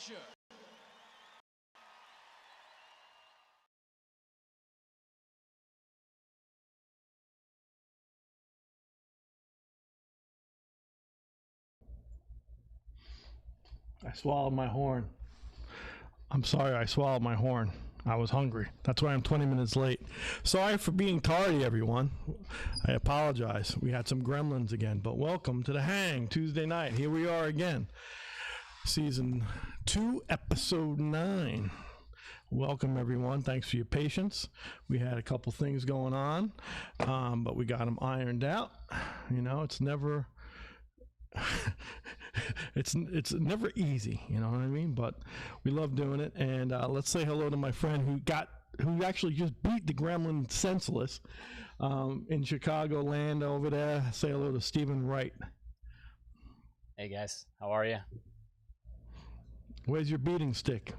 Fischer. I swallowed my horn. I'm sorry, I swallowed my horn. I was hungry. That's why I'm 20 minutes late. Sorry for being tardy, everyone. I apologize. We had some gremlins again, but welcome to the Hang Tuesday night. Here we are again. Season 2, Episode 9. Welcome, everyone. Thanks for your patience. We had a couple things going on, but we got them ironed out. You know, it's never... it's never easy, you know what I mean? But we love doing it, and let's say hello to my friend who actually just beat the gremlin senseless in Chicago land over there. Say hello to Stephen Wright. Hey guys, how are you? Where's your beating stick?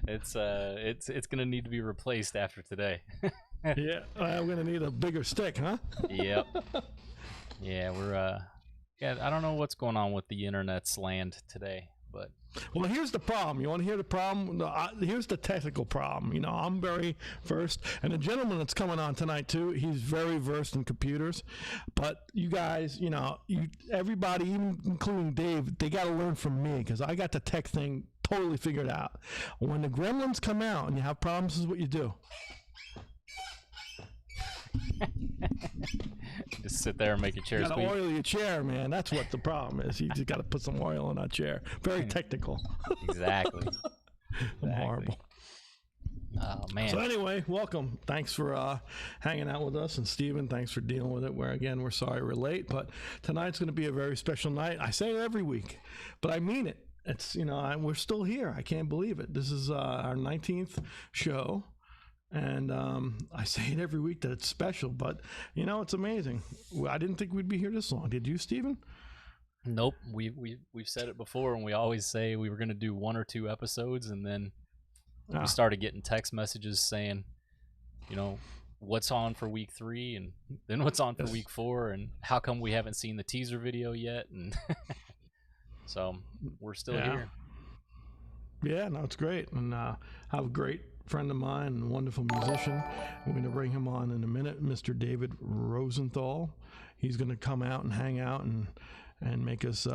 It's gonna need to be replaced after today. Yeah, I'm gonna need a bigger stick, huh? Yep. Yeah, I don't know what's going on with the internet's land today, but... Well, here's the problem. You want to hear the problem? Here's the technical problem. You know, I'm very versed, and the gentleman that's coming on tonight, too, he's very versed in computers. But you guys, you know, everybody, even including Dave, they got to learn from me, because I got the tech thing totally figured out. When the gremlins come out and you have problems, this is what you do. Just sit there and make your chair You squeak. gotta oil your chair, man. That's what the problem is. You just got to put some oil in that chair. Very technical. Exactly. I'm horrible. Oh, man. So anyway, welcome. Thanks for hanging out with us. And Steven, thanks for dealing with it. We're sorry we're late, but tonight's going to be a very special night. I say it every week, but I mean it. It's, you know, we're still here. I can't believe it. This is our 19th show. And I say it every week that it's special, but, you know, it's amazing. I didn't think we'd be here this long. Did you, Stephen? Nope. We've said it before, and we always say we were going to do 1 or 2 episodes, and then we started getting text messages saying, you know, what's on for week 3, and then what's on for week 4, and how come we haven't seen the teaser video yet? And so we're still here. Yeah, no, it's great. And have a great friend of mine and wonderful musician. We're going to bring him on in a minute, Mr. David Rosenthal. He's going to come out and hang out and make us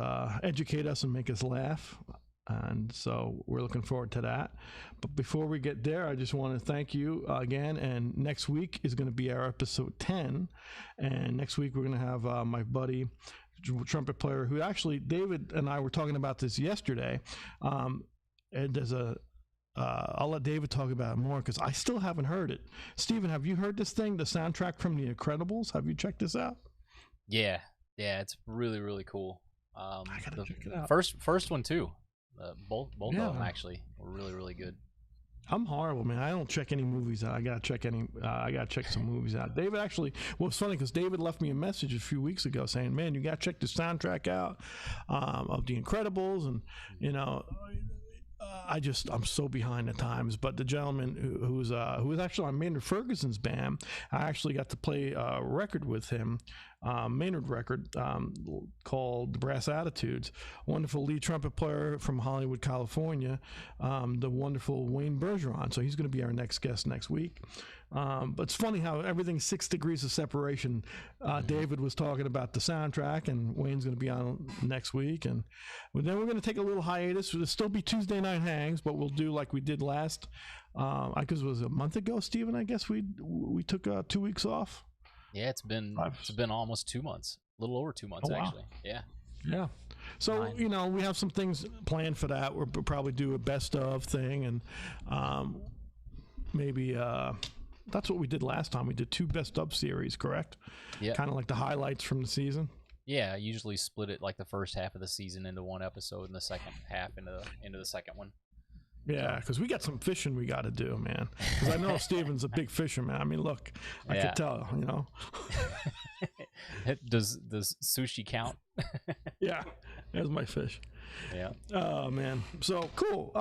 educate us and make us laugh. And so we're looking forward to that. But before we get there, I just want to thank you again. And next week is going to be our episode 10. And next week we're going to have my buddy, trumpet player, who actually, David and I were talking about this yesterday. And there's I'll let David talk about it more because I still haven't heard it. Steven, have you heard this thing, the soundtrack from The Incredibles? Have you checked this out? Yeah, it's really, really cool. I gotta check it out. First one too. Both of them actually were really, really good. I'm horrible, man. I don't check any movies out. I gotta check some movies out. David actually, well, it's funny because David left me a message a few weeks ago saying, "Man, you gotta check the soundtrack out of The Incredibles," and you know. I'm so behind the times, but the gentleman who was actually on Maynard Ferguson's band, I actually got to play a record with him, Maynard record, called The Brass Attitudes. Wonderful lead trumpet player from Hollywood, California, the wonderful Wayne Bergeron. So he's going to be our next guest next week. But it's funny how everything's 6 degrees of separation. David was talking about the soundtrack, and Wayne's going to be on next week. And then we're going to take a little hiatus. It'll still be Tuesday night hangs, but we'll do like we did last. Because it was a month ago, Stephen. I guess we took 2 weeks off. Yeah, it's been almost 2 months, a little over 2 months actually. Yeah. Yeah. So, you know, we have some things planned for that. We'll probably do a best of thing, and maybe that's what we did last time. We did 2 best of series, correct? Yeah. Kind of like the highlights from the season. Yeah, I usually split it like the first half of the season into one episode and the second half into the second one. Yeah, because we got some fishing we got to do, man. Because I know Steven's a big fisherman. I mean, look, I could tell, you know. Does sushi count? Yeah, there's my fish. Yeah. Oh, man. So, cool.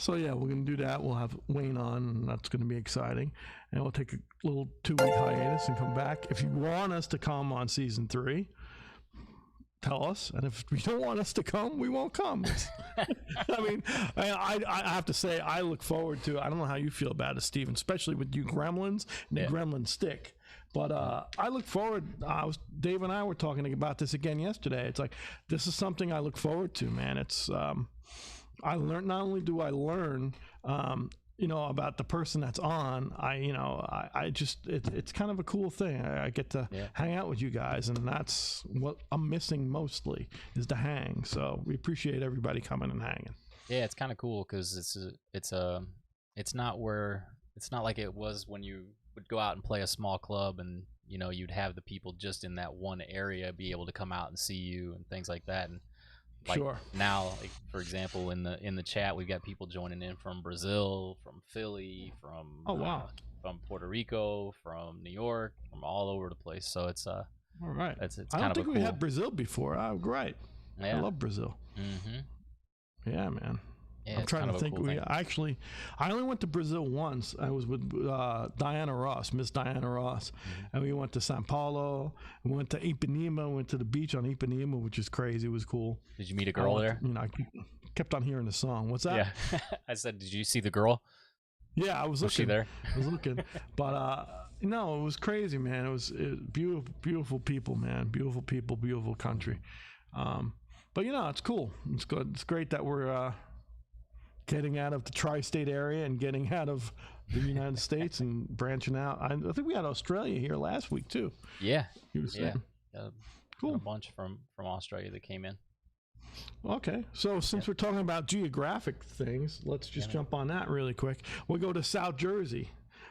So, yeah, we're going to do that. We'll have Wayne on, and that's going to be exciting. And we'll take a little 2-week hiatus and come back. If you want us to come on season 3, tell us, and if you don't want us to come, we won't come. I mean, I have to say, I look forward to, I don't know how you feel about it, Steven, especially with you gremlins and the gremlin stick, but I look forward. Dave and I were talking about this again yesterday. It's like, this is something I look forward to, man. It's I learn, not only do I learn about the person that's on, I just, it's kind of a cool thing. I get to hang out with you guys, and that's what I'm missing mostly, is to hang. So we appreciate everybody coming and hanging. Yeah, it's kind of cool because it's not like it was when you would go out and play a small club, and you'd have the people just in that one area be able to come out and see you and things like that. And now, like, for example, in the chat, we've got people joining in from Brazil, from Philly, from from Puerto Rico, from New York, from all over the place. So it's all right. It's I don't think we had Brazil before. Oh, great! Yeah. I love Brazil. Mm-hmm. Yeah, man. Yeah, I'm trying to think. Cool I only went to Brazil once. I was with Diana Ross, Miss Diana Ross, and we went to Sao Paulo. We went to Ipanema. Went to the beach on Ipanema, which is crazy. It was cool. Did you meet a girl there? I kept on hearing the song. What's that? Yeah, I said, did you see the girl? Yeah, I was looking. Was she there? I was looking, but no, it was crazy, man. It was beautiful, beautiful people, man. Beautiful people, beautiful country. But it's cool. It's good. It's great that we're getting out of the tri-state area and getting out of the United States and branching out. I think we had Australia here last week too. Yeah. He was saying. Cool. A bunch from Australia that came in. Okay, so since we're talking about geographic things, let's just jump on that really quick. We'll go to South Jersey,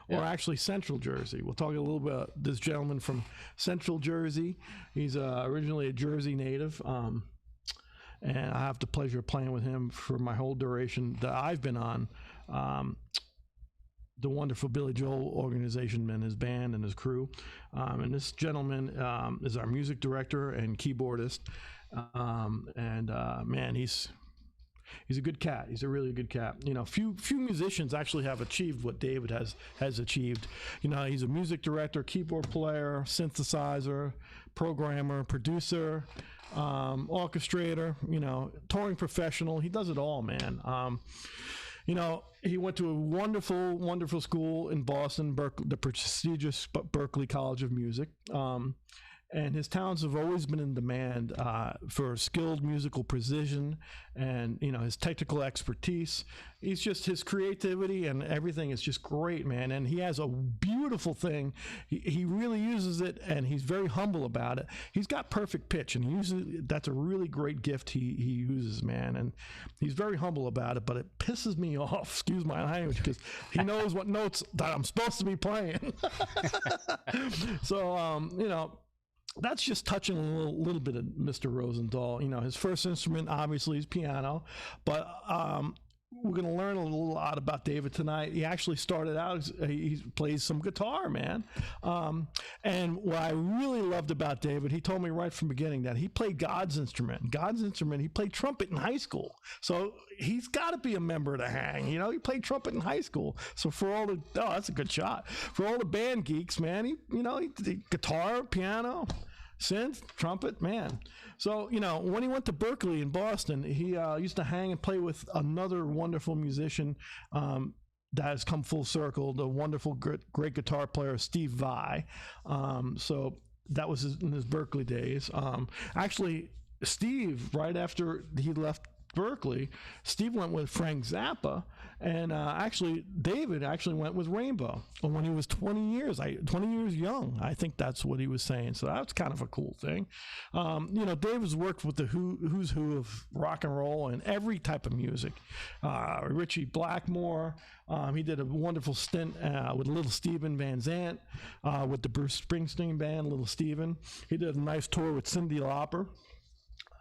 or actually Central Jersey. We'll talk a little bit about this gentleman from Central Jersey. He's originally a Jersey native. And I have the pleasure of playing with him for my whole duration that I've been on the wonderful Billy Joel organization and his band and his crew. And this gentleman is our music director and keyboardist. Man, he's a good cat. He's a really good cat. Few musicians actually have achieved what David has achieved. He's a music director, keyboard player, synthesizer, programmer, producer, orchestrator, touring professional. He does it all, man. He went to a wonderful, wonderful school in Boston, the prestigious Berklee College of Music. And his talents have always been in demand for skilled musical precision and, his technical expertise. He's just, his creativity and everything is just great, man. And he has a beautiful thing. He really uses it, and he's very humble about it. He's got perfect pitch, and that's a really great gift he uses, man. And he's very humble about it, but it pisses me off, excuse my language, because he knows what notes that I'm supposed to be playing. So, that's just touching a little bit of Mr. Rosenthal. His first instrument obviously is piano, but we're going to learn a lot about David tonight. He actually started out, he plays some guitar, man. And what I really loved about David, he told me right from the beginning that he played God's instrument. He played trumpet in high school. So he's got to be a member of the Hang. He played trumpet in high school. So for all the, that's a good shot. For all the band geeks, man, he did guitar, piano, synth, trumpet, man. So, when he went to Berklee in Boston, he used to hang and play with another wonderful musician that has come full circle, the wonderful, great guitar player, Steve Vai. So that was in his Berklee days. Actually, Steve, right after he left Berklee, Steve went with Frank Zappa, and David went with Rainbow when he was 20 years young. I think that's what he was saying. So that's kind of a cool thing. David's worked with the who's who of rock and roll and every type of music. Richie Blackmore. He did a wonderful stint with Little Steven Van Zandt, with the Bruce Springsteen band, Little Steven. He did a nice tour with Cyndi Lauper.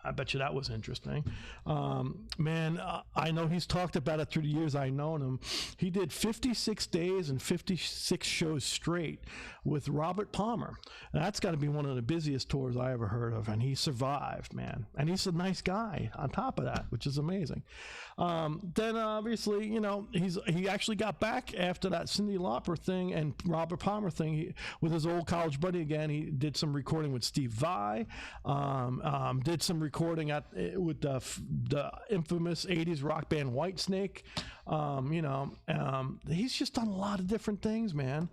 I bet you that was interesting. Man, I know he's talked about it through the years I've known him. He did 56 days and 56 shows straight with Robert Palmer. That's got to be one of the busiest tours I ever heard of, and he survived, man. And he's a nice guy on top of that, which is amazing. Then obviously, you know, he actually got back after that Cyndi Lauper thing and Robert Palmer thing with his old college buddy again. He did some recording with Steve Vai, did some recording with the infamous 80s rock band Whitesnake. You know, he's just done a lot of different things, man.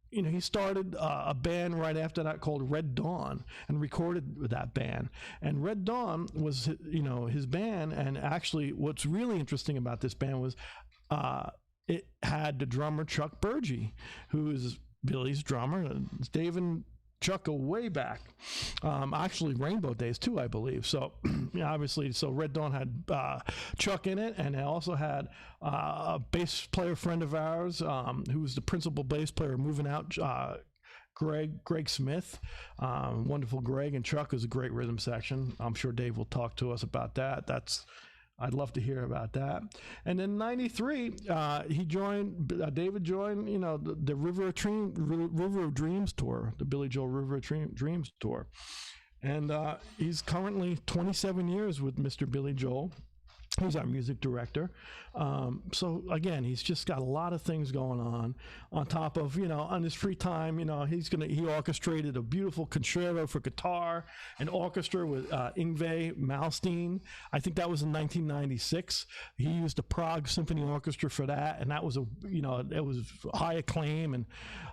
You know, he started a band right after that called Red Dawn and recorded with that band. And Red Dawn was, you know, his band. And actually, what's really interesting about this band was it had the drummer Chuck Burgee, who is Billy's drummer. Dave and Chuck go way back, actually Rainbow Days too, I believe. So yeah, obviously, so Red Dawn had Chuck in it, and it also had a bass player friend of ours who was the principal bass player moving out, Greg Smith, wonderful Greg, and Chuck is a great rhythm section. I'm sure Dave will talk to us about that. I'd love to hear about that. And then '93, David joined, you know, the River of Dreams tour, the Billy Joel River of Dreams tour. And he's currently 27 years with Mr. Billy Joel. He's our music director. So again, he's just got a lot of things going on top of, you know, on his free time, you know, he orchestrated a beautiful concerto for guitar and orchestra with Yngwie Malmsteen. I think that was in 1996. He used the Prague Symphony Orchestra for that. And that was it was high acclaim. And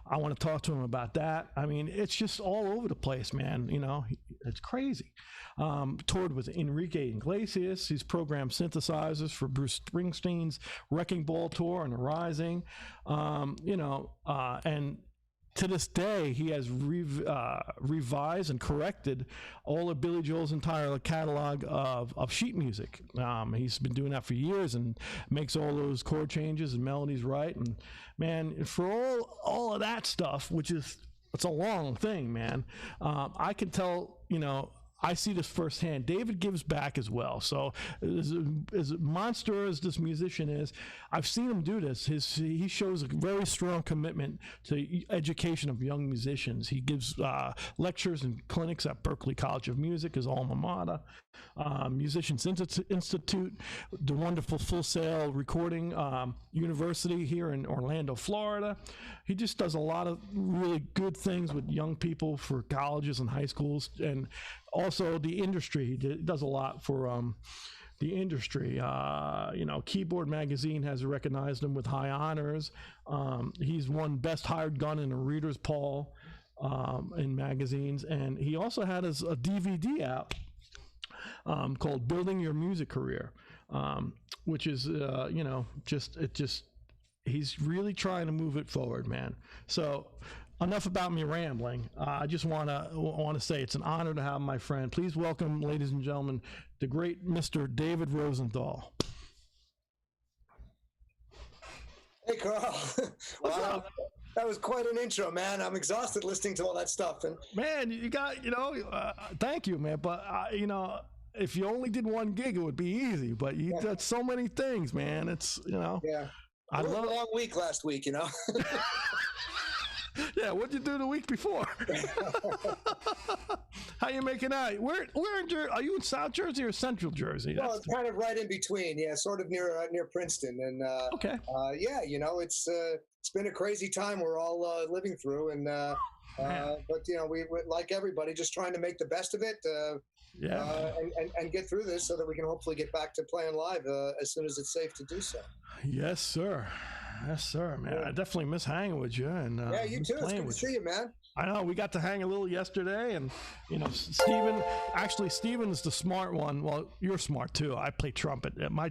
I want to talk to him about that. I mean, it's just all over the place, man. You know, it's crazy. Toured with Enrique Iglesias. He's programmed synthesizers for Bruce Springsteen's Wrecking Ball tour and The Rising. You know, and to this day, he has revised and corrected all of Billy Joel's entire catalog of sheet music. He's been doing that for years and makes all those chord changes and melodies right. And man, for all of that stuff, it's a long thing, man. I can tell, you know, I see this firsthand. David gives back as well. So as a monster as this musician is, I've seen him do this. He shows a very strong commitment to education of young musicians. He gives lectures and clinics at Berklee College of Music, his alma mater, Musicians Institute, the wonderful Full Sail Recording University here in Orlando, Florida. He just does a lot of really good things with young people for colleges and high schools, and also the industry. He does a lot for the industry. You know, Keyboard Magazine has recognized him with high honors. He's won Best Hired Gun in a Reader's Poll in magazines, and he also had a DVD out called Building Your Music Career, which is, you know, he's really trying to move it forward, man. So enough about me rambling. I just want to say it's an honor to have my friend. Please welcome, ladies and gentlemen, the great Mr. David Rosenthal. Hey, Carl. Wow. That was quite an intro, man. I'm exhausted listening to all that stuff. And man, you got, you know, thank you, man. But, you know, if you only did one gig, it would be easy. But you did so many things, man. It's, you know. Yeah. I love a long week last week, you know. Yeah, what'd you do the week before? How you making out? Where in Jersey? Are you in South Jersey or Central Jersey? Well, it's kind of right in between. Yeah, sort of near Princeton. And okay. Yeah, you know, it's been a crazy time we're all living through, and but you know, we like everybody, just trying to make the best of it. And get through this so that we can hopefully get back to playing live as soon as it's safe to do so. Yes, sir. Yes, sir, man. I definitely miss hanging with you. And yeah, you too. It's good to see you, man. I know. We got to hang a little yesterday, and you know, Steven is the smart one. Well, you're smart too. I play trumpet. My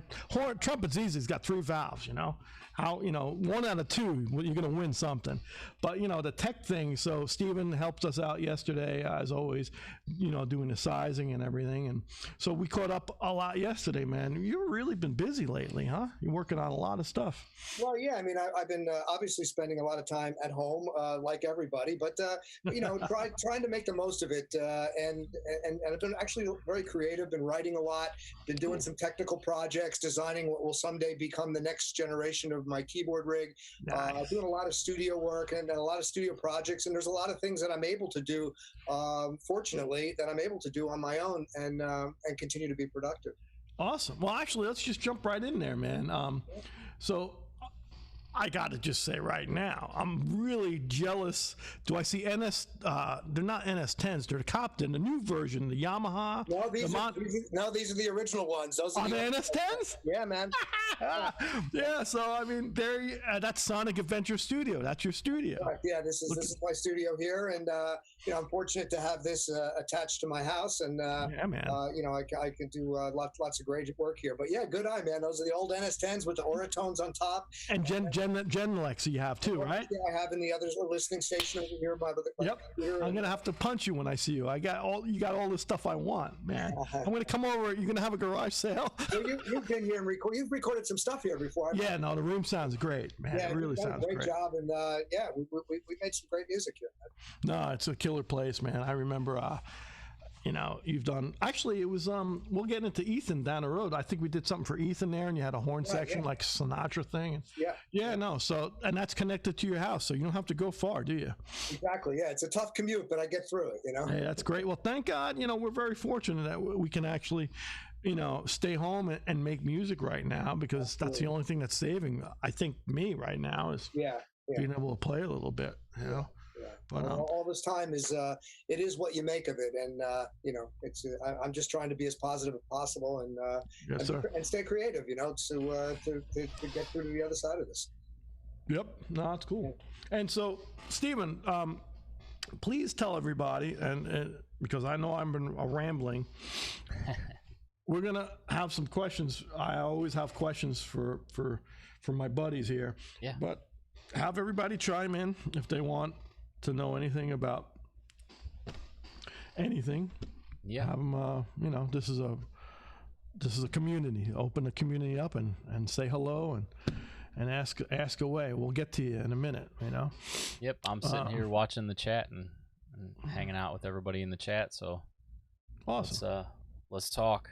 trumpet's easy. It's got 3 valves, you know. How, you know, 1 out of 2, you're going to win something. But, you know, the tech thing, so Steven helped us out yesterday, as always, you know, doing the sizing and everything. And so we caught up a lot yesterday, man. You've really been busy lately, huh? You're working on a lot of stuff. Well, yeah, I mean, I've been obviously spending a lot of time at home, like everybody. But, trying to make the most of it. And I've been actually very creative, been writing a lot, been doing some technical projects, designing what will someday become the next generation of my keyboard rig. Nice. Doing a lot of studio work and a lot of studio projects. And there's a lot of things that I'm able to do, fortunately, that I'm able to do on my own and continue to be productive. Awesome. Well, actually, let's just jump right in there, man. So I got to just say right now, I'm really jealous. Do I see NS? They're not NS10s. They're the Copton, the new version, the Yamaha. No, these are the original ones. Those are the NS10s? Yeah, man. Yeah. So I mean, that's Sonic Adventure Studio. That's your studio. Right. Yeah, this is my studio here, and I'm fortunate to have this attached to my house, and yeah, man. I can do lots of great work here. But yeah, good eye, man. Those are the old NS10s with the Oratones on top. And Genelex you have too, right? Yeah, I have in the other listening station over here by the Yep. I'm gonna have to punch you when I see you. You got all the stuff I want, man. I'm gonna come over. You're gonna have a garage sale. Well, you've been here and you've recorded some stuff here before. Yeah, no, the room sounds great, man. Yeah, it really sounds great. Great job, and we made some great music here, man. No, it's a killer place, man. I remember you've done, actually it was we'll get into Ethan down the road. I think we did something for Ethan there, and you had a horn section, like a Sinatra thing. And that's connected to your house, so you don't have to go far, do you? Exactly. Yeah, it's a tough commute, but I get through it. Hey, that's great. Well, thank God, we're very fortunate that we can actually stay home and make music right now, because that's the only thing that's saving, I think, me right now is being able to play a little bit, Yeah. But all this time is it is what you make of it, and it's I'm just trying to be as positive as possible, and and stay creative, to get through to the other side of this. Yep, no, that's cool. And so, Stephen, please tell everybody, and because I know I've been rambling, we're gonna have some questions. I always have questions for my buddies here. Yeah. But have everybody chime in if they want to know anything about anything. Yeah. Have them, this is a community. Open the community up and say hello and ask away. We'll get to you in a minute, Yep. I'm sitting here watching the chat and hanging out with everybody in the chat. So awesome. Let's talk.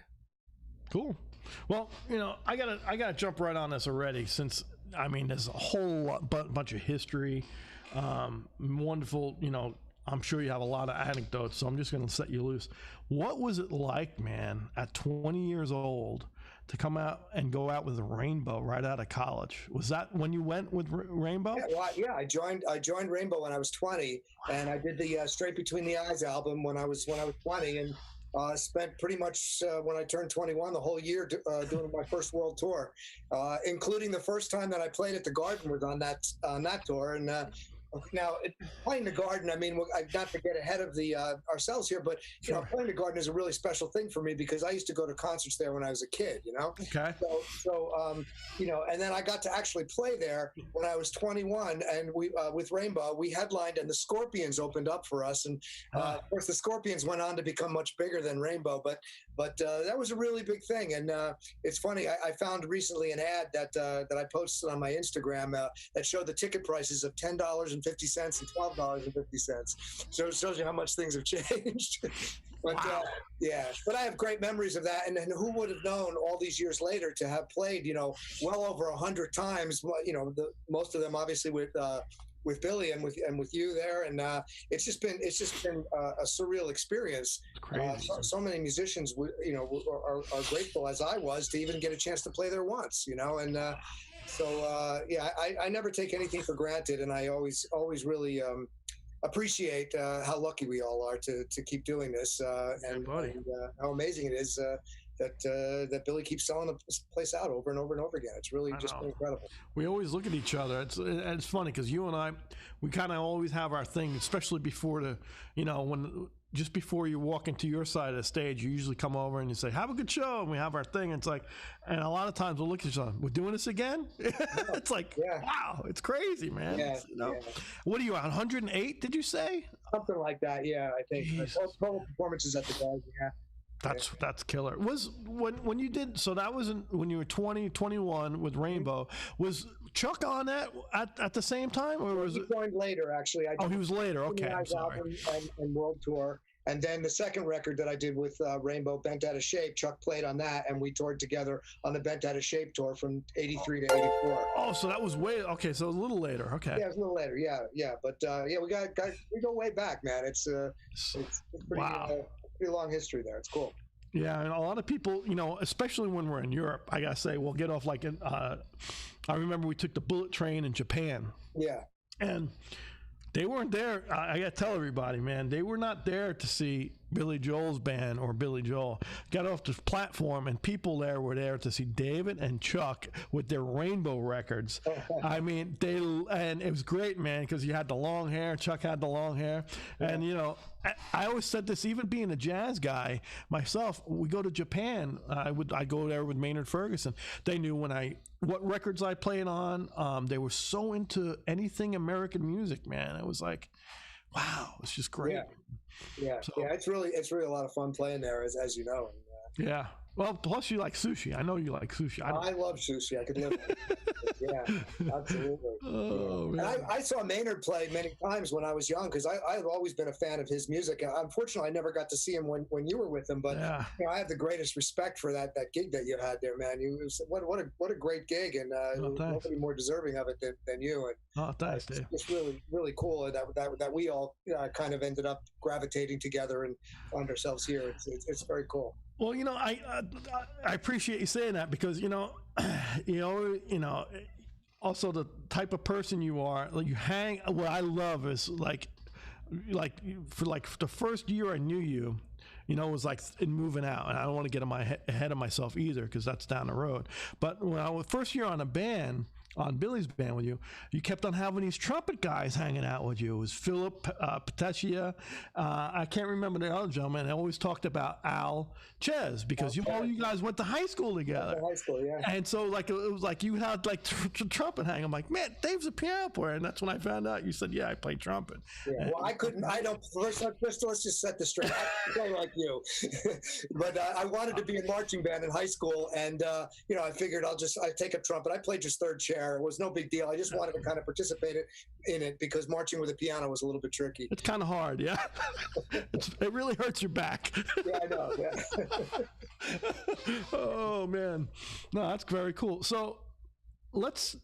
Cool. Well, I gotta jump right on this already, since there's a whole bunch of history. Wonderful, I'm sure you have a lot of anecdotes, so I'm just going to set you loose. What was it like, man, at 20 years old to come out and go out with Rainbow right out of college? Was that when you went with Rainbow? I joined Rainbow when I was 20, and I did the Straight Between the Eyes album when I was 20, and spent pretty much when I turned 21 the whole year doing my first world tour, including the first time that I played at the Garden was on that tour. And now, playing the Garden, not to get ahead of the ourselves here, but playing the Garden is a really special thing for me, because I used to go to concerts there when I was a kid. Okay. So and then I got to actually play there when I was 21, and we with Rainbow we headlined, and the Scorpions opened up for us, and of course the Scorpions went on to become much bigger than Rainbow, but that was a really big thing. And it's funny, I found recently an ad that I posted on my Instagram that showed the ticket prices of $10.50 and $12.50. So it shows you how much things have changed. But wow. But I have great memories of that, and who would have known all these years later to have played well over 100 times, most of them obviously with Billy and with you there, and it's just been a surreal experience. So many musicians are grateful, as I was, to even get a chance to play there once, and I never take anything for granted, and I always really appreciate how lucky we all are to keep doing this, and how amazing it is that Billy keeps selling the place out over and over and over again. It's really just been incredible. We always look at each other. It's funny, because you and I, we kind of always have our thing, especially before just before you walk into your side of the stage, you usually come over and you say, have a good show, and we have our thing. And it's like, and a lot of times we'll look at each other, we're doing this again? It's like, wow, it's crazy, man. What are you, 108, did you say? Something like that, yeah, I think. Total performances at the Garden, That's killer. Was when you did, so that was when you were 20, 21 with Rainbow, was Chuck on that at the same time, or was he joined later? Actually, he was later. Okay, I'm sorry. And World Tour, and then the second record that I did with Rainbow, Bent Out of Shape. Chuck played on that, and we toured together on the Bent Out of Shape tour from '83 to '84. Oh, so that was okay. So it was a little later. Okay. Yeah, it was a little later. Yeah. But we go way back, man. It's pretty, pretty long history there. It's cool. Yeah, and a lot of people, especially when we're in Europe, I gotta say, we'll get off like I remember we took the bullet train in Japan. Yeah. And they weren't there. I gotta tell everybody, man, they were not there to see Billy Joel's band or Billy Joel. Got off the platform, and people there were there to see David and Chuck with their Rainbow records. I mean, and it was great, man, because you had the long hair. Chuck had the long hair, and I always said this, even being a jazz guy myself, we go to Japan, I go there with Maynard Ferguson. They knew what records I played on. They were so into anything American music, man. It was like, wow, it's just great. Yeah. It's really a lot of fun playing there, as you know. Yeah. Well, plus you like sushi. I know you like sushi. I love sushi. I could live on it. Yeah, absolutely. Oh, man. And I saw Maynard play many times when I was young, because I've always been a fan of his music. Unfortunately, I never got to see him when you were with him, but I have the greatest respect for that gig that you had there, man. What a great gig, and nobody more deserving of it than you. And thanks, Dave. It's really, really cool that we all kind of ended up gravitating together and found ourselves here. It's very cool. Well, I appreciate you saying that, because also the type of person you are. Like, you hang. What I love is like for the first year I knew you, it was like in moving out, and I don't want to get ahead of myself either, because that's down the road. But when I was first year on a band, on Billy's band with you kept on having these trumpet guys hanging out with you. It was Philip Petechia. I can't remember the other gentleman. I always talked about Al Chez, because you guys went to high school together. High school, yeah. And so it was like you had like trumpet hanging. I'm like, man, Dave's a piano player, and that's when I found out. You said, yeah, I play trumpet. Yeah. Well, I couldn't. I don't. First, let's just set this straight. I play like you, but I wanted to be in marching band in high school, and I figured I'd take up trumpet. I played just third chair. It was no big deal. I just wanted to kind of participate in it, because marching with a piano was a little bit tricky. It's kind of hard, yeah. It really hurts your back. Yeah, I know. Yeah. Oh man, no, that's very cool. So let's,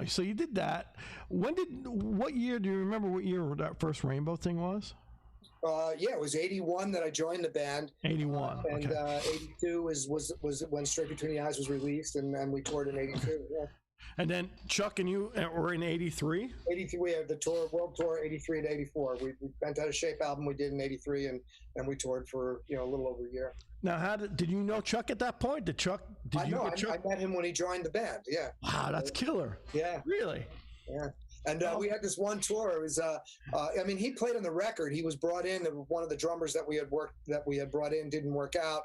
so you did that. What year do you remember? What year that first Rainbow thing was? Yeah, it was '81 that I joined the band. 81, and '82 was when Straight Between the Eyes was released, and we toured in '82. Yeah. And then Chuck and you were in '83. '83, we had the tour, world tour, '83 to '84. We Bent Out of Shape album we did in '83, and we toured for a little over a year. Now, did you know Chuck at that point? I met him when he joined the band. Yeah. Wow, that's killer. Yeah. Really. Yeah. And we had this one tour. It was, he played on the record. He was brought in. One of the drummers that we had brought in didn't work out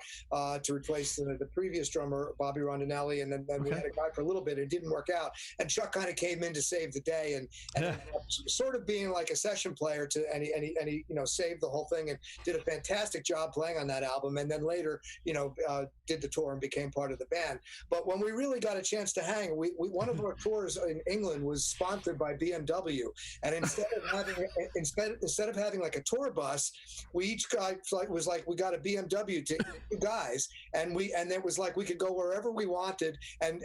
to replace the previous drummer, Bobby Rondinelli, and then we had a guy for a little bit. It didn't work out, and Chuck kind of came in to save the day, and sort of being like a session player and he saved the whole thing and did a fantastic job playing on that album. And then later, did the tour and became part of the band. But when we really got a chance to hang, one of our tours in England was sponsored by BMW, and instead of having like a tour bus, we each got we got a BMW to two guys, and it was like we could go wherever we wanted, and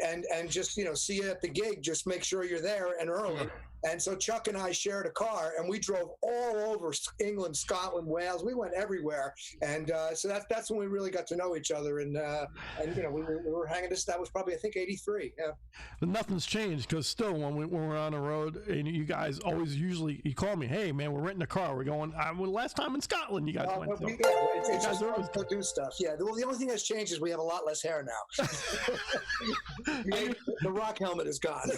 just see you at the gig, just make sure you're there and early. Sure. And so Chuck and I shared a car, and we drove all over England, Scotland, Wales. We went everywhere, and so that's when we really got to know each other. And we were hanging this. That was probably, I think, '83. Yeah. But nothing's changed, because still when we're on the road, and you guys always usually you call me, hey man, we're renting a car. We're going. Last time in Scotland, you guys went. It's just always go do stuff. Yeah. Well, the only thing that's changed is we have a lot less hair now. The rock helmet is gone.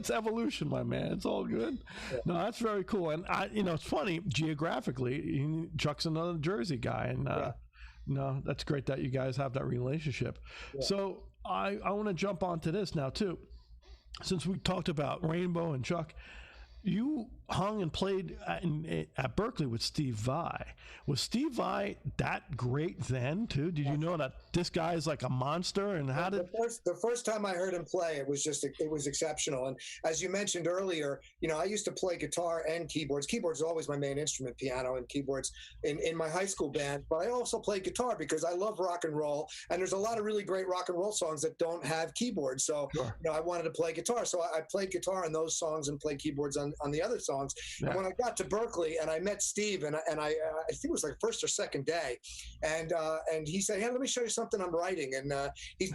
It's evolution, my man. It's all good. Yeah. No, that's very cool. And it's funny, geographically, Chuck's another Jersey guy, and that's great that you guys have that relationship. Yeah. So I want to jump onto this now too, since we talked about Rainbow and Chuck. You hung and played at Berkeley with Steve Vai. Was Steve Vai that great then too? Did you know that this guy is like a monster? And how did the first time I heard him play, it was exceptional. And as you mentioned earlier, I used to play guitar and keyboards. Keyboards are always my main instrument, piano and keyboards in my high school band. But I also played guitar because I love rock and roll, and there's a lot of really great rock and roll songs that don't have keyboards. So sure. I wanted to play guitar, so I played guitar on those songs and played keyboards on the other songs. Yeah. And when I got to Berkeley and I met Steve, and I think it was like first or second day, and he said, "Hey, let me show you something I'm writing." And he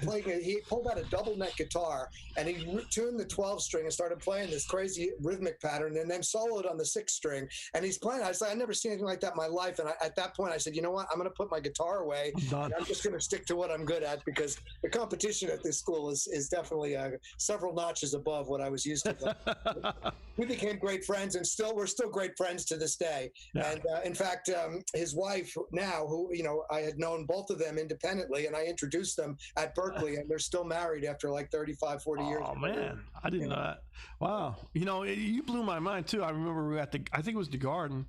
pulled out a double neck guitar and he tuned the 12 string and started playing this crazy rhythmic pattern, and then soloed on the 6 string. And he's playing. I said, "I've never seen anything like that in my life." And at that point, I said, "You know what? I'm going to put my guitar away. I'm just going to stick to what I'm good at, because the competition at this school is definitely several notches above what I was used to." We became great friends, and we're still great friends to this day. Yeah. And in fact, his wife now, who I had known both of them independently, and I introduced them at Berkeley, and they're still married after like 35, 40 years. Oh man, I didn't know that. Wow, you blew my mind too. I remember we were at I think it was the Garden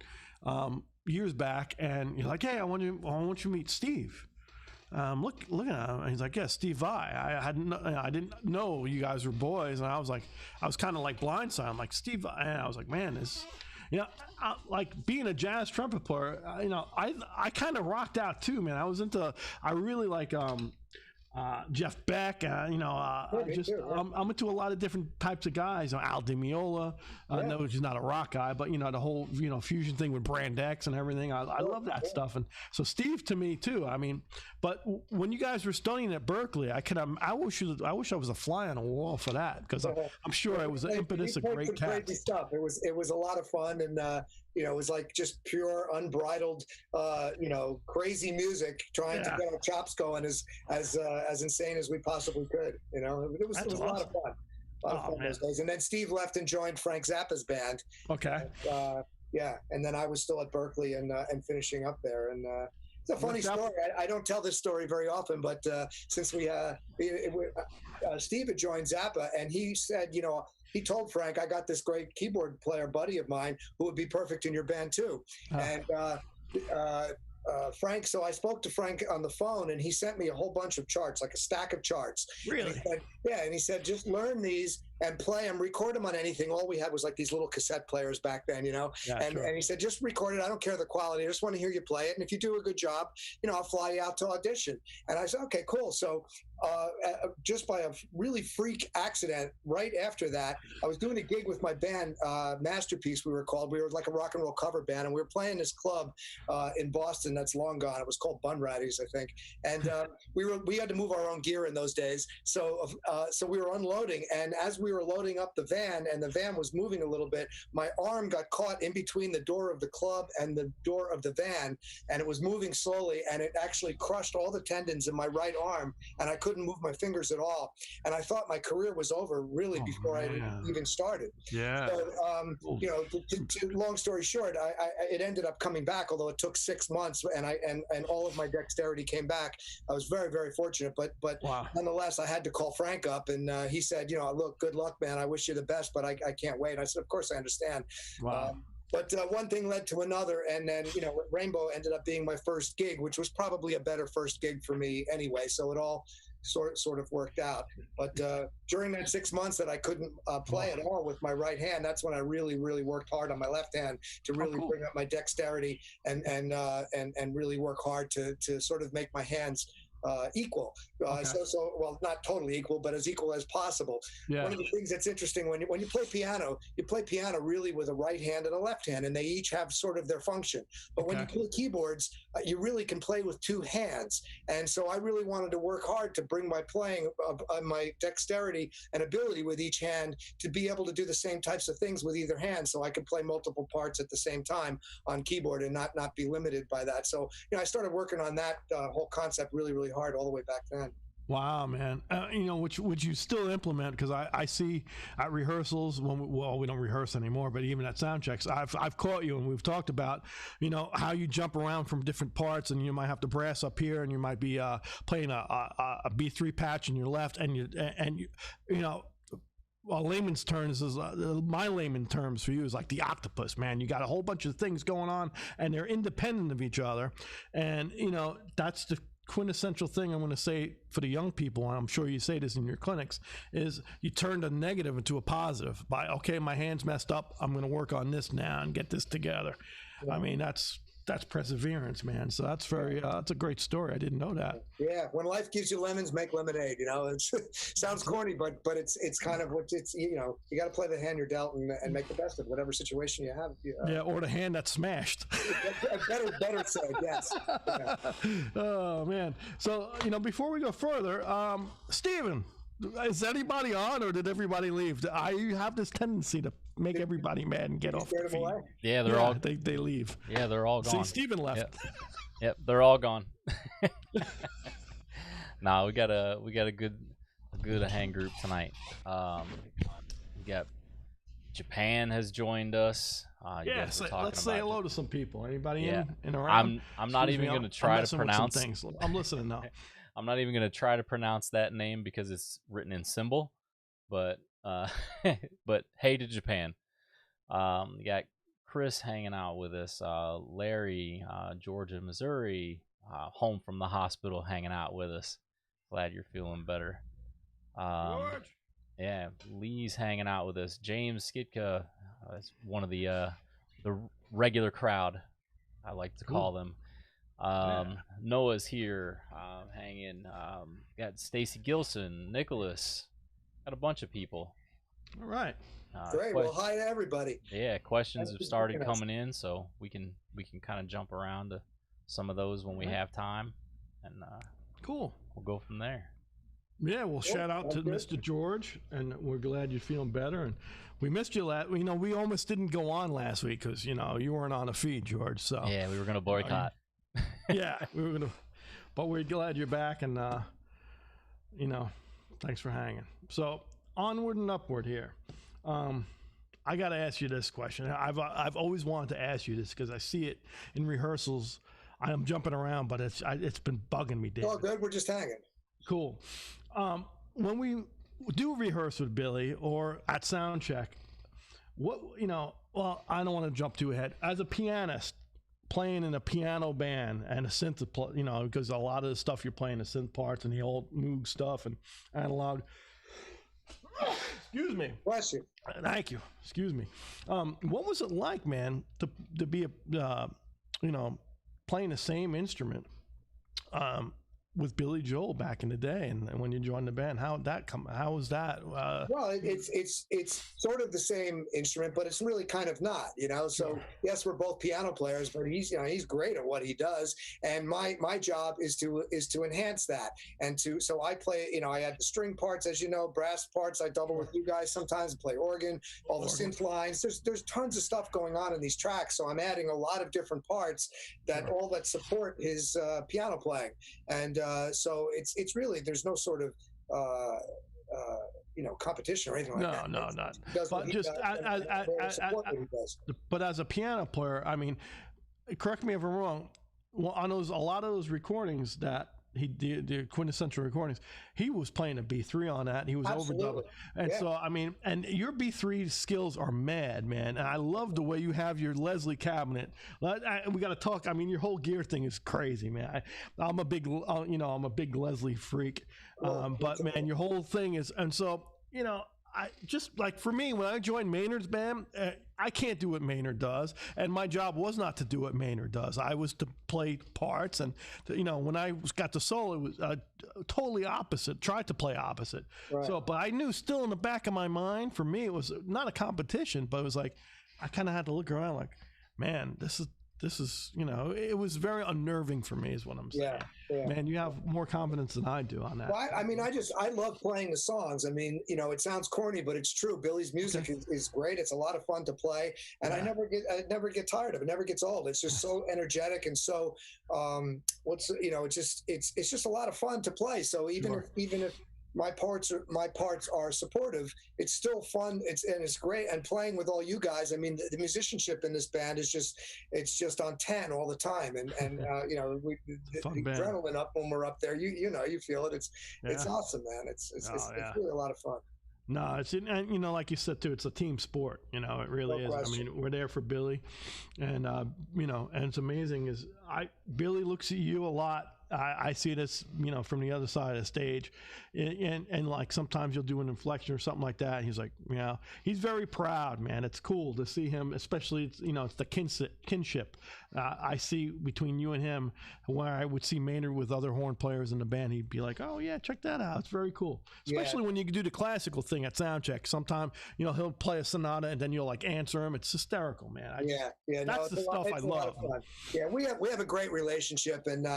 years back, and you're like, "Hey, I want you to meet Steve." Look at him. And he's like, "Yeah, Steve Vai." I didn't know you guys were boys, and I was kind of like blindsided. I'm like, "Steve Vai," and I was like, "Man, this." Like being a jazz trumpet player, I kind of rocked out too, man. I really like Jeff Beck, I'm into a lot of different types of guys. Al Di Meola, no, he's not a rock guy, but the whole fusion thing with Brand X and everything. I love that stuff. And so Steve to me too. I mean, but when you guys were studying at Berkeley, I wish I was a fly on a wall for that, because I'm sure it was an impetus of great cats. Crazy stuff. It was a lot of fun, and it was like just pure, unbridled, crazy music, trying to get our chops going as insane as we possibly could. It was awesome. A lot of fun. A lot of fun those days. And then Steve left and joined Frank Zappa's band. Okay. And then I was still at Berkeley and finishing up there. And it's a funny story. I don't tell this story very often, but since Steve had joined Zappa, and he said, he told Frank, "I got this great keyboard player buddy of mine who would be perfect in your band too." And Frank, so I spoke to Frank on the phone, and he sent me a whole bunch of charts, like a stack of charts. Really? And he said, "Just learn these and play them, record them on anything." All we had was like these little cassette players back then, Yeah, and he said, "Just record it. I don't care the quality. I just want to hear you play it. And if you do a good job, I'll fly you out to audition." And I said, "Okay, cool." So just by a really freak accident, right after that, I was doing a gig with my band, Masterpiece, we were called. We were like a rock and roll cover band, and we were playing this club in Boston that's long gone. It was called Bunratty's, I think. And we had to move our own gear in those days. So we were unloading, and as we were loading up the van, and the van was moving a little bit, my arm got caught in between the door of the club and the door of the van, and it was moving slowly, and it actually crushed all the tendons in my right arm, and I couldn't move my fingers at all. And I thought my career was over really before I even started. Yeah. So, long story short, it ended up coming back, although it took 6 months, and all of my dexterity came back. I was very, very fortunate, but nonetheless, I had to call Frank up, and he said, "Look, good luck, man. I wish you the best, but I can't wait." And I said, "Of course I understand." Wow. But one thing led to another, and then Rainbow ended up being my first gig, which was probably a better first gig for me anyway. So it all sort of worked out. But during that 6 months that I couldn't play at all with my right hand, that's when I really, really worked hard on my left hand to really bring up my dexterity and really work hard to sort of make my hands equal. Well, not totally equal, but as equal as possible. Yeah. One of the things that's interesting when you play piano, really with a right hand and a left hand, and they each have sort of their function. But when you play keyboards, you really can play with two hands. And so I really wanted to work hard to bring my playing, my dexterity and ability with each hand to be able to do the same types of things with either hand, so I could play multiple parts at the same time on keyboard and not be limited by that. So I started working on that whole concept really, really hard all the way back then. Wow, man. Which would you still implement? Because I see at rehearsals, we don't rehearse anymore, but even at sound checks, I've caught you, and we've talked about, how you jump around from different parts, and you might have the brass up here, and you might be playing a B3 patch in your left, and layman's terms is my layman terms for you is like the octopus, man. You got a whole bunch of things going on, and they're independent of each other, and that's the quintessential thing I'm going to say for the young people, and I'm sure you say this in your clinics, is you turn a negative into a positive by, okay, my hand's messed up, I'm going to work on this now and get this together. Yeah. I mean, that's perseverance, man. So that's that's a great story. I didn't know that. Yeah, when life gives you lemons, make lemonade. It sounds corny, but it's kind of what it's. You got to play the hand you're dealt and make the best of whatever situation you have. Yeah, or the hand that's smashed. better said, yes. Yeah. Oh man. So before we go further, Stephen, is anybody on, or did everybody leave? I have this tendency to make everybody mad and get off their feet. Yeah, they're all they leave. Yeah, they're all gone. See, Stephen left. Yep, they're all gone. Nah, we got a good hang group tonight. We got Japan has joined us. Let's say hello to some people. Anybody in around? I'm not even going to try to pronounce things. I'm listening now. I'm not even going to try to pronounce that name because it's written in symbol, but but hey to Japan. You got Chris hanging out with us, Larry, Georgia, Missouri, home from the hospital hanging out with us. Glad you're feeling better. Yeah, Lee's hanging out with us. James Skitka, that's one of the regular crowd, I like to call them. Noah's here, hanging. Got Stacy Gilson, Nicholas, got a bunch of people. All right. Great. Well, hi to everybody. Yeah, questions have started coming in, so we can kind of jump around to some of those when we have time, and cool. We'll go from there. Yeah, well, shout out to Mr. George, and we're glad you're feeling better. And we missed you we almost didn't go on last week because you weren't on a feed, George. So yeah, we were gonna boycott. Yeah, we were gonna, but we're glad you're back, and thanks for hanging. So onward and upward here. I got to ask you this question. I've always wanted to ask you this because I see it in rehearsals. I am jumping around, but it's been bugging me, David. Oh, good. We're just hanging. Cool. When we do rehearse with Billy or at sound check, well, I don't want to jump too ahead. As a pianist, playing in a piano band and a synth, because a lot of the stuff you're playing, the synth parts and the old Moog stuff and analog. Excuse me. Bless you. Thank you. Excuse me. What was it like, man, to be playing the same instrument with Billy Joel back in the day, and when you joined the band? How was that? Well, it's sort of the same instrument, but it's really kind of not, So yes, we're both piano players, but he's great at what he does, and my job is to enhance that, and so I play. I add the string parts, as you know, brass parts. I double with you guys sometimes. I play organ, all the synth lines. There's tons of stuff going on in these tracks, so I'm adding a lot of different parts that support his piano playing, and so it's really, there's no sort of competition or anything like that. No. But just but as a piano player, I mean, correct me if I'm wrong. Well, on a lot of those recordings that he did, the quintessential recordings, he was playing a B3 on that. And he was overdubbing, and so I mean, and your B3 skills are mad, man. And I love the way you have your Leslie cabinet. We got to talk. I mean, your whole gear thing is crazy, man. I'm a big Leslie freak, but man, your whole thing is, and so I just, like, for me, when I joined Maynard's band, I can't do what Maynard does, and my job was not to do what Maynard does. I was to play parts, and when I got to solo, it was totally opposite. Tried to play opposite. Right. So, but I knew still in the back of my mind, for me, it was not a competition, but it was like I kind of had to look around, like, man, this is it was very unnerving for me, is what I'm saying. Yeah. Man, you have more confidence than I do on that. Well, I love playing the songs. I mean, it sounds corny, but it's true. Billy's music is great. It's a lot of fun to play, and I never get tired of it. It never gets old. It's just so energetic and so it's just a lot of fun to play. So even if my parts are supportive, it's still fun. It's great. And playing with all you guys, I mean, the musicianship in this band is just on 10 all the time. And the adrenaline up when we're up there. You feel it. It's awesome, man. It's really a lot of fun. No, it's and you know, like you said too, it's a team sport. You know, it really is. I mean, we're there for Billy, and you know, and it's amazing is Billy looks at you a lot. I see this, you know, from the other side of the stage, and like sometimes you'll do an inflection or something like that. And he's like, you know, he's very proud, man. It's cool to see him, especially, it's, you know, it's the kinship I see between you and him. Where I would see Maynard with other horn players in the band, he'd be like, oh yeah, check that out. It's very cool. Especially when you do the classical thing at soundcheck. Sometimes, you know, he'll play a sonata and then you'll like answer him. It's hysterical, man. That's the stuff I love. Yeah, we have a great relationship, and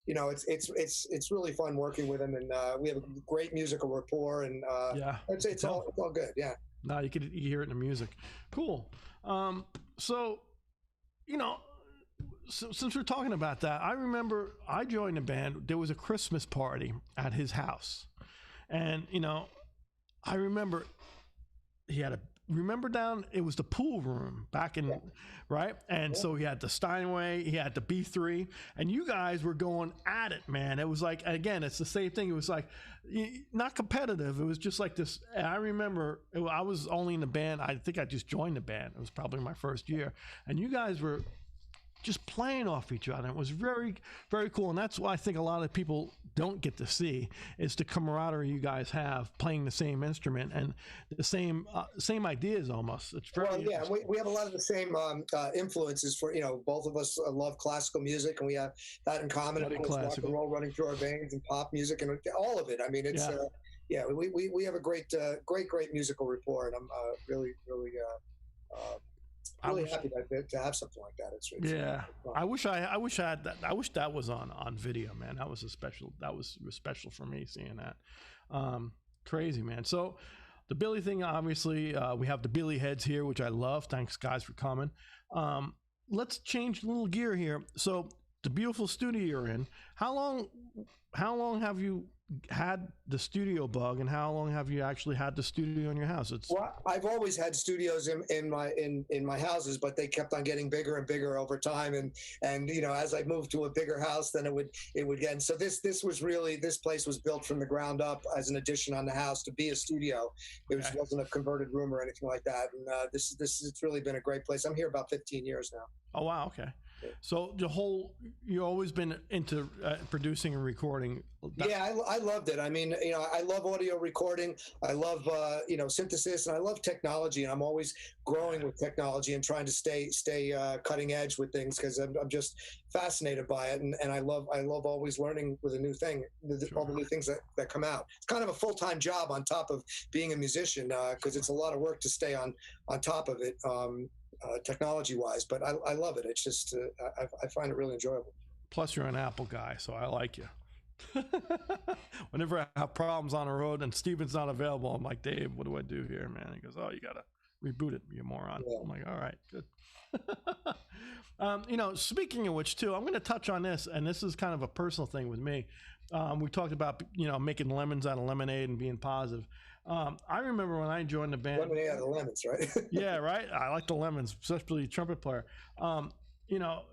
you know, it's really fun working with him, and we have a great musical rapport, and it's all good. Yeah. No, you can hear it in the music. Cool. So, you know, since we're talking about that, I remember I joined the band. There was a Christmas party at his house, and you know, I remember he had it was the pool room back in, right? And so he had the Steinway, he had the B3, and you guys were going at it, man. It was like, again, it's the same thing. It was like, not competitive. It was just like this. I remember I was only in the band. I think I just joined the band. It was probably my first year. And you guys were just playing off each other. It was very, very cool. And that's why I think a lot of people don't get to see is the camaraderie you guys have playing the same instrument and the same ideas almost. It's very we have a lot of the same influences. For, you know, both of us love classical music, and we have that in common. Of course, rock and roll running through our veins, and pop music, and all of it. I mean, it's we have a great musical rapport, and I'm really happy to have something like that. It's I wish I had that. I wish that was on video, man. That was special for me seeing that. Crazy, man. So the Billy thing, obviously, we have the Billy heads here, which I love. Thanks, guys, for coming. Let's change a little gear here. So the beautiful studio you're in. How long have you had the studio bug, and how long have you actually had the studio in your house? Well, I've always had studios in my houses, but they kept on getting bigger and bigger over time, and you know, as I moved to a bigger house, then it would get. And so this place was built from the ground up as an addition on the house to be a studio. It wasn't a converted room or anything like that. And it's really been a great place. I'm here about 15 years now. Oh wow, okay. So you've always been into producing and recording. Yeah, I loved it. I mean, you know, I love audio recording. I love, you know, synthesis, and I love technology. And I'm always growing with technology and trying to stay cutting edge with things, because I'm just fascinated by it. And I love always learning with a new thing, all the new things that come out. It's kind of a full-time job on top of being a musician, because it's a lot of work to stay on top of it. Technology-wise, but I love it. It's just I find it really enjoyable. Plus, you're an Apple guy, so I like you. Whenever I have problems on the road and Steven's not available, I'm like, Dave, what do I do here, man? He goes, oh, you gotta reboot it, you moron. Yeah. I'm like, all right, good. You know, speaking of which, too, I'm going to touch on this, and this is kind of a personal thing with me. We talked about, you know, making lemons out of lemonade and being positive. I remember when I joined the band. Lemonade out of lemons, right? Yeah, right. I like the lemons, especially trumpet player. You know,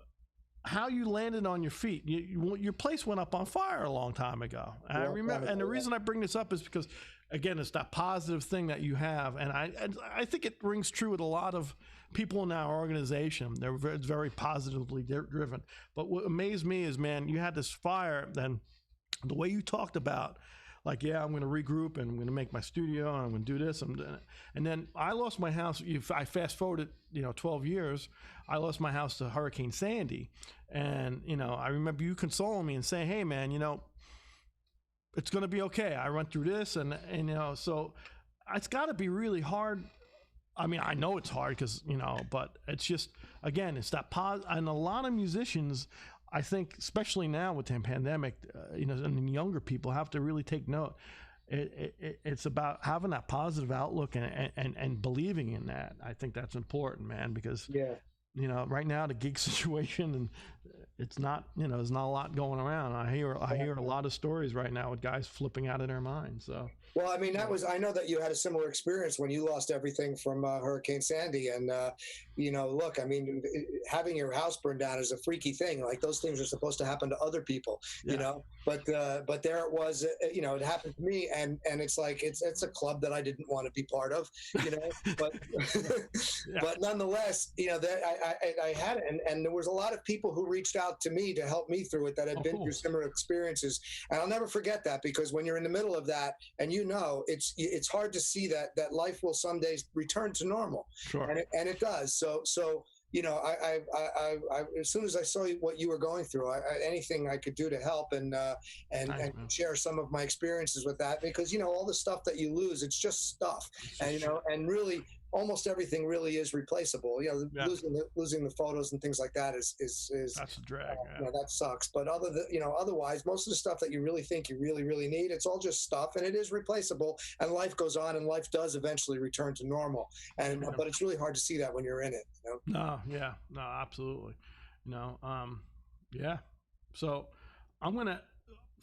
how you landed on your feet. Your place went up on fire a long time ago. I remember, and the reason I bring this up is because, again, it's that positive thing that you have, and I think it rings true with a lot of people in our organization. They're very positively driven. But what amazed me is, man, you had this fire. Then the way you talked about, like, yeah, I'm going to regroup and I'm going to make my studio and I'm going to do this. And then I lost my house. I fast forwarded, 12 years. I lost my house to Hurricane Sandy. And, I remember you consoling me and saying, hey, man, it's going to be okay. I went through this and so it's got to be really hard. I mean, I know it's hard because, but it's just, again, it's that and a lot of musicians, I think, especially now with the pandemic, and younger people have to really take note. It's about having that positive outlook and believing in that. I think that's important, man, because right now the gig situation and it's not, there's not a lot going around. I hear a lot of stories right now with guys flipping out of their minds. So. Well, I mean, I know that you had a similar experience when you lost everything from Hurricane Sandy. And, look, I mean, having your house burned down is a freaky thing. Like, those things are supposed to happen to other people, but there it was, it happened to me. And it's like, it's a club that I didn't want to be part of, but, but nonetheless, I had it. And there was a lot of people who reached out to me to help me through it that had been through similar experiences. And I'll never forget that, because when you're in the middle of that and it's hard to see that life will someday return to normal. Sure. And it does. So I as soon as I saw what you were going through, anything I could do to help and share some of my experiences with that, because all the stuff that you lose, it's just stuff, and really almost everything really is replaceable. Losing the photos and things like that is that's a drag. That sucks. But otherwise, most of the stuff that you really think you really, really need, it's all just stuff, and it is replaceable. And life goes on, and life does eventually return to normal. And but it's really hard to see that when you're in it. No, absolutely. So I'm gonna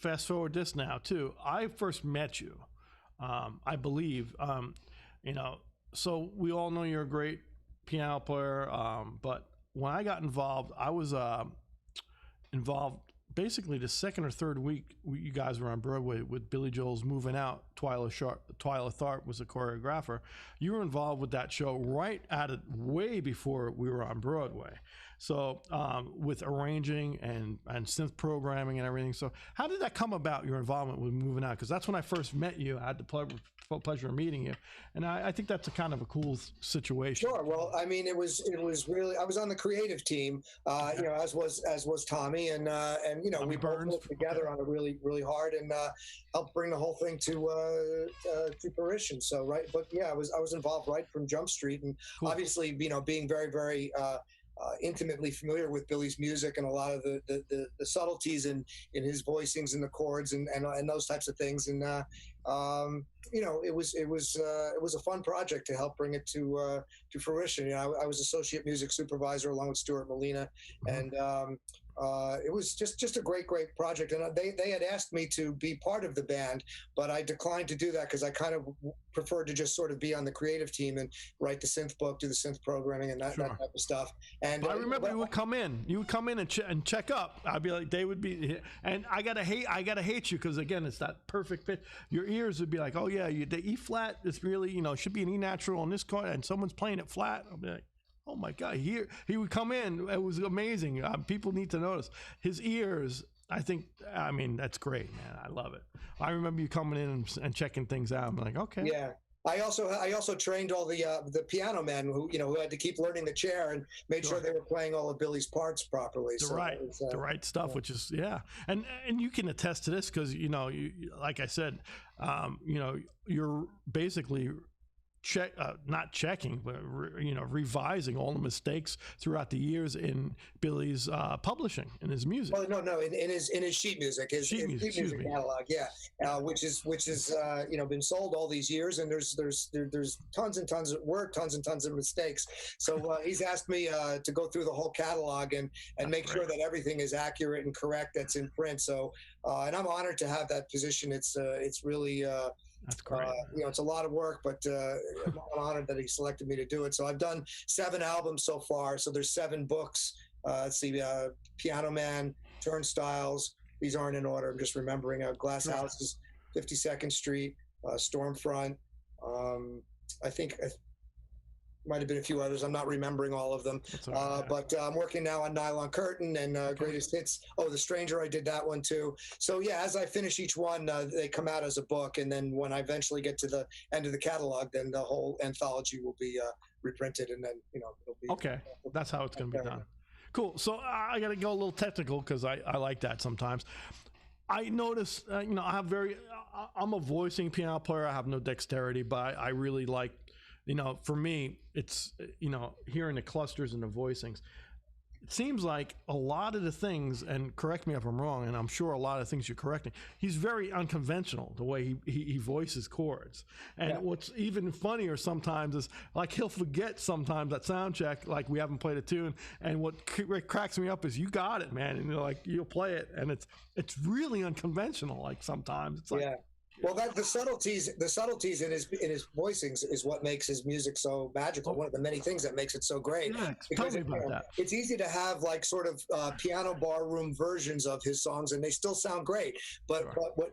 fast forward this now too. I first met you, I believe, So we all know you're a great piano player, but when I got involved, I was involved basically the second or third week you guys were on Broadway with Billy Joel's Moving Out. Twyla Tharp was a choreographer. You were involved with that show right at it, way before we were on Broadway. So with arranging and synth programming and everything. So how did that come about, your involvement with Moving Out? Because that's when I first met you. I had the pleasure of meeting you, and I think that's a kind of a cool situation. Sure. Well, I mean, it was really, I was on the creative team, as was Tommy, and we both worked together on it really, really hard, and helped bring the whole thing to fruition. So but yeah, I was involved right from Jump Street, and obviously being very, very intimately familiar with Billy's music and a lot of the subtleties in his voicings and the chords and those types of things. And it was a fun project to help bring it to fruition. I was associate music supervisor along with Stuart Molina, and it was just a great project. And they had asked me to be part of the band, but I declined to do that because I kind of preferred to just sort of be on the creative team and write the synth book, do the synth programming, and that type of stuff. And I remember you would come in and check up. I'd be like, they would be, and I gotta hate you because again, it's that perfect fit. Your ears would be like, oh yeah, the E flat is really should be an E natural on this chord, and someone's playing it flat. I'll be like, oh my God, he would come in. It was amazing. People need to notice his ears. I mean, that's great, man. I love it. I remember you coming in and checking things out. I'm like, okay. Yeah. I also trained all the piano men who had to keep learning the chair and made sure they were playing all of Billy's parts properly. The right stuff, which is and you can attest to this because you like I said, you're basically not checking, but revising all the mistakes throughout the years in Billy's publishing in his music. Well, no, in his sheet music, his sheet music catalog, which is been sold all these years, and there's tons and tons of mistakes. So he's asked me to go through the whole catalog and make sure that everything is accurate and correct that's in print. So and I'm honored to have that position. It's really. That's great. It's a lot of work, but I'm honored that he selected me to do it. So I've done 7 albums so far. So there's 7 books. Let's see, Piano Man, Turnstiles. These aren't in order. I'm just remembering. Glass Houses, 52nd Street, Stormfront. I think might have been a few others. I'm not remembering all of them. But I'm working now on Nylon Curtain and Greatest Hits. Oh, The Stranger, I did that one too. So yeah, as I finish each one, they come out as a book. And then when I eventually get to the end of the catalog, then the whole anthology will be reprinted. And then, it'll be... Okay, that's how it's going to be done. Cool. So I got to go a little technical because I like that sometimes. I notice, I'm a voicing piano player. I have no dexterity, but I really like, for me, it's, hearing the clusters and the voicings. it seems like a lot of the things, and correct me if I'm wrong, and I'm sure a lot of things you're correcting, he's very unconventional the way he voices chords. And what's even funnier sometimes is like he'll forget sometimes at sound check, like we haven't played a tune, and what cracks me up is you got it, man, and you're like, you'll play it, and it's really unconventional. Like sometimes it's like, well, the subtleties in his voicings is what makes his music so magical. One of the many things that makes it so great. Yeah, tell me about that. It's easy to have like sort of piano barroom versions of his songs, and they still sound great. But what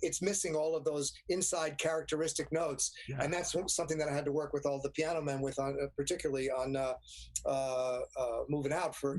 it's missing all of those inside characteristic notes, and that's something that I had to work with all the piano men with, particularly on Moving Out for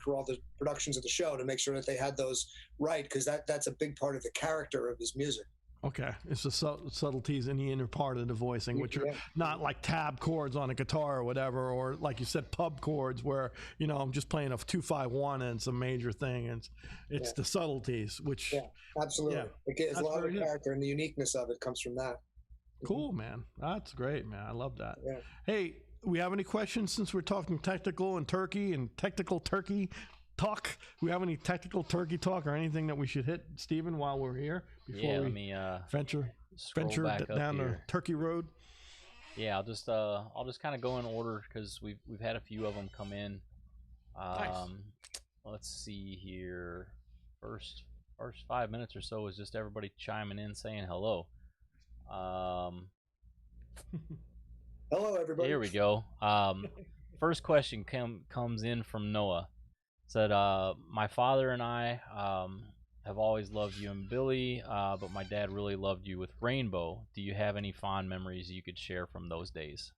all the productions of the show, to make sure that they had those right, because that's a big part of the character of his music. Okay, it's the subtleties in the inner part of the voicing, which are not like tab chords on a guitar or whatever, or like you said, pub chords where, I'm just playing a 2-5-1 and it's a major thing, and it's the subtleties, which... Yeah, absolutely. It's a lot of character, and the uniqueness of it comes from that. Cool, man. That's great, man. I love that. Yeah. Hey, we have any questions since we're talking technical and turkey and technical turkey talk? We have any technical turkey talk or anything that we should hit, Stephen, while we're here before let me venture down the turkey road? Yeah, I'll just kind of go in order because we've had a few of them come in. Nice. Let's see here. First 5 minutes or so is just everybody chiming in saying hello. Hello, everybody. Here we go. First question comes in from Noah. Said, my father and I have always loved you and Billy, but my dad really loved you with Rainbow. Do you have any fond memories you could share from those days?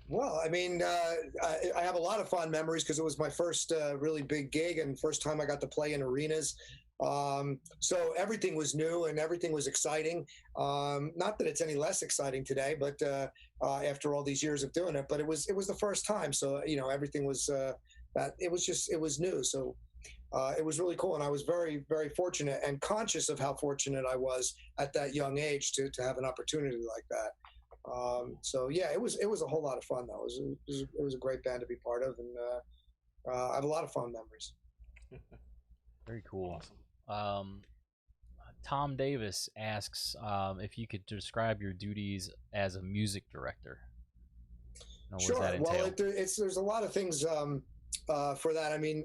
Well, I mean, I have a lot of fond memories because it was my first really big gig and first time I got to play in arenas. So everything was new and everything was exciting. Not that it's any less exciting today, but after all these years of doing it, but it was the first time. So, everything was... it was new. So it was really cool. And I was very, very fortunate and conscious of how fortunate I was at that young age to have an opportunity like that. So yeah, it was a whole lot of fun though. It was a great band to be part of. And I have a lot of fun memories. Very cool. Awesome. Tom Davis asks if you could describe your duties as a music director. Sure. Well, there's a lot of things for that. I mean,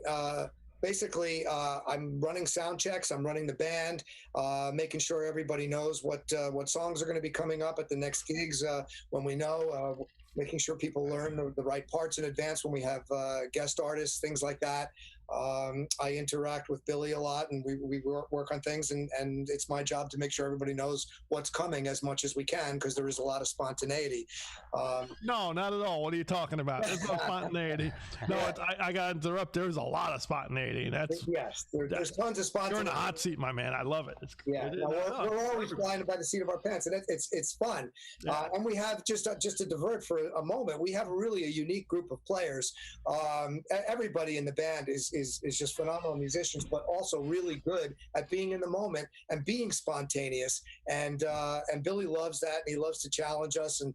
basically, I'm running sound checks. I'm running the band, making sure everybody knows what songs are going to be coming up at the next gigs when we know. Making sure people learn the right parts in advance when we have guest artists, things like that. I interact with Billy a lot, and we work on things, and it's my job to make sure everybody knows what's coming as much as we can, because there is a lot of spontaneity. No, not at all. What are you talking about? There's no spontaneity. No, I got to interrupt. There's a lot of spontaneity. There's tons of spontaneity. You're in the hot seat, my man. I love it. We're always flying by the seat of our pants, and it's fun. Yeah. And we have just to divert for a moment. We have really a unique group of players. Everybody in the band is just phenomenal musicians, but also really good at being in the moment and being spontaneous. And Billy loves that, and he loves to challenge us and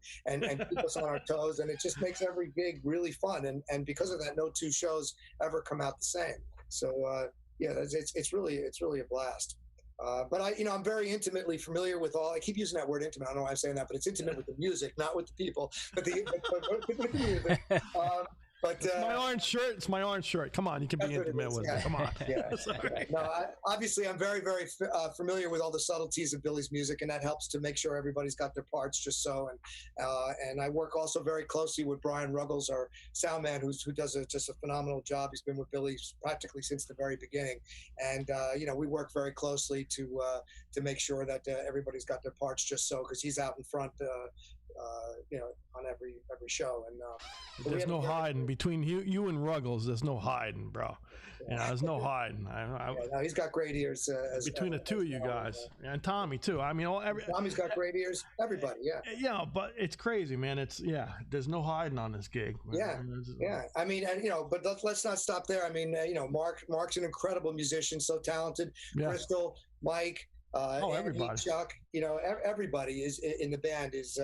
keep us on our toes. And it just makes every gig really fun. And because of that, no two shows ever come out the same. So it's really a blast. But I'm very intimately familiar with all. I keep using that word intimate. I don't know why I'm saying that, but it's intimate with the music, not with the people, but with the music. But it's my orange shirt. It's my orange shirt. Come on, you can be intimate with it. Come on. No, obviously, I'm very, very familiar with all the subtleties of Billy's music, and that helps to make sure everybody's got their parts just so. And I work also very closely with Brian Ruggles, our sound man, who does just a phenomenal job. He's been with Billy practically since the very beginning, and we work very closely to make sure that everybody's got their parts just so, because he's out in front. On every show, and there's no hiding between you and Ruggles. There's no hiding, bro. There's no hiding. No, he's got great ears. Between the two of you guys, and Tommy too. I mean, Tommy's got great ears. Everybody, yeah, but it's crazy, man. There's no hiding on this gig. Yeah. I mean, but let's not stop there. I mean, Mark's an incredible musician, so talented. Yeah. Crystal, Mike. Everybody. Andy, Chuck, everybody is in the band is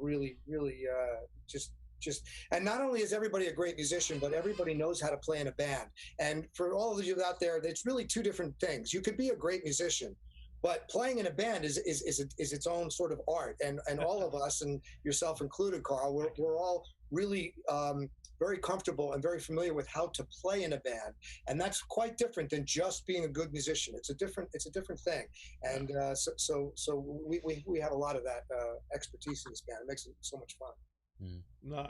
really, really just And not only is everybody a great musician, but everybody knows how to play in a band. And for all of you out there, it's really two different things. You could be a great musician, but playing in a band is its own sort of art. And all of us, and yourself included, Carl, we're all really very comfortable and very familiar with how to play in a band, and that's quite different than just being a good musician. It's a different thing, and so we have a lot of that expertise in this band. It makes it so much fun. No,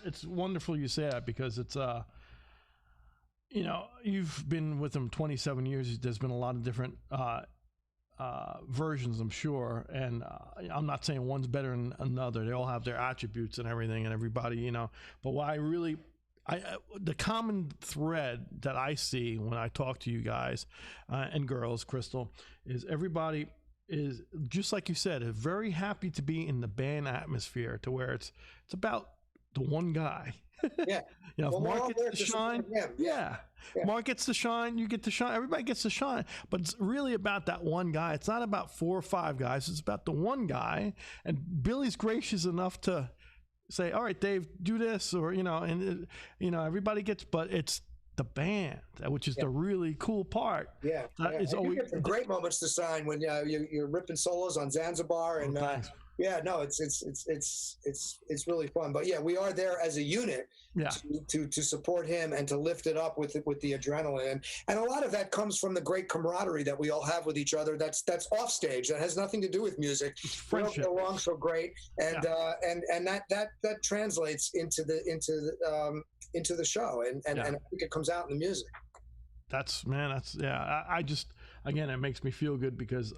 it's wonderful you say that, because it's you know, you've been with them 27 years. There's been a lot of different versions, I'm sure, and I'm not saying one's better than another. They all have their attributes and everything, and everybody, you know. But what the common thread that I see when I talk to you guys and girls, Crystal, is everybody is, just like you said, is very happy to be in the band atmosphere, to where it's about the one guy. Yeah. You know, well, if Mark gets to shine, yeah. Mark gets to shine, you get to shine, everybody gets to shine. But it's really about that one guy. It's not about 4 or 5 guys. It's about the one guy. And Billy's gracious enough to say, all right, Dave, do this, or, you know, and, you know, everybody gets, but it's the band, which is the really cool part. Yeah. It's always, you get some great moments to sign when you're ripping solos on Zanzibar, and yeah, no, it's really fun. But yeah, we are there as a unit to support him and to lift it up with the adrenaline, and a lot of that comes from the great camaraderie that we all have with each other. That's off stage. That has nothing to do with music. We don't get along so great, and that translates into the show, and I think it comes out in the music. I just, again, it makes me feel good, because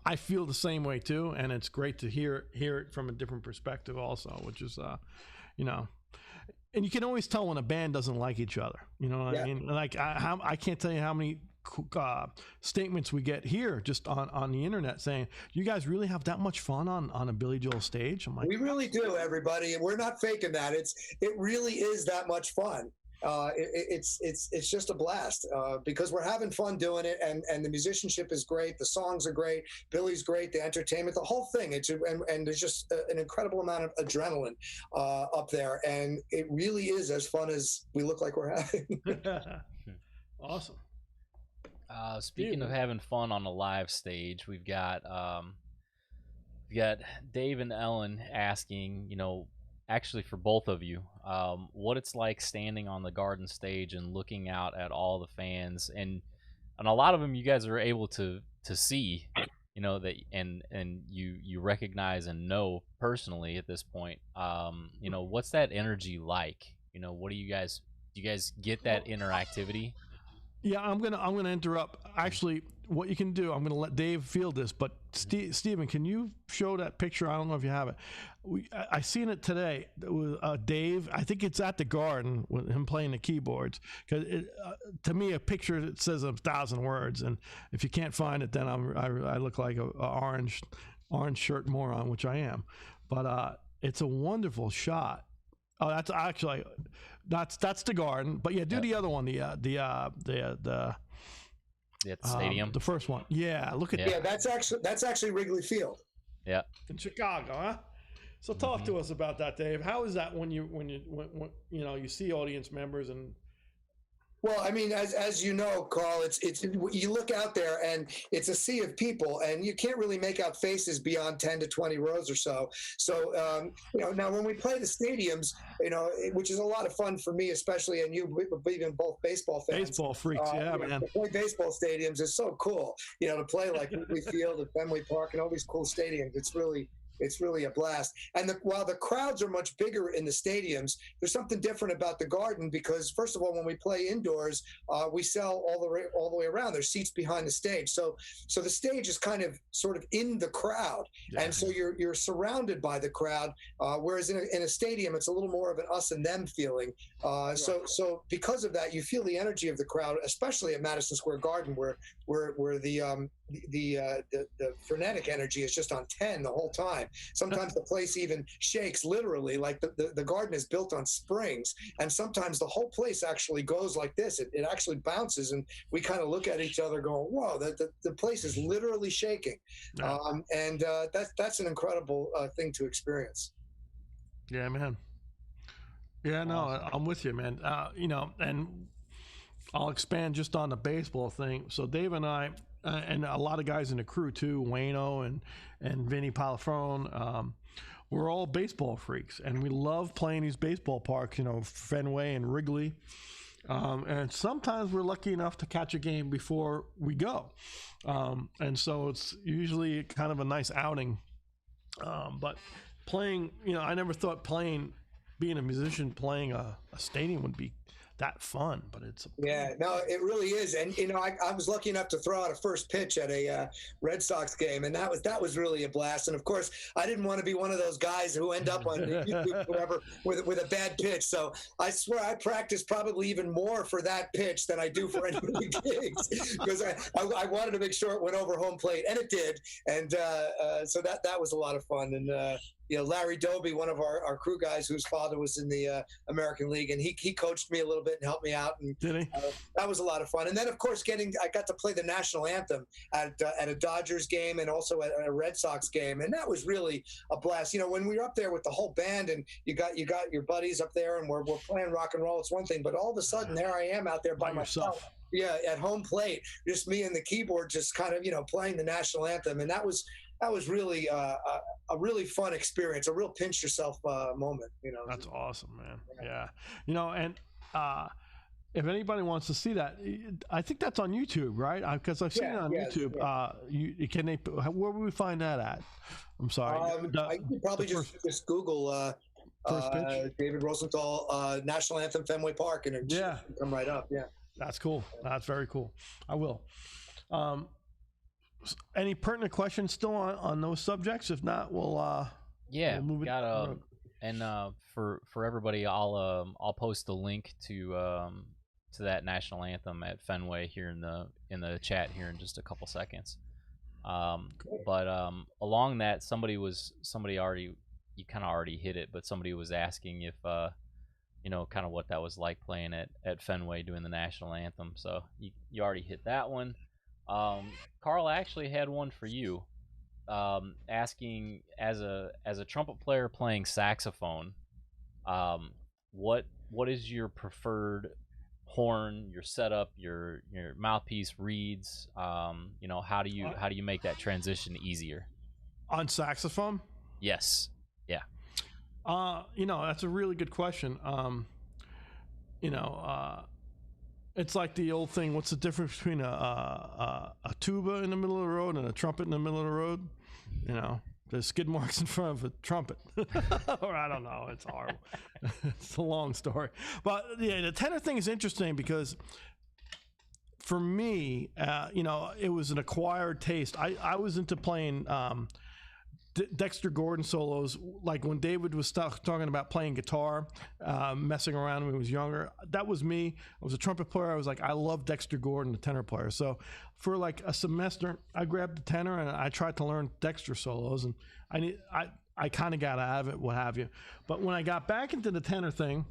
I feel the same way too, and it's great to hear it from a different perspective also, which is you know, and you can always tell when a band doesn't like each other, you know what I mean? Like I can't tell you how many statements we get here just on the internet saying, you guys really have that much fun on a Billy Joel stage? I'm like, we really do, everybody, and we're not faking that. It really is that much fun. It's just a blast, because we're having fun doing it, and the musicianship is great, the songs are great, Billy's great, the entertainment, the whole thing. And there's just an incredible amount of adrenaline up there, and it really is as fun as we look like we're having. Awesome. Speaking of having fun on a live stage, we've got Dave and Ellen asking, you know, actually for both of you, what it's like standing on the Garden stage and looking out at all the fans, and a lot of them you guys are able to see, you know, that and you recognize and know personally at this point. You know, what's that energy like? You know, do you guys get that interactivity? Yeah, I'm gonna interrupt. Actually, what you can do, I'm gonna let Dave field this, but Stephen, can you show that picture? I don't know if you have it. I seen it today with Dave. I think it's at the Garden with him playing the keyboards. Because to me, a picture that says 1,000 words, and if you can't find it, then I look like a orange shirt moron, which I am. But it's a wonderful shot. Oh, that's actually that's the Garden. But yeah, do the other one. The stadium. The first one. Yeah, look at that. Yeah, that's actually Wrigley Field. Yeah. In Chicago, huh? So talk to us about that, Dave. How is that when you you know, you see audience members and? Well, I mean, as you know, Carl, it's you look out there and it's a sea of people, and you can't really make out faces beyond 10 to 20 rows or so. So, you know, now when we play the stadiums, you know, which is a lot of fun for me, especially, and you, even both baseball fans. Baseball freaks, yeah, man. To play baseball stadiums is so cool. You know, to play like Wrigley Field and Fenway Park and all these cool stadiums, it's really a blast. And while the crowds are much bigger in the stadiums, there's something different about the Garden, because first of all, when we play indoors, we sell all the way around. There's seats behind the stage, so the stage is kind of sort of in the crowd, and so you're surrounded by the crowd. Whereas in a stadium, it's a little more of an us and them feeling. So because of that, you feel the energy of the crowd, especially at Madison Square Garden, where the frenetic energy is just on 10 the whole time. Sometimes the place even shakes, literally, like the Garden is built on springs, and sometimes the whole place actually goes like this. It actually bounces, and we kind of look at each other going, whoa, the place is literally shaking. And that's an incredible thing to experience. Yeah, man. Yeah, no, awesome. I'm with you, man. And I'll expand just on the baseball thing. So Dave and I, and a lot of guys in the crew too, Wayno and Vinny Palafrone, we're all baseball freaks, and we love playing these baseball parks, Fenway and Wrigley. And sometimes we're lucky enough to catch a game before we go. And so it's usually kind of a nice outing. But playing, I never thought being a musician playing a stadium would be that fun, but it's no, it really is. And I was lucky enough to throw out a first pitch at a Red Sox game, and that was really a blast. And of course, I didn't want to be one of those guys who end up on YouTube whatever with a bad pitch. So I swear I practiced probably even more for that pitch than I do for any of the gigs, because I wanted to make sure it went over home plate, and it did. And so that was a lot of fun. And Larry Doby, one of our crew guys whose father was in the American League, and he coached me a little bit and helped me out. And did he? That was a lot of fun. And then, of course, I got to play the national anthem at a Dodgers game and also at a Red Sox game, and that was really a blast. When we were up there with the whole band, and you got your buddies up there, and we're playing rock and roll. It's one thing, but all of a sudden, there I am out there by myself. Yeah, at home plate, just me and the keyboard, just kind of playing the national anthem, and that was really a really fun experience, a real pinch yourself moment. That's awesome, man. Yeah. And if anybody wants to see that, I think that's on YouTube, right? Because I've seen it on YouTube. Yeah. Where would we find that at? I'm sorry. I could probably just Google David Rosenthal National Anthem Fenway Park, and it should come right up. Yeah. That's cool. That's very cool. I will. Any pertinent questions still on those subjects? If not, we'll move it. And for everybody, I'll post the link to that national anthem at Fenway here in the chat here in just a couple seconds. But along that, somebody already, you kind of already hit it, but somebody was asking if kind of what that was like playing at Fenway doing the national anthem. So you already hit that one. Carl actually had one for you, asking as a trumpet player playing saxophone, what is your preferred horn, your setup, your mouthpiece reeds? How do you make that transition easier on saxophone? Yes. Yeah. That's a really good question. It's like the old thing. What's the difference between a tuba in the middle of the road and a trumpet in the middle of the road? There's skid marks in front of a trumpet. Or I don't know. It's horrible. It's a long story. But the tenor thing is interesting because for me, it was an acquired taste. I was into playing Dexter Gordon solos, like when David was talking about playing guitar, messing around when he was younger. That was me. I was a trumpet player. I was like, I love Dexter Gordon, the tenor player. So for like a semester, I grabbed the tenor and I tried to learn Dexter solos, and I kind of got out of it, what have you. But when I got back into the tenor thing,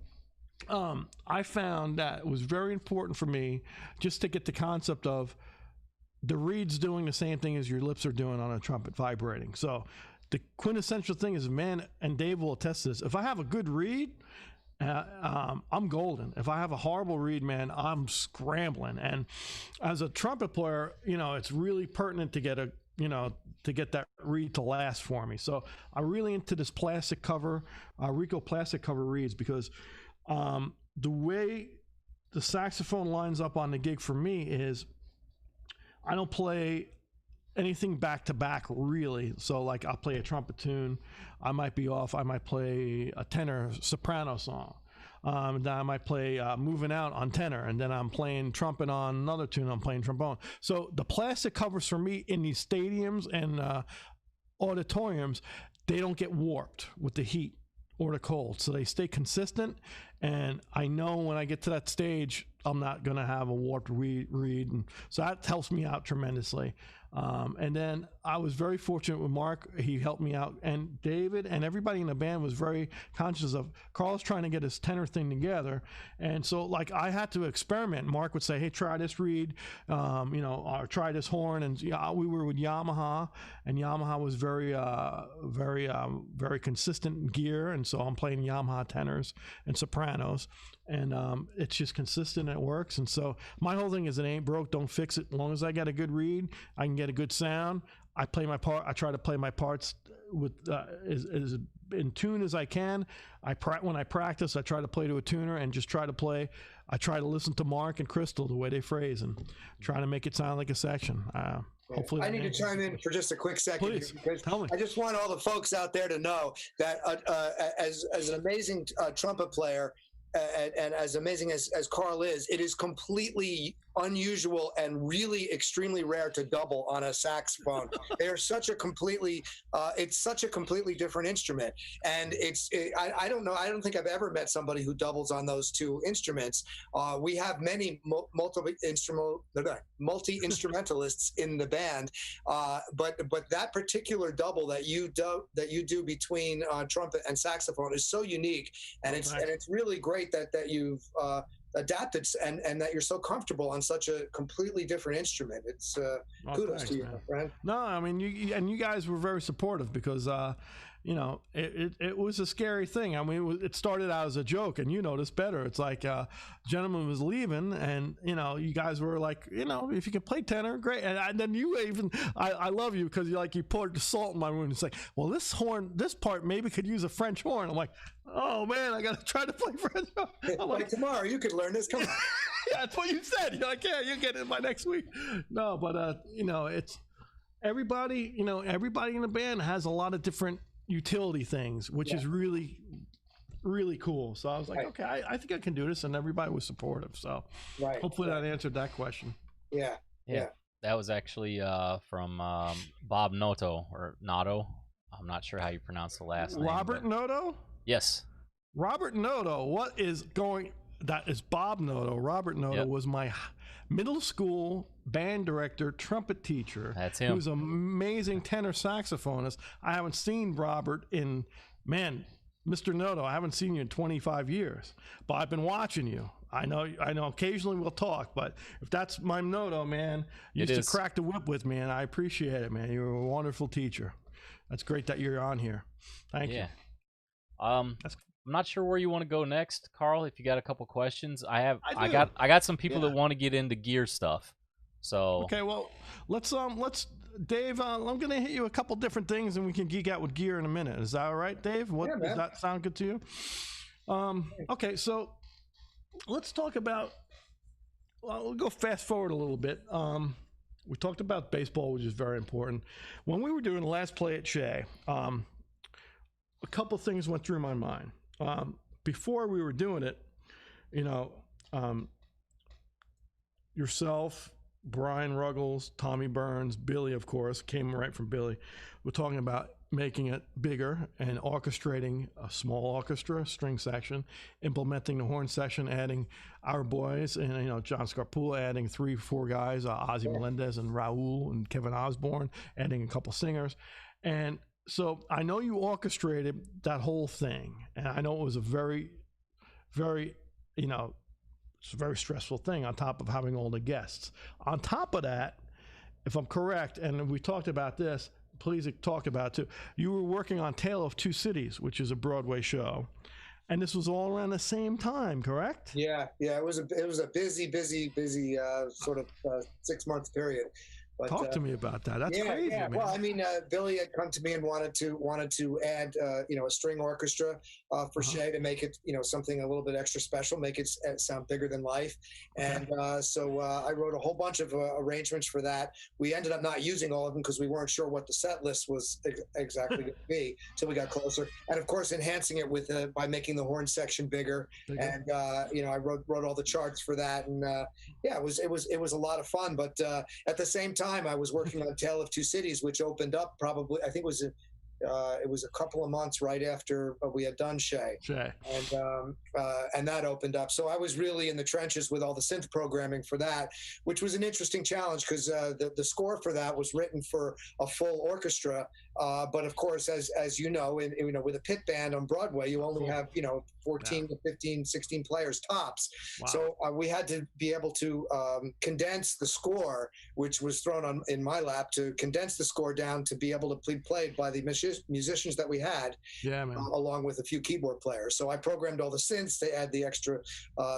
I found that it was very important for me just to get the concept of the reeds doing the same thing as your lips are doing on a trumpet, vibrating. So the quintessential thing is, man, and Dave will attest to this, if I have a good reed, I'm golden. If I have a horrible reed, man, I'm scrambling. And as a trumpet player, it's really pertinent to get that reed to last for me. So I'm really into this plastic cover, Rico plastic cover reeds, because the way the saxophone lines up on the gig for me is I don't play anything back to back really. So like I'll play a trumpet tune, I might be off, I might play a tenor soprano song, then I might play Moving Out on tenor, and then I'm playing trumpet on another tune, I'm playing trombone. So the plastic covers for me in these stadiums and auditoriums, they don't get warped with the heat or the cold, so they stay consistent. And I know when I get to that stage, I'm not going to have a warped reed, and so that helps me out tremendously. And then I was very fortunate with Mark. He helped me out, and David and everybody in the band was very conscious of Carl's trying to get his tenor thing together. And so like I had to experiment. Mark would say, hey, try this reed, or try this horn. And we were with Yamaha, and Yamaha was very consistent in gear. And so I'm playing Yamaha tenors and sopranos, and it's just consistent and it works. And so my whole thing is, it ain't broke, don't fix it. As long as I got a good reed, I can get a good sound. I play my part. I try to play my parts with as in tune as I can. When I practice, I try to play to a tuner and just try to play. I try to listen to Mark and Crystal, the way they phrase, and try to make it sound like a section. Hopefully, I need to chime in for just a quick second. Please, because tell me. I just want all the folks out there to know that as an amazing trumpet player, and as amazing as Carl is, it is completely unusual and really extremely rare to double on a saxophone. They're such a completely it's such a completely different instrument, and I don't know, I don't think I've ever met somebody who doubles on those two instruments. We have many multi-instrumentalists in the band, but that particular double that you do between trumpet and saxophone is so unique, and it's really great that you've adapted and that you're so comfortable on such a completely different instrument. It's kudos to you, my friend. No, I mean, you guys were very supportive, because it was a scary thing. I mean, it started out as a joke, and you know this better. It's like a gentleman was leaving, and you guys were like, if you can play tenor, great. And then you even, I love you, because you poured the salt in my wound. It's like, well, this part maybe could use a French horn. I'm like, oh man, I gotta try to play French horn. I'm like, tomorrow you could learn this. Come on. Yeah, that's what you said. You're like, yeah, you get it by next week. No, but it's everybody. Everybody in the band has a lot of different utility things, which is really, really cool. So I was like, okay, I think I can do this, and everybody was supportive. So hopefully that answered that question. Yeah. That was actually from Bob Noto, or Noto. I'm not sure how you pronounce the last name. Robert Noto? Yes. Robert Noto. What is going? That is Bob Noto. Robert Noto was my middle school band director, trumpet teacher. That's him. He was an amazing tenor saxophonist. I haven't seen Robert in, Mr. Noto, I haven't seen you in 25 years, but I've been watching you. I know occasionally we'll talk, but if that's my Noto, man, you used to crack the whip with me, and I appreciate it, man. You're a wonderful teacher. That's great that you're on here. Thank you. I'm not sure where you want to go next, Carl. If you got a couple questions, I got some people that want to get into gear stuff. So okay, well, let's Dave. I'm gonna hit you a couple different things, and we can geek out with gear in a minute. Is that all right, Dave? Does that sound good to you? Okay, so let's talk about. Well, we'll go fast forward a little bit. We talked about baseball, which is very important. When we were doing the last play at Shea, a couple things went through my mind. Before we were doing it, yourself, Brian Ruggles, Tommy Burns, Billy, of course, came right from Billy. We're talking about making it bigger and orchestrating a small orchestra, string section, implementing the horn section, adding our boys, and John Scarpula, adding 3-4 guys, Ozzy Melendez and Raul and Kevin Osborne, adding a couple singers. And so I know you orchestrated that whole thing, and I know it was a very, very, it's a very stressful thing, on top of having all the guests. On top of that, if I'm correct, and we talked about this, please talk about it too. You were working on Tale of Two Cities, which is a Broadway show, and this was all around the same time, correct? Yeah. It was a busy sort of 6-month period. But, talk to me about that. That's crazy, man. Well, I mean, Billy had come to me and wanted to add, a string orchestra for Shea to make it, something a little bit extra special, make it sound bigger than life. And so I wrote a whole bunch of arrangements for that. We ended up not using all of them because we weren't sure what the set list was exactly going to be till we got closer. And of course, enhancing it with by making the horn section bigger. And I wrote all the charts for that. And it was a lot of fun. But at the same time, I was working on Tale of Two Cities, which opened up probably, I think it was a couple of months right after we had done Shea. that opened up. So I was really in the trenches with all the synth programming for that, which was an interesting challenge because the score for that was written for a full orchestra. But of course, as you know, with a pit band on Broadway, you only have 14 to 15, 16 players tops. Wow. So we had to be able to condense the score, which was thrown in my lap, to condense the score down to be able to be played by the musicians that we had, along with a few keyboard players. So I programmed all the synths to add the extra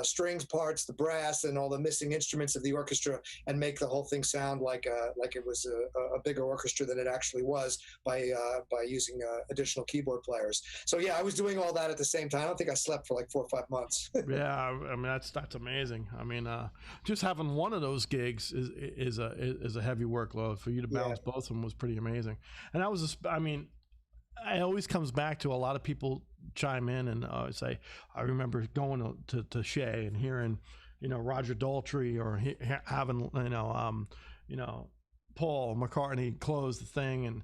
strings parts, the brass, and all the missing instruments of the orchestra, and make the whole thing sound like it was a bigger orchestra than it actually was by using additional keyboard players. So yeah, I was doing all that at the same time. I don't think I slept for like 4 or 5 months. Yeah, I mean that's amazing. I mean, just having one of those gigs is a heavy workload. For you to balance both of them was pretty amazing. And that was, it always comes back to a lot of people chime in and say, I remember going to Shea and hearing, Roger Daltrey, or having, Paul McCartney close the thing, and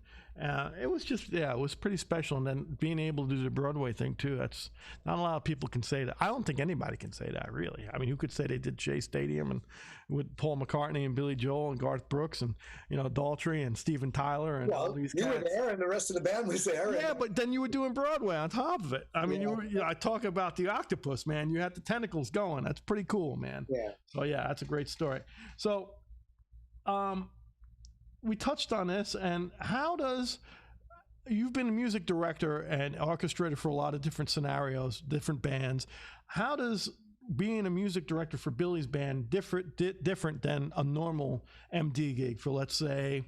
it was just, it was pretty special. And then being able to do the Broadway thing too, that's not a lot of people can say that. I don't think anybody can say that, really. I mean, who could say they did Shea Stadium and with Paul McCartney and Billy Joel and Garth Brooks and Daltrey and Steven Tyler and all these guys. You were there and the rest of the band was there. Yeah, but then you were doing Broadway on top of it. I mean, I talk about the octopus, man. You had the tentacles going. That's pretty cool, man. Yeah. So yeah, that's a great story. So, we touched on this, and you've been a music director and orchestrator for a lot of different scenarios, different bands. How does being a music director for Billy's band different than a normal MD gig for, let's say,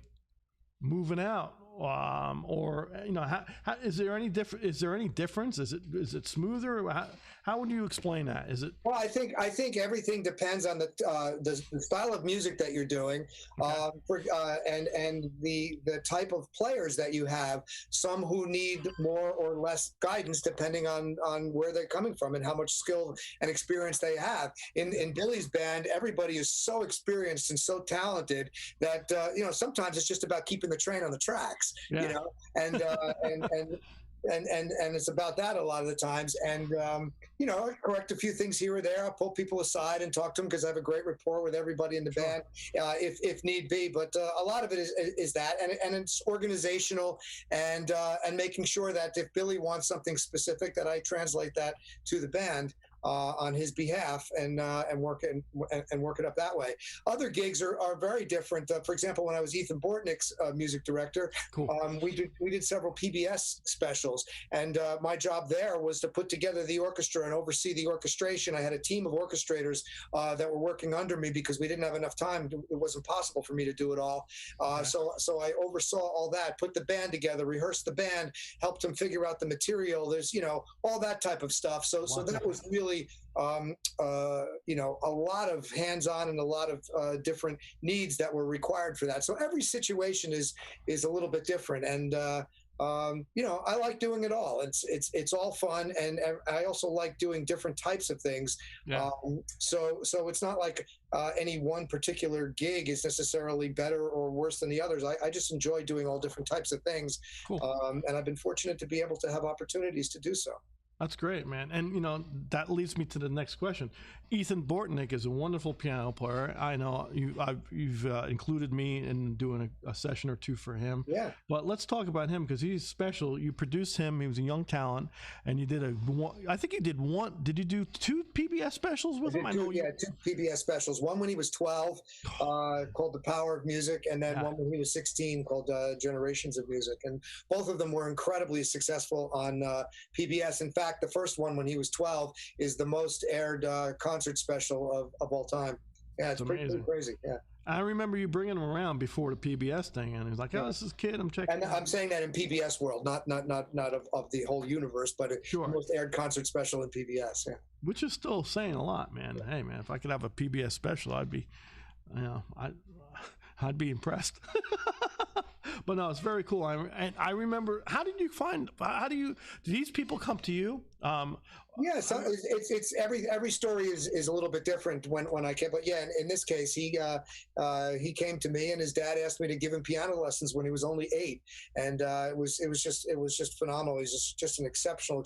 Moving Out? Or how, is there any difference? Is it smoother? How would you explain that? Is it? Well, I think everything depends on the style of music that you're doing, and the type of players that you have. Some who need more or less guidance depending on where they're coming from and how much skill and experience they have. In Billy's band, everybody is so experienced and so talented that sometimes it's just about keeping the train on the tracks. And it's about that a lot of the times. And I correct a few things here or there. I'll pull people aside and talk to them because I have a great rapport with everybody in the band, if need be. But a lot of it is that, and it's organizational and making sure that if Billy wants something specific, that I translate that to the band on his behalf and work it up that way. Other gigs are very different. For example, when I was Ethan Bortnick's music director, we did several PBS specials, and my job there was to put together the orchestra and oversee the orchestration. I had a team of orchestrators that were working under me because we didn't have enough time. It wasn't possible for me to do it all. So I oversaw all that, put the band together, rehearsed the band, helped them figure out the material. There's all that type of stuff. So that was really a lot of hands-on and a lot of different needs that were required for that. So every situation is a little bit different, and I like doing it all. It's all fun, and I also like doing different types of things. So it's not like any one particular gig is necessarily better or worse than the others. I just enjoy doing all different types of things. Cool. And I've been fortunate to be able to have opportunities to do so. That's great, man. And, that leads me to the next question. Ethan Bortnick is a wonderful piano player. I know you've included me in doing a session or two for him. Yeah. But let's talk about him because he's special. You produced him. He was a young talent. And you did I think you did one. Did you do 2 PBS specials with him? Two PBS specials. One when he was 12 called The Power of Music, and then one when he was 16 called Generations of Music. And both of them were incredibly successful on PBS. In fact, the first one when he was 12 is the most aired concert special of all time. Yeah, it's pretty crazy. Yeah. I remember you bringing him around before the PBS thing, and he was like, "Oh, this is kid. I'm checking." And I'm saying that in PBS world, not of the whole universe, but the most aired concert special in PBS. Yeah. Which is still saying a lot, man. Yeah. Hey, man, if I could have a PBS special, I'd be, I'd be impressed. But no, it's very cool. I remember. Did these people come to you Yeah, so it's every story is a little bit different when I came, but yeah, in this case, he came to me, and his dad asked me to give him piano lessons when he was only 8, and it was just phenomenal. He's just an exceptional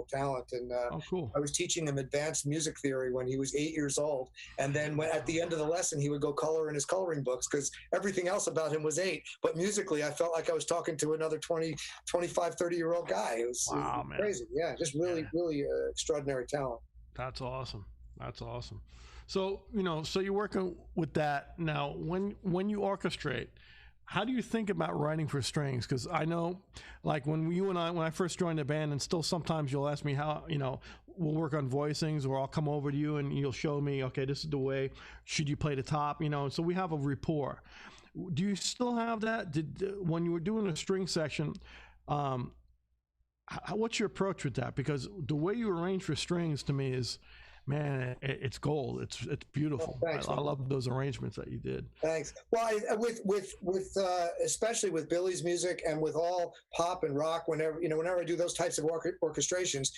talent, and cool. I was teaching him advanced music theory when he was 8 years old, and then at the end of the lesson, he would go color in his coloring books because everything else about him was 8, but musically, I felt like I was talking to another 20, 25, 30-year-old guy. It was crazy. Yeah, just really extraordinary talent. That's awesome. So so you're working with that now. When you orchestrate, how do you think about writing for strings? Because I know, like when I first joined the band, and still sometimes you'll ask me how, we'll work on voicings, or I'll come over to you and you'll show me, okay, this is the way, should you play the top, so we have a rapport. Do you still have that? When you were doing a string section, what's your approach with that? Because the way you arrange for strings to me is, man, it's gold. It's beautiful. Oh, thanks, I love those arrangements that you did. Thanks. Well, with especially with Billy's music and with all pop and rock, whenever I do those types of orchestrations,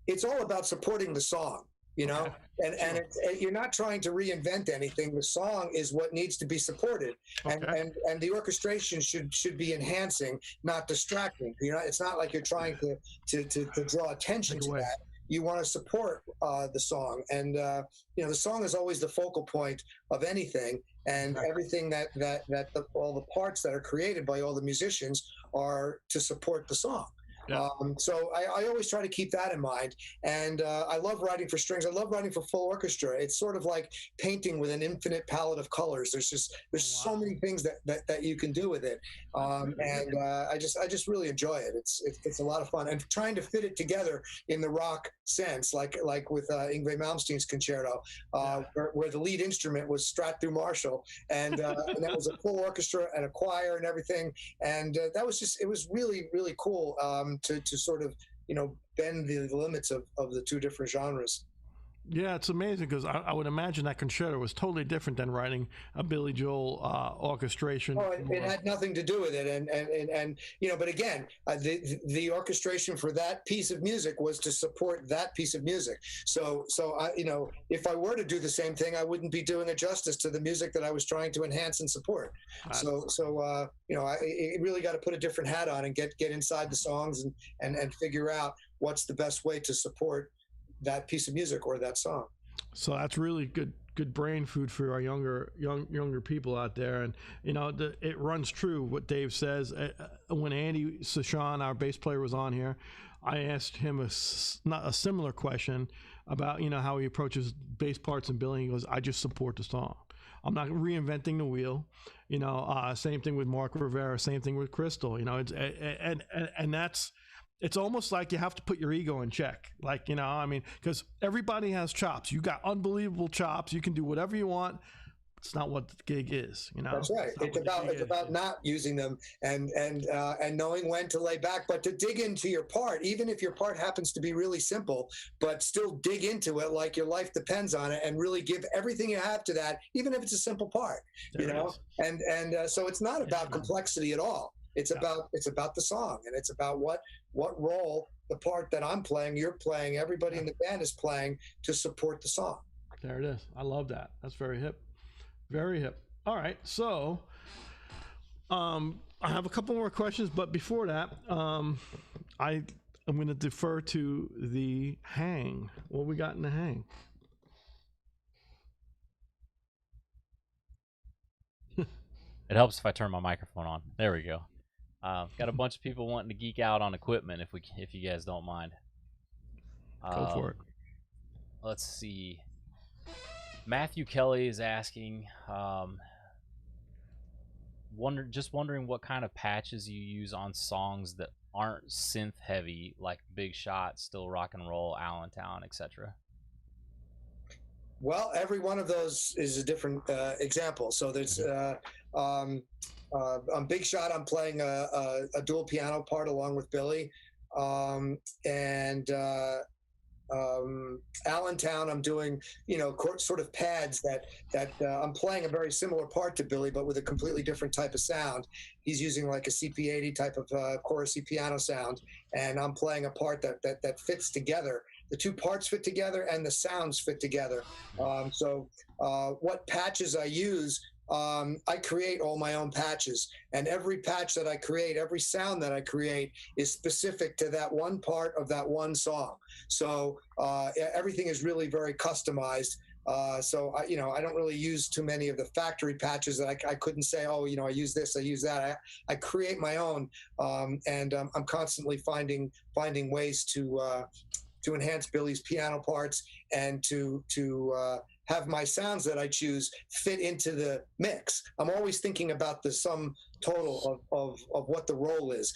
it's all about supporting the song. Okay. And you're not trying to reinvent anything. The song is what needs to be supported, okay. and the orchestration should be enhancing, not distracting. It's not like you're trying to draw attention to that. You want to support the song, and the song is always the focal point of anything, and everything that all the parts that are created by all the musicians are to support the song. Yeah. So I always try to keep that in mind, and I love writing for strings. I love writing for full orchestra. It's sort of like painting with an infinite palette of colors. There's so many things that you can do with it, and I just really enjoy it. It's a lot of fun, and trying to fit it together in the rock sense, like with Yngwie Malmsteen's concerto, where the lead instrument was Strat through Marshall, and that was a full orchestra and a choir and everything, and it was really, really cool. To sort of bend the limits of the two different genres. Yeah, it's amazing because I would imagine that concerto was totally different than writing a Billy Joel orchestration. Oh, it had nothing to do with it, and but again, the orchestration for that piece of music was to support that piece of music. So I, if I were to do the same thing, I wouldn't be doing it justice to the music that I was trying to enhance and support. I really got to put a different hat on and get inside the songs and figure out what's the best way to support that piece of music or that song. So that's really good brain food for our younger people out there. And it runs true what Dave says. When Andy Sashan, our bass player, was on here, I asked him a similar question about how he approaches bass parts and billing. He goes, I just support the song. I'm not reinventing the wheel. Same thing with Mark Rivera, same thing with Crystal. And that's, it's almost like you have to put your ego in check. Like, because everybody has chops. You got unbelievable chops. You can do whatever you want. It's not what the gig is, That's right. It's about not using them and knowing when to lay back, but to dig into your part, even if your part happens to be really simple, but still dig into it like your life depends on it, and really give everything you have to that, even if it's a simple part. So it's not about complexity at all. It's about the song, and it's about what role the part that I'm playing, you're playing, everybody in the band is playing to support the song. There it is. I love that. That's very hip. Very hip. All right. So I have a couple more questions, but before that, I'm going to defer to the hang. What we got in the hang? It helps if I turn my microphone on. There we go. Got a bunch of people wanting to geek out on equipment, if you guys don't mind. Go for it. Let's see. Matthew Kelly is asking, wondering what kind of patches you use on songs that aren't synth heavy, like Big Shot, Still Rock and Roll, Allentown, etc. Well, every one of those is a different example. So there's on Big Shot, I'm playing a dual piano part along with Billy, and Allentown, I'm doing, sort of pads that I'm playing a very similar part to Billy, but with a completely different type of sound. He's using like a CP80 type of chorusy piano sound, and I'm playing a part that fits together. The two parts fit together, and the sounds fit together. So what patches I use, I create all my own patches, and every patch that I create, every sound that I create is specific to that one part of that one song. So everything is really very customized. So I don't really use too many of the factory patches that I couldn't say, oh, I use this, I use that. I create my own, and I'm constantly finding ways to enhance Billy's piano parts and to have my sounds that I choose fit into the mix. I'm always thinking about the sum total of what the role is.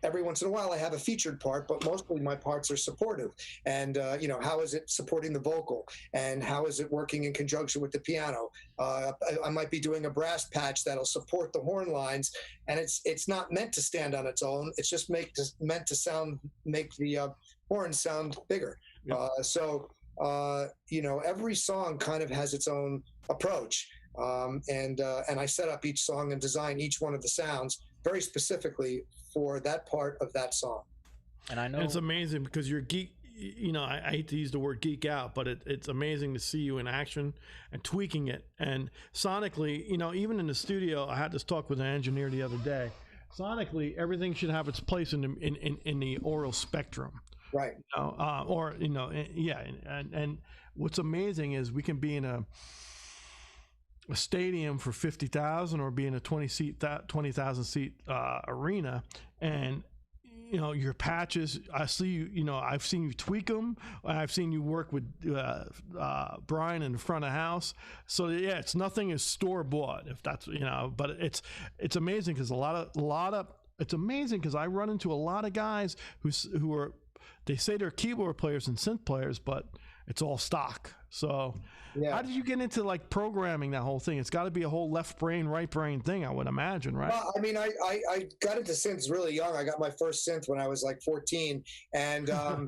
Every once in a while I have a featured part, but mostly my parts are supportive. And, how is it supporting the vocal? And how is it working in conjunction with the piano? I might be doing a brass patch that'll support the horn lines, and it's not meant to stand on its own. It's just meant to make the horns sound bigger. Yep. Every song kind of has its own approach, and I set up each song and design each one of the sounds very specifically for that part of that song. And I know it's amazing because you're geek. I hate to use the word geek out, but it's amazing to see you in action and tweaking it. And sonically, even in the studio, I had this talk with an engineer the other day. Sonically, everything should have its place in the aural spectrum. Right. And what's amazing is we can be in a stadium for 50,000 or be in a 20,000 seat arena, and your patches. I see you. I've seen you tweak them. I've seen you work with Brian in the front of house. So yeah, it's nothing is store bought. If that's but it's amazing because a lot of it's amazing because I run into a lot of guys who are. They say they're keyboard players and synth players, but it's all stock. So how did you get into like programming that whole thing? It's got to be a whole left brain, right brain thing, I would imagine, right? Well, I mean, I got into synths really young. I got my first synth when I was like 14, and I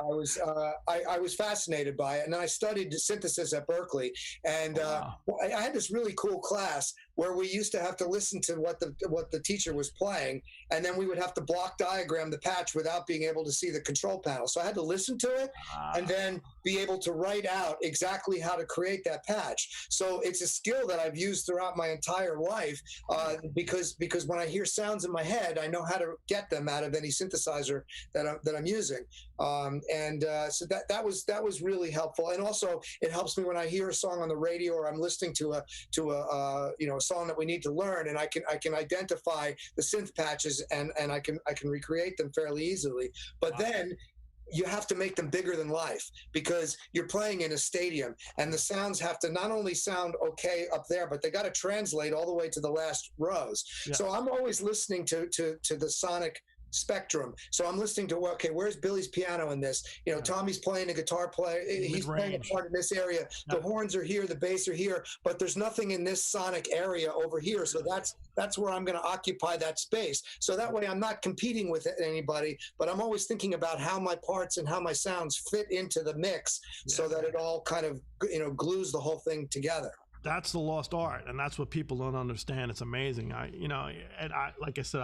was fascinated by it. And then I studied synthesis at Berkeley, and I had this really cool class where we used to have to listen to what the teacher was playing, and then we would have to block diagram the patch without being able to see the control panel. So I had to listen to it and then be able to write out exactly how to create that patch. So it's a skill that I've used throughout my entire life, because when I hear sounds in my head, I know how to get them out of any synthesizer that I'm using. So that was really helpful. And also it helps me when I hear a song on the radio or I'm listening to a song that we need to learn, and I can identify the synth patches and I can recreate them fairly easily. But then you have to make them bigger than life because you're playing in a stadium, and the sounds have to not only sound okay up there, but they got to translate all the way to the last rows. Yeah. So I'm always listening to the sonic spectrum. So I'm listening to, okay, where's Billy's piano in this? Tommy's playing a guitar play. He's playing a part in this area. The horns are here, the bass are here, but there's nothing in this sonic area over here. So that's where I'm going to occupy that space. So that way I'm not competing with anybody, but I'm always thinking about how my parts and how my sounds fit into the mix so that it all kind of, glues the whole thing together. That's the lost art, and that's what people don't understand. It's amazing. Like I said,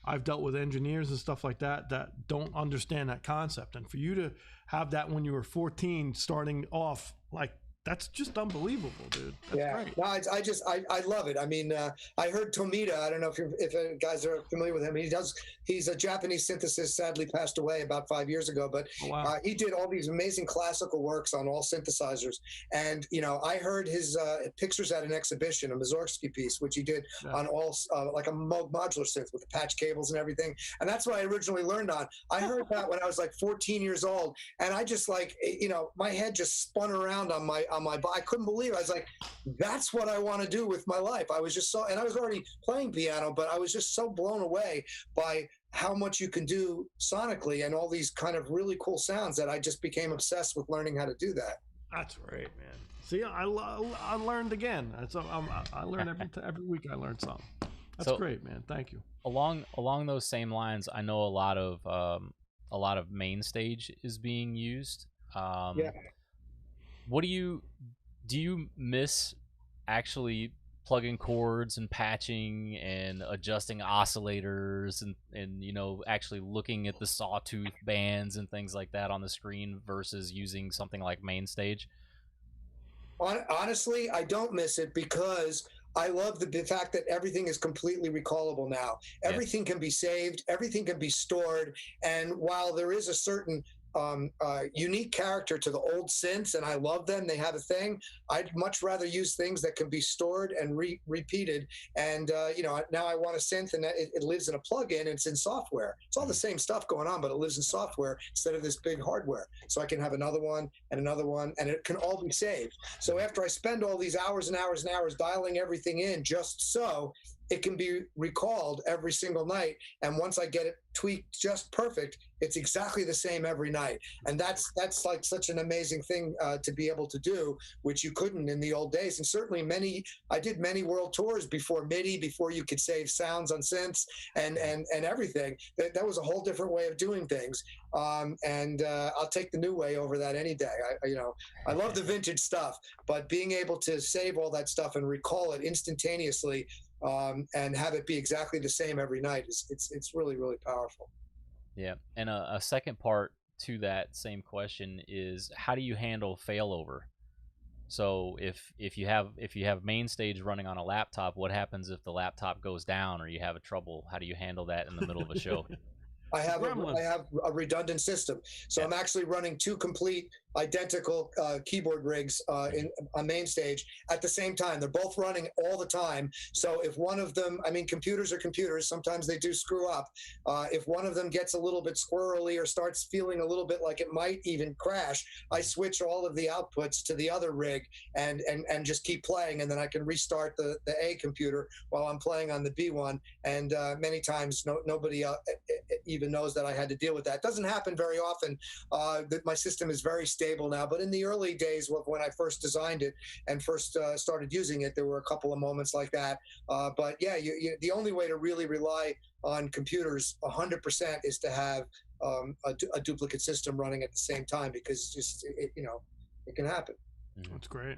I've dealt with engineers and stuff like that don't understand that concept. And for you to have that when you were 14, starting off like that's just unbelievable, dude. That's great. No, I love it. I mean, I heard Tomita. I don't know if you guys are familiar with him. He's a Japanese synthesist, sadly passed away about 5 years ago, but he did all these amazing classical works on all synthesizers. And, I heard his pictures at an exhibition, a Mussorgsky piece, which he did on all, like a Moog modular synth with the patch cables and everything. And that's what I originally learned on. I heard that when I was like 14 years old. And I just my head just spun around on my I couldn't believe it. I was like, that's what I want to do with my life. I was just and I was already playing piano, but I was just so blown away by how much you can do sonically and all these kind of really cool sounds that I just became obsessed with learning how to do that. That's great, man. See, I learned again. I learn every week. I learn something. That's great, man. Thank you. Along those same lines, I know a lot of a lot of main stage is being used. Yeah. What do you miss actually plugging chords and patching and adjusting oscillators and actually looking at the sawtooth bands and things like that on the screen versus using something like main stage? Honestly, I don't miss it because I love the fact that everything is completely recallable now. Everything can be saved, everything can be stored, and while there is a certain unique character to the old synths, and I love them, they have a thing, I'd much rather use things that can be stored and repeated. And now I want a synth, and it lives in a plug-in, it's in software. It's all the same stuff going on, but it lives in software instead of this big hardware. So I can have another one, and it can all be saved. So after I spend all these hours and hours and hours dialing everything in just so it can be recalled every single night, and once I get it tweaked just perfect, it's exactly the same every night. And that's like such an amazing thing to be able to do, which you couldn't in the old days. And certainly I did many world tours before MIDI, before you could save sounds on synths and everything. That was a whole different way of doing things. And I'll take the new way over that any day. I love the vintage stuff, but being able to save all that stuff and recall it instantaneously, and have it be exactly the same every night, it's really, really powerful. Yeah, and a second part to that same question is, how do you handle failover? So if you have main stage running on a laptop, what happens if the laptop goes down or you have a trouble? How do you handle that in the middle of a show? I have a redundant system, so I'm actually running two complete identical keyboard rigs on main stage at the same time. They're both running all the time. So if one of them, computers are computers, sometimes they do screw up. If one of them gets a little bit squirrely or starts feeling a little bit like it might even crash, I switch all of the outputs to the other rig and just keep playing, and then I can restart the A computer while I'm playing on the B one. And many times nobody even knows that I had to deal with that. It doesn't happen very often. That my system is very stable now, but in the early days when I first designed it and first started using it, there were a couple of moments like that. But yeah, the only way to really rely on computers 100% is to have a duplicate system running at the same time, because it can happen. That's great.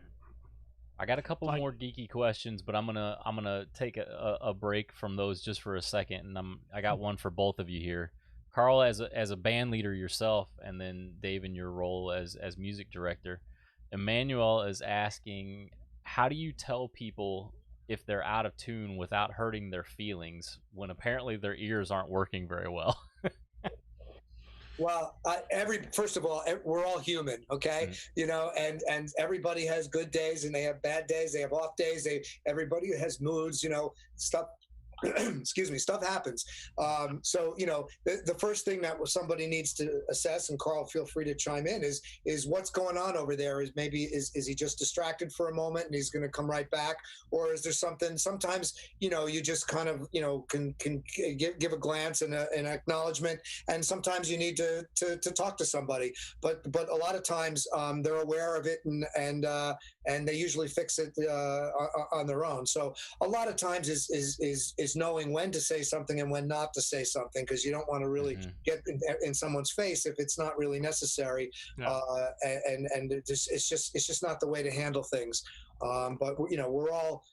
I got a couple more geeky questions, but I'm gonna take a break from those just for a second, and I got one for both of you here. Carl, as a band leader yourself, and then Dave in your role as music director, Emmanuel is asking, how do you tell people if they're out of tune without hurting their feelings when apparently their ears aren't working very well? Well, first of all, we're all human, okay? And everybody has good days and they have bad days. They have off days. Everybody has moods. Stuff. Excuse me, stuff happens. So the first thing that somebody needs to assess, and Carl, feel free to chime in, is what's going on over there. Is he just distracted for a moment and he's going to come right back, or is there something? Sometimes you just kind of can give a glance and an acknowledgement, and sometimes you need to talk to somebody. But a lot of times they're aware of it and they usually fix it on their own. So a lot of times is knowing when to say something and when not to say something, because you don't want to really get in someone's face if it's not really necessary. Yeah. And it's just not the way to handle things. But we're all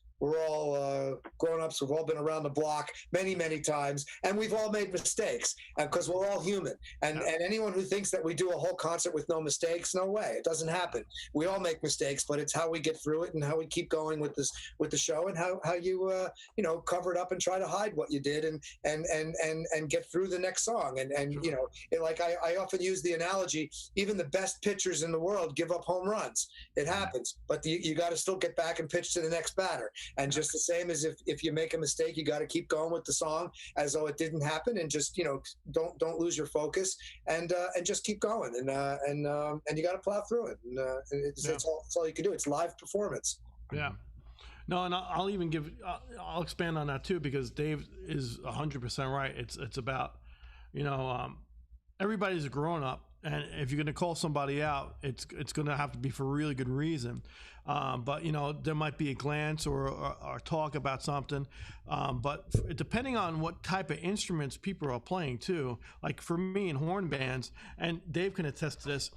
grown-ups. We've all been around the block many times, and we've all made mistakes, because we're all human. And anyone who thinks that we do a whole concert with no mistakes, no way. It doesn't happen. We all make mistakes, but it's how we get through it and how we keep going with the show, and how you cover it up and try to hide what you did and get through the next song. And I often use the analogy, even the best pitchers in the world give up home runs. It happens, but you got to still get back and pitch to the next batter. And just the same as if you make a mistake, you got to keep going with the song as though it didn't happen, and just don't lose your focus, and just keep going, and you got to plow through it. And it's all you can do. It's live performance. Yeah. No, and I'll expand on that too, because Dave is 100% right. It's about everybody's a grown up, and if you're going to call somebody out, it's going to have to be for a really good reason. But there might be a glance or talk about something. But depending on what type of instruments people are playing too, like for me in horn bands, and Dave can attest to this,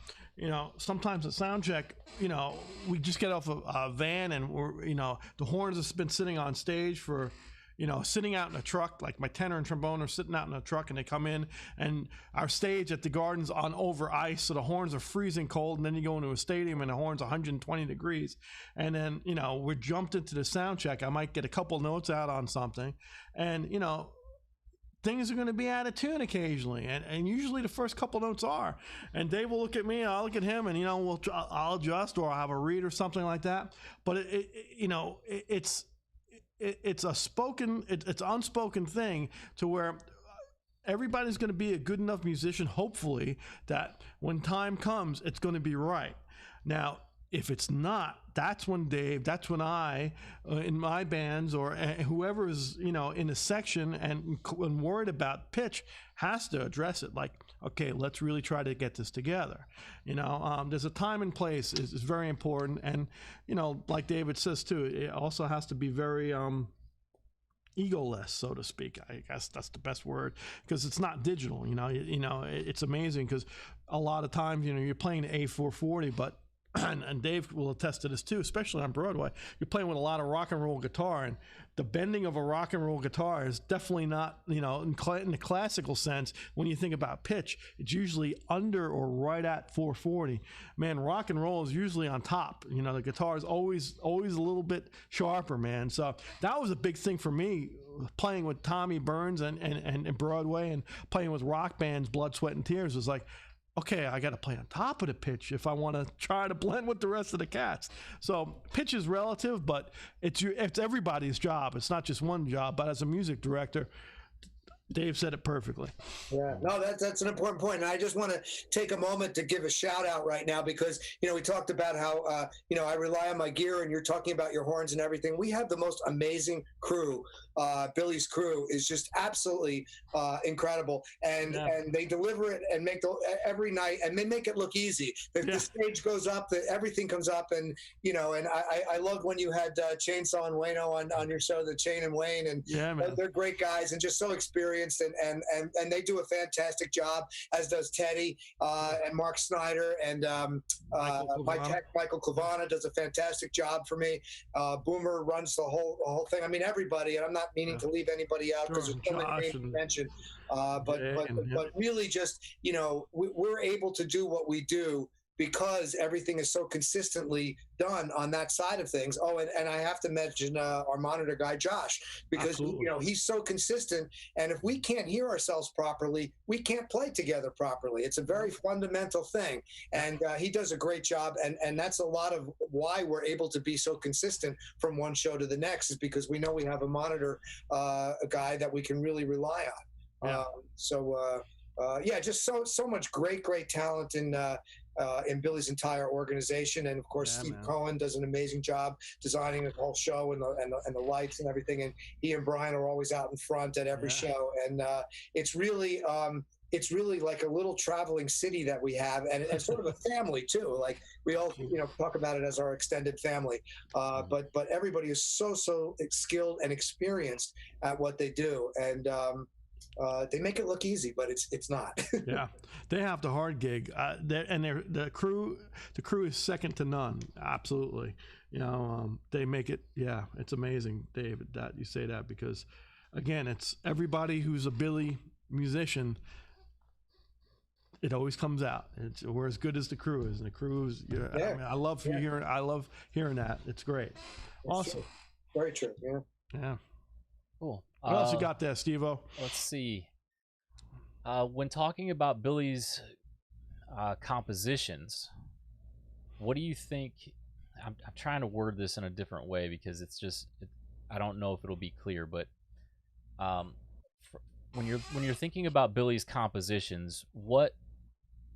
sometimes at sound check, we just get off a van and the horns have been sitting on stage for, sitting out in a truck, like my tenor and trombone are sitting out in a truck, and they come in, and our stage at the Gardens on over ice, so the horns are freezing cold, and then you go into a stadium and the horns 120 degrees, and then we're jumped into the sound check. I might get a couple notes out on something, and things are going to be out of tune occasionally, and usually the first couple notes are, and Dave will look at me, I'll look at him, and I'll adjust, or I'll have a read or something like that. But it's unspoken thing to where everybody's going to be a good enough musician, hopefully, that when time comes, it's going to be right. Now, if it's not, that's when I, in my bands, or whoever is, in a section and worried about pitch, has to address it. Like, okay, let's really try to get this together. There's a time and place is very important. And, like David says too, it also has to be very, egoless, so to speak. I guess that's the best word, because it's not digital. It's amazing, because a lot of times, you're playing the A440, but and Dave will attest to this too, especially on Broadway, you're playing with a lot of rock and roll guitar, and the bending of a rock and roll guitar is definitely not, in the classical sense, when you think about pitch, it's usually under or right at 440. Man, rock and roll is usually on top. The guitar is always a little bit sharper, man. So that was a big thing for me, playing with Tommy Burns and Broadway, and playing with rock bands, Blood, Sweat, and Tears, was like, okay, I got to play on top of the pitch if I want to try to blend with the rest of the cats. So pitch is relative, but it's everybody's job. It's not just one job. But as a music director, Dave said it perfectly. Yeah, no, that's an important point. And I just want to take a moment to give a shout out right now, because, we talked about how, I rely on my gear, and you're talking about your horns and everything. We have the most amazing crew. Billy's crew is just absolutely incredible. And they deliver it and make every night, and they make it look easy. The stage goes up, everything comes up, and, and I love when you had Chainsaw and Wayno on your show, the Chain and Wayne, and they're great guys and just so experienced. And they do a fantastic job, as does T.Ë.T.I and Mark Snyder, and my tech Michael Clavana does a fantastic job for me. Boomer runs the whole thing. I mean, everybody, and I'm not meaning to leave anybody out, because there's so many names to mention. But really, just we're able to do what we do because everything is so consistently done on that side of things. Oh, and I have to mention our monitor guy, Josh, because he's so consistent. And if we can't hear ourselves properly, we can't play together properly. It's a very fundamental thing. And he does a great job. And that's a lot of why we're able to be so consistent from one show to the next, is because we know we have a monitor a guy that we can really rely on. Just so much great talent in Billy's entire organization. And of course, Steve Cohen does an amazing job designing the whole show and the lights and everything. And he and Brian are always out in front at every show. And it's really like a little traveling city that we have, and it's sort of a family too. Like we all, talk about it as our extended family. But everybody is so skilled and experienced at what they do. And they make it look easy, but it's not. Yeah, they have the hard gig, the crew is second to none. Absolutely, they make it. Yeah, it's amazing, David, that you say that, because, again, it's everybody who's a Billy musician. It always comes out. We're as good as the crew is, and the crew is. I love hearing that. It's great. Awesome. True. Very true. Yeah. Cool. What else you got there, Steve-O? Let's see. When talking about Billy's compositions, what do you think? I'm trying to word this in a different way, because I don't know if it'll be clear. But when you're thinking about Billy's compositions, what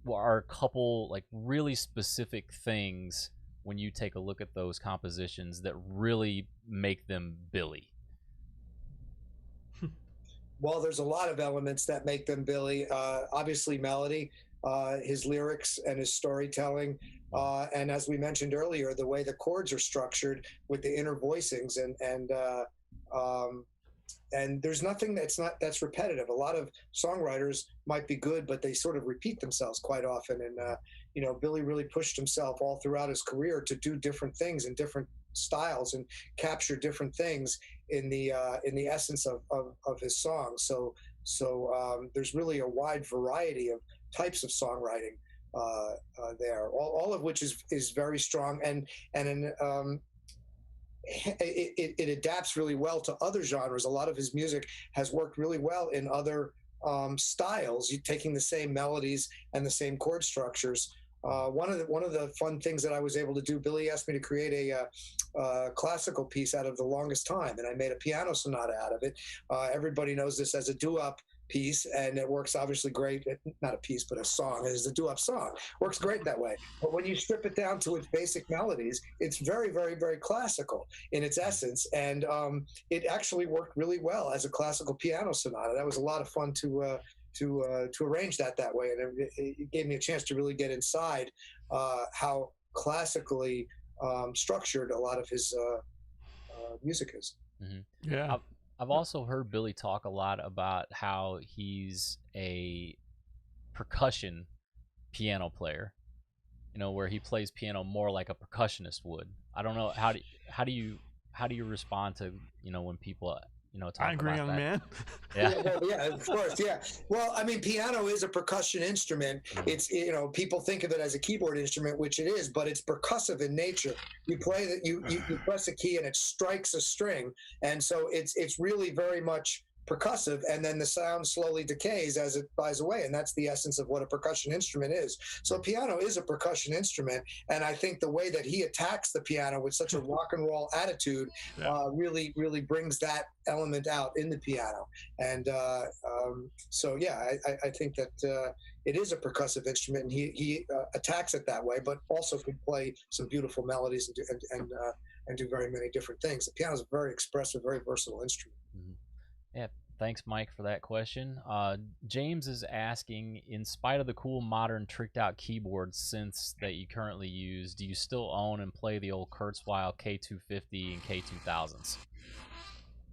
are a couple like really specific things when you take a look at those compositions that really make them Billy? Well, there's a lot of elements that make them Billy. Obviously, melody. his lyrics and his storytelling. And as we mentioned earlier, the way the chords are structured with the inner voicings and there's nothing that's repetitive. A lot of songwriters might be good, but they sort of repeat themselves quite often. And Billy really pushed himself all throughout his career to do different things in different styles and capture different things in the essence of his songs. So there's really a wide variety of types of songwriting there, all of which is very strong and it adapts really well to other genres. A lot of his music has worked really well in other styles, taking the same melodies and the same chord structures. One of the fun things that I was able to do, Billy asked me to create a classical piece out of The Longest Time, and I made a piano sonata out of it. Everybody knows this as a doo-wop piece, and it works obviously great. Not a piece, but a song. It is a doo-wop song. Works great that way. But when you strip it down to its basic melodies, it's very, very, very classical in its essence, and it actually worked really well as a classical piano sonata. That was a lot of fun to arrange that way, and it gave me a chance to really get inside how classically structured a lot of his music is. Mm-hmm. Yeah. I've also heard Billy talk a lot about how he's a percussion piano player, where he plays piano more like a percussionist would. I don't know, how do you respond to, when people talk I agree about on that? Man. Yeah. Yeah, of course. Yeah. Well, I mean, piano is a percussion instrument. It's, people think of it as a keyboard instrument, which it is, but it's percussive in nature. You play that, you press a key and it strikes a string. And so it's really very much percussive, and then the sound slowly decays as it dies away, and that's the essence of what a percussion instrument is. So piano is a percussion instrument, and I think the way that he attacks the piano with such a rock and roll attitude really, really brings that element out in the piano. And so yeah, I think that it is a percussive instrument, and he attacks it that way, but also can play some beautiful melodies and do very many different things. The piano is a very expressive, very versatile instrument. Mm-hmm. Yeah, thanks, Mike, for that question. James is asking, in spite of the cool, modern, tricked-out keyboard synths that you currently use, do you still own and play the old Kurzweil K250 and K2000s?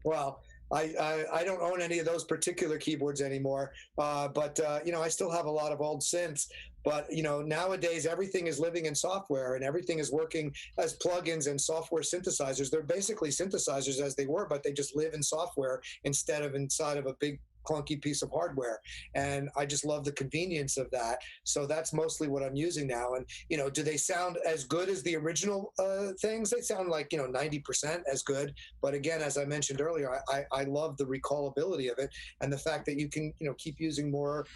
Well, I don't own any of those particular keyboards anymore, but I still have a lot of old synths. But nowadays everything is living in software, and everything is working as plugins and software synthesizers. They're basically synthesizers as they were, but they just live in software instead of inside of a big clunky piece of hardware. And I just love the convenience of that. So that's mostly what I'm using now. And, do they sound as good as the original things? They sound like, 90% as good. But again, as I mentioned earlier, I love the recallability of it, and the fact that you can, keep using more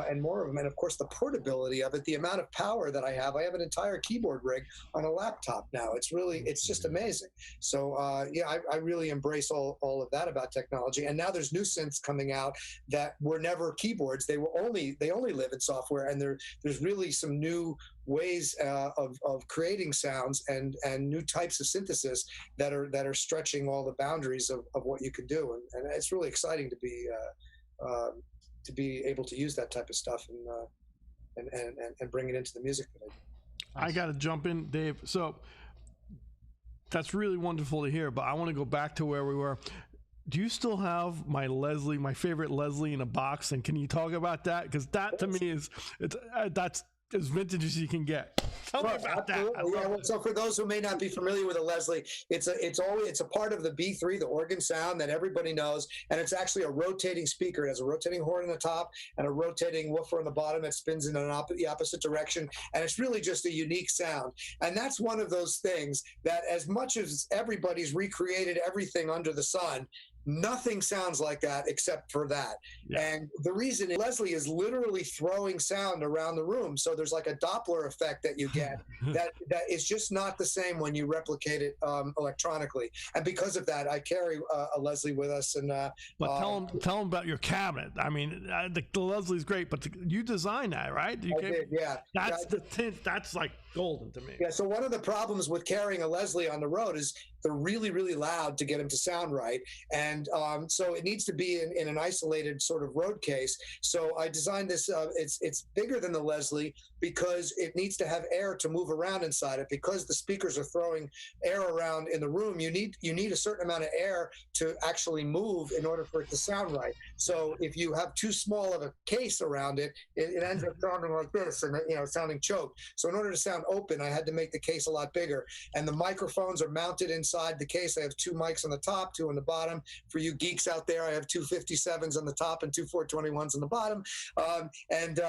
and more of them. And of course, the portability of it, the amount of power that I have an entire keyboard rig on a laptop now. It's just amazing. So I really embrace all of that about technology. And now there's new synths coming out that were never keyboards. They only live in software, and there's really some new ways of creating sounds and new types of synthesis that are stretching all the boundaries of what you can do, and it's really exciting to be able to use that type of stuff and bring it into the music that I do. I got to jump in, Dave. So that's really wonderful to hear, but I want to go back to where we were. Do you still have my favorite Leslie in a box? And can you talk about that? Because that to me that's as vintage as you can get. Tell me about that. So for those who may not be familiar with a Leslie, it's a part of the B3, the organ sound that everybody knows, and it's actually a rotating speaker. It has a rotating horn on the top and a rotating woofer on the bottom that spins in the opposite direction, and it's really just a unique sound. And that's one of those things that, as much as everybody's recreated everything under the sun, nothing sounds like that except for that. Yeah. And the reason Leslie is literally throwing sound around the room. So there's like a Doppler effect that you get that is just not the same when you replicate it electronically. And because of that, I carry a Leslie with us. And but tell them about your cabinet. I mean, the Leslie's great, but you designed that, right? I did, yeah. That's the tint. That's like golden to me. Yeah. So one of the problems with carrying a Leslie on the road is they're really, really loud to get them to sound right. And so it needs to be in an isolated sort of road case. So I designed this, it's bigger than the Leslie because it needs to have air to move around inside it. Because the speakers are throwing air around in the room, you need a certain amount of air to actually move in order for it to sound right. So if you have too small of a case around it, it ends up sounding like this and, sounding choked. So in order to sound open, I had to make the case a lot bigger. And the microphones are mounted inside the case. I have 2 mics on the top, 2 on the bottom. For you geeks out there, I have 2 57s on the top and 2 421s on the bottom. And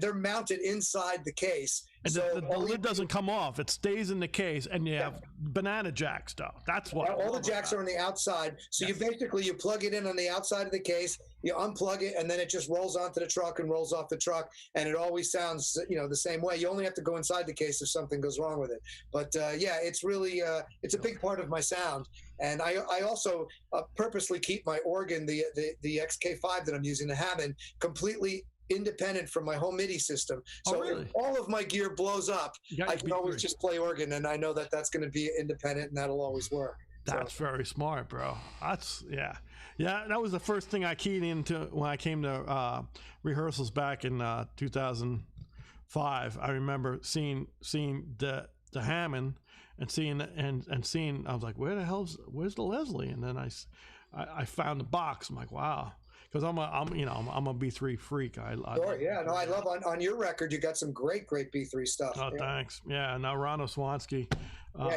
they're mounted inside the case. And so the lid doesn't come off. It stays in the case, and you have banana jacks, though. That's what. All the jacks are on the outside. So you plug it in on the outside of the case, you unplug it, and then it just rolls onto the truck and rolls off the truck, and it always sounds, the same way. You only have to go inside the case if something goes wrong with it. But it's really, it's a big part of my sound. And I also purposely keep my organ, the XK5 that I'm using, the Hammond, completely independent from my home MIDI system. So really? If all of my gear blows up, I can always just play organ, and I know that that's going to be independent, and that'll always work. That's very smart, bro. That's that was the first thing I keyed into when I came to rehearsals back in 2005. I remember seeing the Hammond and seeing I was like, where's the Leslie? And then I found the box. I'm like, wow. Because I'm a B3 freak. I love on your record. You got some great B3 stuff. Oh, thanks. Yeah. Now Rano Swansky.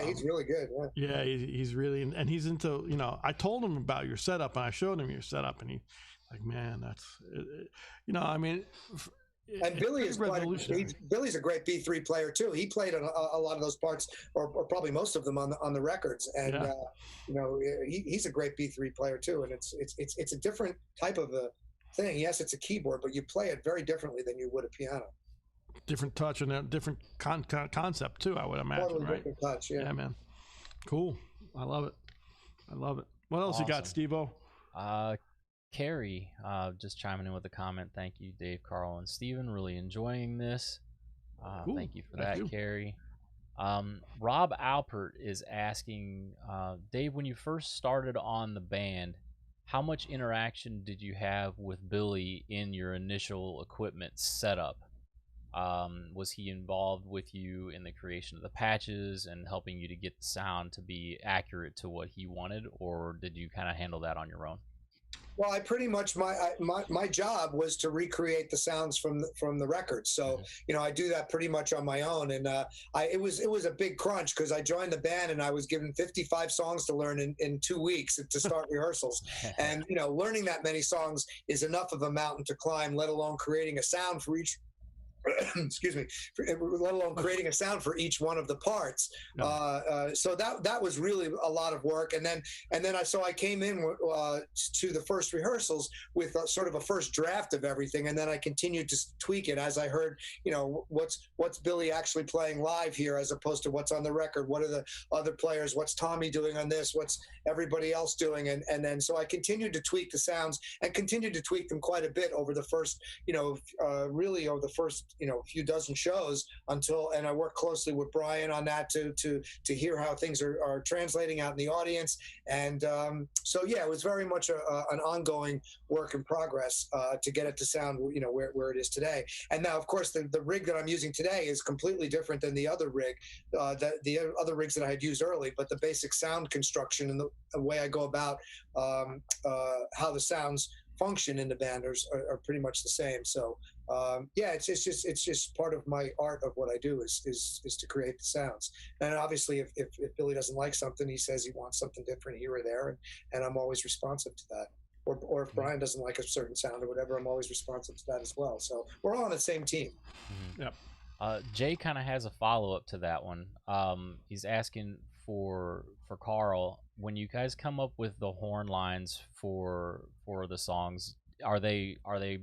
He's really good. Yeah, he's really, and he's into. I told him about your setup, and I showed him your setup, and he, like, man, that's, I mean. And Billy is Billy's a great B3 player too. He played a lot of those parts, or probably most of them on the records. And he's a great B3 player too. And it's a different type of a thing. Yes, it's a keyboard, but you play it very differently than you would a piano. Different touch and a different concept too, I would imagine. Totally right? Different touch. Yeah, man. Cool. I love it. What else you got, Steve-O? Carrie, just chiming in with a comment. Thank you, Dave, Carl, and Steven. Really enjoying this. Thank you for that, Carrie. Rob Alpert is asking, Dave, when you first started on the band, how much interaction did you have with Billy in your initial equipment setup? Was he involved with you in the creation of the patches and helping you to get the sound to be accurate to what he wanted, or did you kind of handle that on your own? Well, I pretty much my job was to recreate the sounds from the record. So I do that pretty much on my own. And it was a big crunch because I joined the band and I was given 55 songs to learn in 2 weeks to start rehearsals. And learning that many songs is enough of a mountain to climb, let alone creating a sound for each. Excuse me, let alone creating a sound for each one of the parts. So that was really a lot of work. And then I came in to the first rehearsals with sort of a first draft of everything, and then I continued to tweak it as I heard, what's Billy actually playing live here as opposed to what's on the record. What are the other players? What's Tommy doing on this? What's everybody else doing? And then so I continued to tweak the sounds and continued to tweak them quite a bit over the first, really over the first few dozen shows and I work closely with Brian on that to hear how things are translating out in the audience. And so it was very much an ongoing work in progress to get it to sound where it is today. And now, of course, the rig that I'm using today is completely different than the other rig, the other rigs that I had used early. But the basic sound construction and the way I go about how the sounds function in the band are pretty much the same. So it's just part of my art of what I do is to create the sounds. And obviously if Billy doesn't like something, he says he wants something different here or there, and I'm always responsive to that. Or if Brian doesn't like a certain sound or whatever, I'm always responsive to that as well. So we're all on the same team. Yep. Jay kind of has a follow-up to that one. He's asking for Carl, when you guys come up with the horn lines for the songs, are they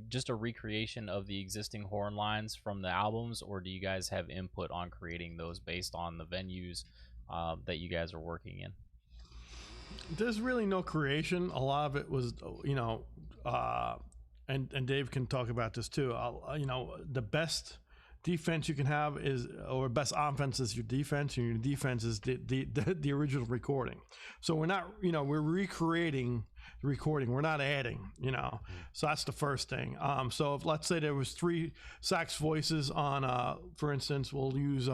just a recreation of the existing horn lines from the albums, or do you guys have input on creating those based on the venues that you guys are working in? There's really no creation. A lot of it was, and Dave can talk about this too. The best defense you can have is, or best offense is your defense, and your defense is the original recording. So we're not, we're recreating the recording. We're not adding, So that's the first thing. So if, let's say there was 3 sax voices on, for instance, we'll use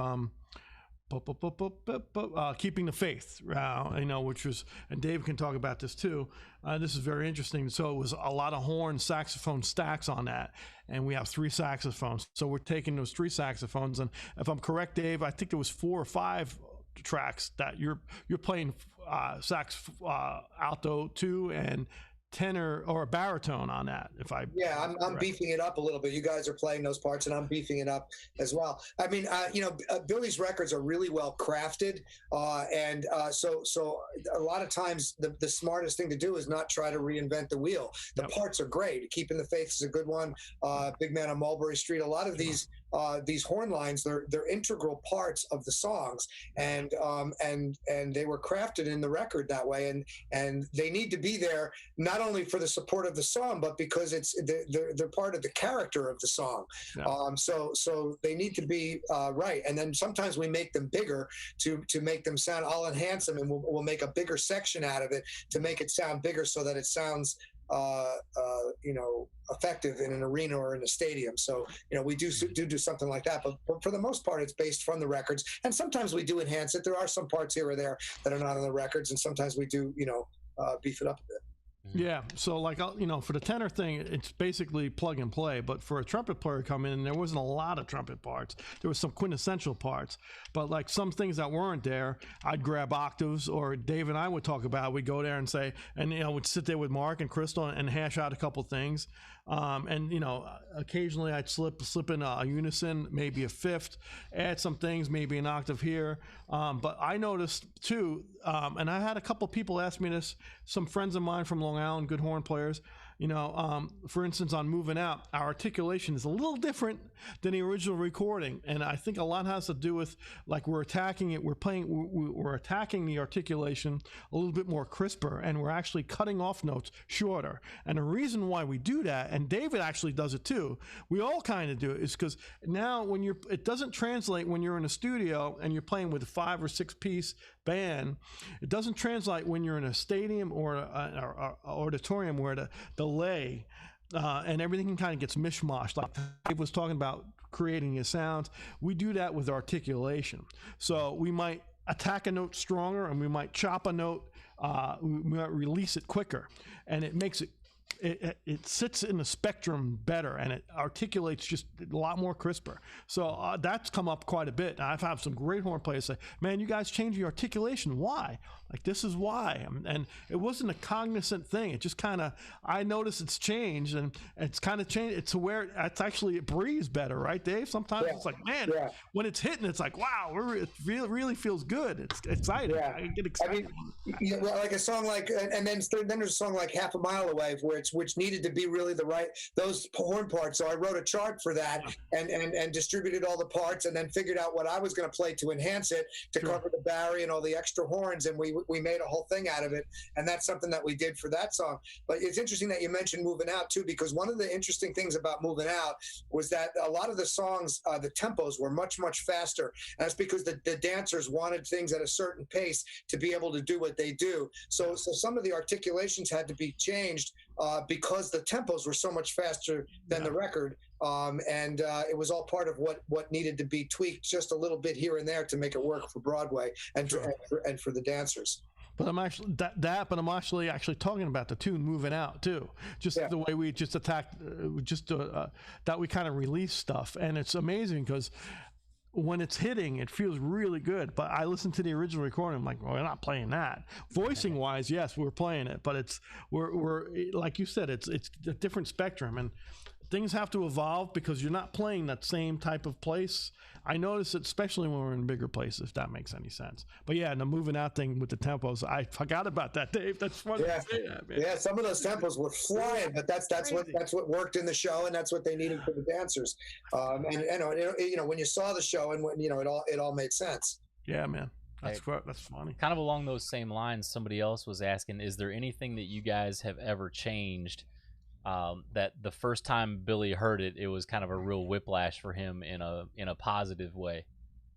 Keeping the Faith, which was, and Dave can talk about this too. This is very interesting. So it was a lot of horn saxophone stacks on that, and we have 3 saxophones. So we're taking those 3 saxophones, and if I'm correct, Dave, I think there was 4 or 5 tracks that you're playing sax, alto 2 and tenor or a baritone on that. I'm beefing it up a little bit. You guys are playing those parts, and I'm beefing it up as well. I mean, Billy's records are really well crafted, and so a lot of times the smartest thing to do is not try to reinvent the wheel. The parts are great. Keeping the Faith is a good one. Big Man on Mulberry Street. A lot of these horn lines, they're integral parts of the songs, and they were crafted in the record that way, and they need to be there not only for the support of the song, but because they're part of the character of the song. So they need to be right. And then sometimes we make them bigger to make them sound. I'll enhance them, and we'll make a bigger section out of it to make it sound bigger, so that it sounds effective in an arena or in a stadium. So we do something like that, but for the most part it's based from the records, and sometimes we do enhance it. There are some parts here or there that are not on the records, and sometimes we do beef it up a bit. Yeah, so like, for the tenor thing, it's basically plug and play. But for a trumpet player to come in, there wasn't a lot of trumpet parts. There was some quintessential parts. But like some things that weren't there, I'd grab octaves, or Dave and I would talk about. We'd go there and say, and we'd sit there with Mark and Crystal and hash out a couple things. Occasionally I'd slip in a unison, maybe a fifth, add some things, maybe an octave here. But I noticed too, and I had a couple people ask me this, some friends of mine from Long Island, good horn players, for instance, on Moving Out, our articulation is a little different than the original recording. And I think a lot has to do with, like, we're attacking it, we're attacking the articulation a little bit more crisper, and we're actually cutting off notes shorter. And the reason why we do that, and David actually does it too, we all kind of do it, is because now it doesn't translate when you're in a studio and you're playing with a 5 or 6 piece band. It doesn't translate when you're in a stadium or an auditorium where the delay and everything kind of gets mishmashed. Like Dave was talking about creating his sounds, we do that with articulation. So we might attack a note stronger, and we might chop a note, we might release it quicker, and it makes it sits in the spectrum better, and it articulates just a lot more crisper. So that's come up quite a bit. I've had some great horn players say, man, you guys changed your articulation. Why? Like, this is why. And it wasn't a cognizant thing. It just kind of, I noticed it's changed, and it's kind of changed. It's where it's actually, it breathes better, right, Dave? Sometimes it's like, man, when it's hitting, it's like, wow, it really feels good. It's exciting. I get excited. I mean, like a song like, and then there's a song like Half a Mile Away, which needed to be really those horn parts. So I wrote a chart for that and distributed all the parts, and then figured out what I was going to play to enhance it, to cover the Barry and all the extra horns, and we made a whole thing out of it. And that's something that we did for that song. But it's interesting that you mentioned Moving Out too, because one of the interesting things about Moving Out was that a lot of the songs, the tempos were much, much faster. And that's because the dancers wanted things at a certain pace to be able to do what they do. So some of the articulations had to be changed because the tempos were so much faster than the record. And it was all part of what needed to be tweaked just a little bit here and there to make it work for Broadway and for the dancers. But I'm actually but I'm actually talking about the tune Moving Out too. Just the way we just attacked, that we kind of release stuff, and it's amazing because when it's hitting, it feels really good. But I listened to the original recording, I'm like, well, we're not playing that. Voicing wise, yes, we're playing it, but we're like you said, it's a different spectrum, and things have to evolve because you're not playing that same type of place. I notice it, especially when we're in bigger places, if that makes any sense. But yeah, and the Moving Out thing with the tempos, I forgot about that, Dave. That's funny to say that, man. Yeah, some of those tempos were flying, but that's what worked in the show, and that's what they needed for the dancers. And when you saw the show, and when it all made sense. Yeah, man. That's funny. Kind of along those same lines, somebody else was asking, is there anything that you guys have ever changed that the first time Billy heard it, it was kind of a real whiplash for him in a positive way.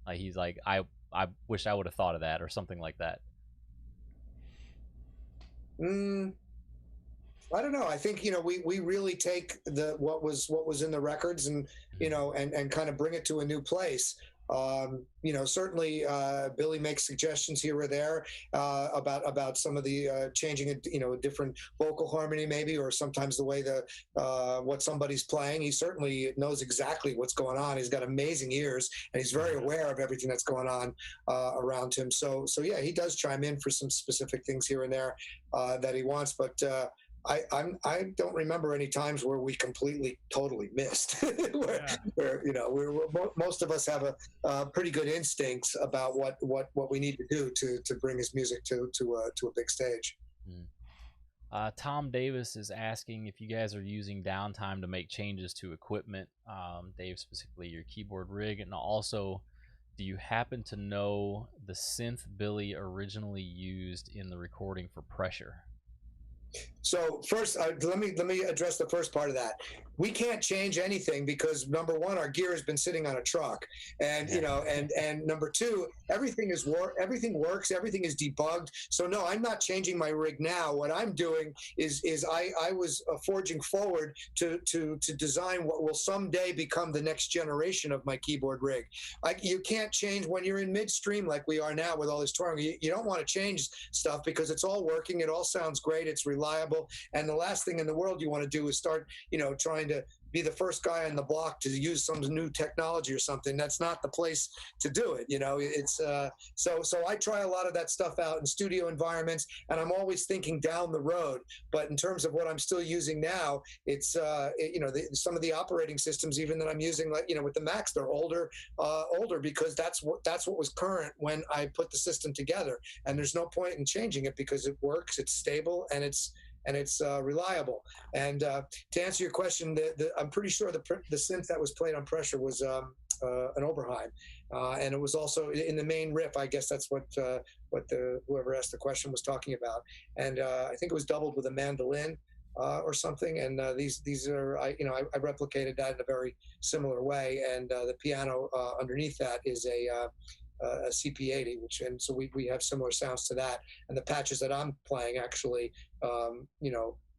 Like he's like, I wish I would have thought of that, or something like that. I don't know. I think, we really take what was in the records and, and kind of bring it to a new place. Certainly Billy makes suggestions here or there about some of the changing a different vocal harmony maybe, or sometimes the way what somebody's playing. He certainly knows exactly what's going on. He's got amazing ears, and he's very aware of everything that's going on around him. So yeah, he does chime in for some specific things here and there that he wants, but I don't remember any times where we completely, totally missed. where most of us have a pretty good instincts about what we need to do to bring his music to a big stage. Tom Davis is asking if you guys are using downtime to make changes to equipment. Dave, specifically your keyboard rig, and also, do you happen to know the synth Billy originally used in the recording for Pressure? So first, let me address the first part of that. We can't change anything because, number one, our gear has been sitting on a truck, and and number two, everything works, everything is debugged. So no, I'm not changing my rig now. What I'm doing is I was forging forward to design what will someday become the next generation of my keyboard rig. You can't change when you're in midstream like we are now with all this touring. You don't want to change stuff because it's all working, it all sounds great, it's reliable, and the last thing in the world you want to do is start trying to be the first guy on the block to use some new technology or something. That's not the place to do it. It's so I try a lot of that stuff out in studio environments, and I'm always thinking down the road. But in terms of what I'm still using now, it's some of the operating systems even that I'm using, like with the Macs, they're older because that's what was current when I put the system together, and there's no point in changing it because it works, it's stable, and it's reliable. And to answer your question, I'm pretty sure the synth that was played on Pressure was an Oberheim, and it was also in the main riff. I guess that's what whoever asked the question was talking about. And I think it was doubled with a mandolin or something. And these are I replicated that in a very similar way. And the piano underneath that is a CP80, and so we have similar sounds to that. And the patches that I'm playing actually,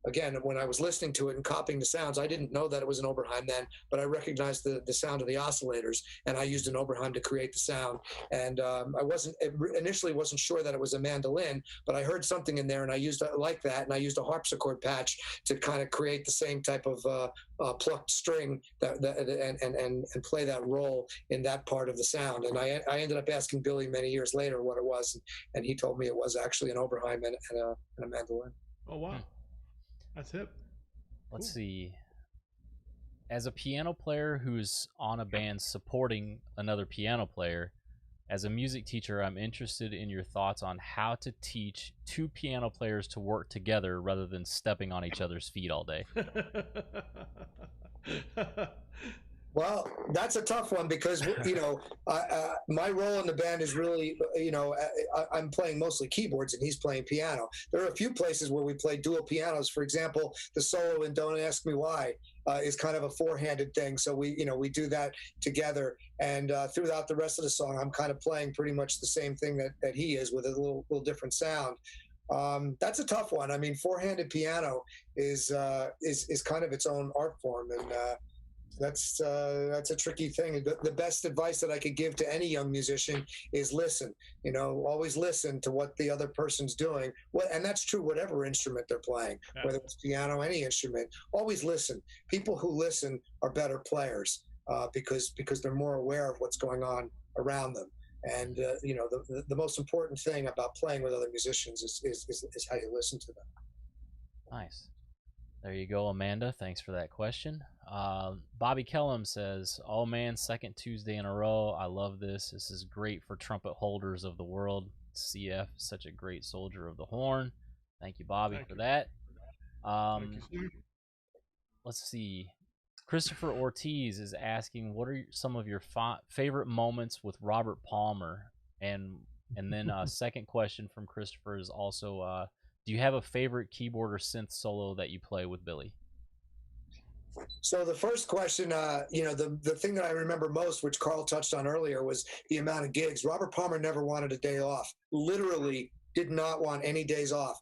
again, when I was listening to it and copying the sounds, I didn't know that it was an Oberheim then, but I recognized the sound of the oscillators, and I used an Oberheim to create the sound. And I initially wasn't sure that it was a mandolin, but I heard something in there, and I used like that, and I used a harpsichord patch to kind of create the same type of plucked string and play that role in that part of the sound. And I ended up asking Billy many years later what it was, and he told me it was actually an Oberheim and a mandolin. Oh wow. That's hip. Let's see. As a piano player who's on a band supporting another piano player, as a music teacher, I'm interested in your thoughts on how to teach two piano players to work together rather than stepping on each other's feet all day. Well, that's a tough one because, my role in the band is really, I'm playing mostly keyboards and he's playing piano. There are a few places where we play dual pianos. For example, the solo in Don't Ask Me Why is kind of a four-handed thing. So we do that together. And throughout the rest of the song, I'm kind of playing pretty much the same thing that he is with a little different sound. That's a tough one. I mean, four-handed piano is kind of its own art form, and that's a tricky thing. The best advice that I could give to any young musician is listen. Always listen to what the other person's doing. And that's true whatever instrument they're playing, whether it's piano, any instrument. Always listen. People who listen are better players because they're more aware of what's going on around them. And the most important thing about playing with other musicians is how you listen to them. Nice. There you go, Amanda. Thanks for that question. Bobby Kellum says, "Oh man, second Tuesday in a row. I love this. This is great for trumpet holders of the world. CF, such a great soldier of the horn." Thank you, Bobby, for that. Let's see. Christopher Ortiz is asking, what are some of your favorite moments with Robert Palmer? And then second question from Christopher is also, do you have a favorite keyboard or synth solo that you play with Billy? So the first question, the thing that I remember most, which Carl touched on earlier, was the amount of gigs. Robert Palmer never wanted a day off. Literally did not want any days off.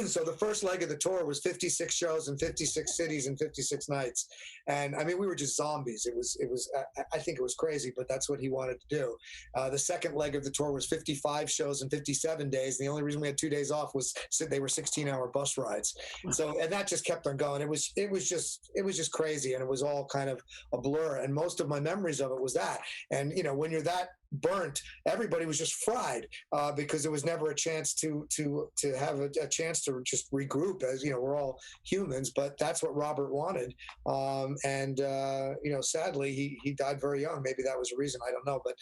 So the first leg of the tour was 56 shows in 56 cities and 56 nights. And I mean, we were just zombies. I think it was crazy, but that's what he wanted to do. The second leg of the tour was 55 shows in 57 days. And the only reason we had 2 days off was they were 16-hour bus rides. So, and that just kept on going. It was just crazy. And it was all kind of a blur. And most of my memories of it was that. And, when you're that burnt, everybody was just fried because there was never a chance to have a chance to just regroup, as we're all humans. But that's what Robert wanted, and sadly he died very young. Maybe that was a reason, I don't know, but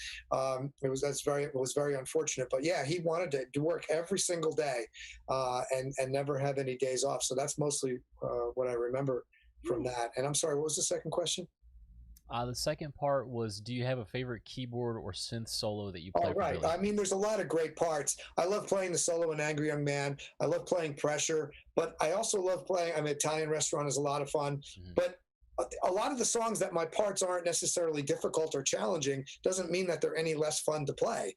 it was very unfortunate. But yeah, he wanted to work every single day and never have any days off. So that's mostly what I remember from that. And I'm sorry, what was the second question? The second part was, do you have a favorite keyboard or synth solo that you play? Oh, right. I mean, there's a lot of great parts. I love playing the solo in Angry Young Man. I love playing Pressure, but I also love playing, Italian Restaurant is a lot of fun. Mm-hmm. But a lot of the songs that my parts aren't necessarily difficult or challenging doesn't mean that they're any less fun to play.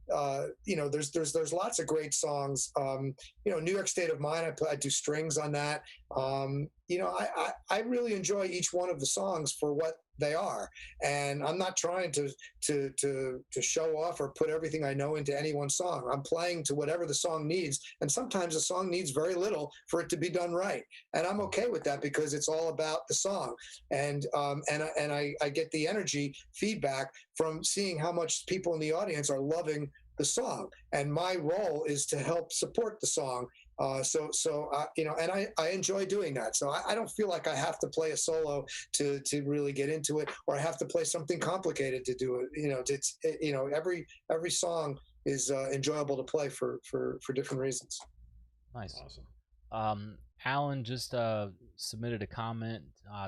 There's lots of great songs. New York State of Mind, I do strings on that. I really enjoy each one of the songs for what they are, and I'm not trying to show off or put everything I know into any one song. I'm playing to whatever the song needs, and sometimes the song needs very little for it to be done right, and I'm okay with that because it's all about the song. And I get the energy feedback from seeing how much people in the audience are loving the song, and my role is to help support the song. And I enjoy doing that. So I don't feel like I have to play a solo to really get into it, or I have to play something complicated to do it. Every song is enjoyable to play for different reasons. Nice. Awesome. Alan just submitted a comment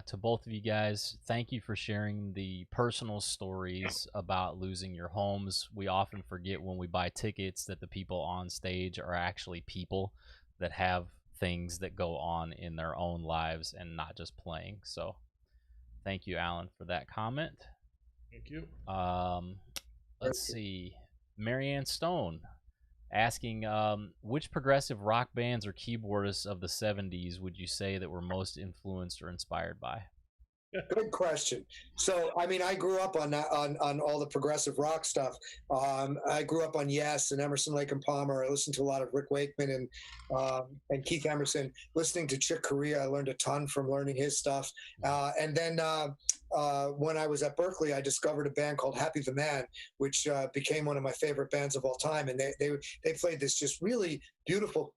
to both of you guys. Thank you for sharing the personal stories about losing your homes. We often forget when we buy tickets that the people on stage are actually people that have things that go on in their own lives and not just playing. So thank you, Alan, for that comment. Thank you. Let's see. Marianne Stone asking, which progressive rock bands or keyboardists of the 70s would you say that were most influenced or inspired by? Good question. So, I grew up on all the progressive rock stuff. I grew up on Yes and Emerson, Lake and Palmer. I listened to a lot of Rick Wakeman and Keith Emerson. Listening to Chick Corea, I learned a ton from learning his stuff. And then when I was at Berklee, I discovered a band called Happy the Man, which became one of my favorite bands of all time. And they played this just really beautiful.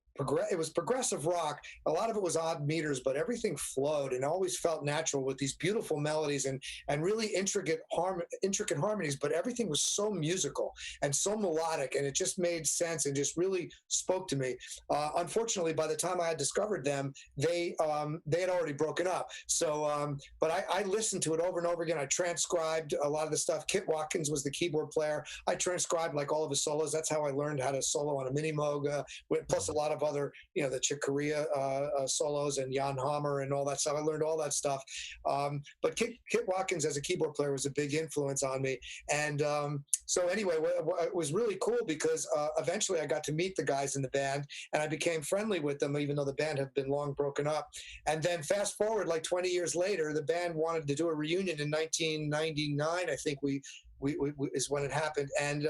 It was progressive rock. A lot of it was odd meters, but everything flowed and always felt natural with these beautiful melodies and really intricate harmonies. But everything was so musical and so melodic, and it just made sense and just really spoke to me. Unfortunately, by the time I had discovered them, they had already broken up. So, but I listened to it over and over again. I transcribed a lot of the stuff. Kit Watkins was the keyboard player. I transcribed like all of his solos. That's how I learned how to solo on a Mini Moog, plus a lot of other, the Chick Corea solos and Jan Hammer and all that stuff. I learned all that stuff. But Kit Watkins as a keyboard player was a big influence on me. And so anyway, it was really cool because eventually I got to meet the guys in the band and I became friendly with them, even though the band had been long broken up. And then fast forward like 20 years later, the band wanted to do a reunion in 1999. I think we is when it happened, and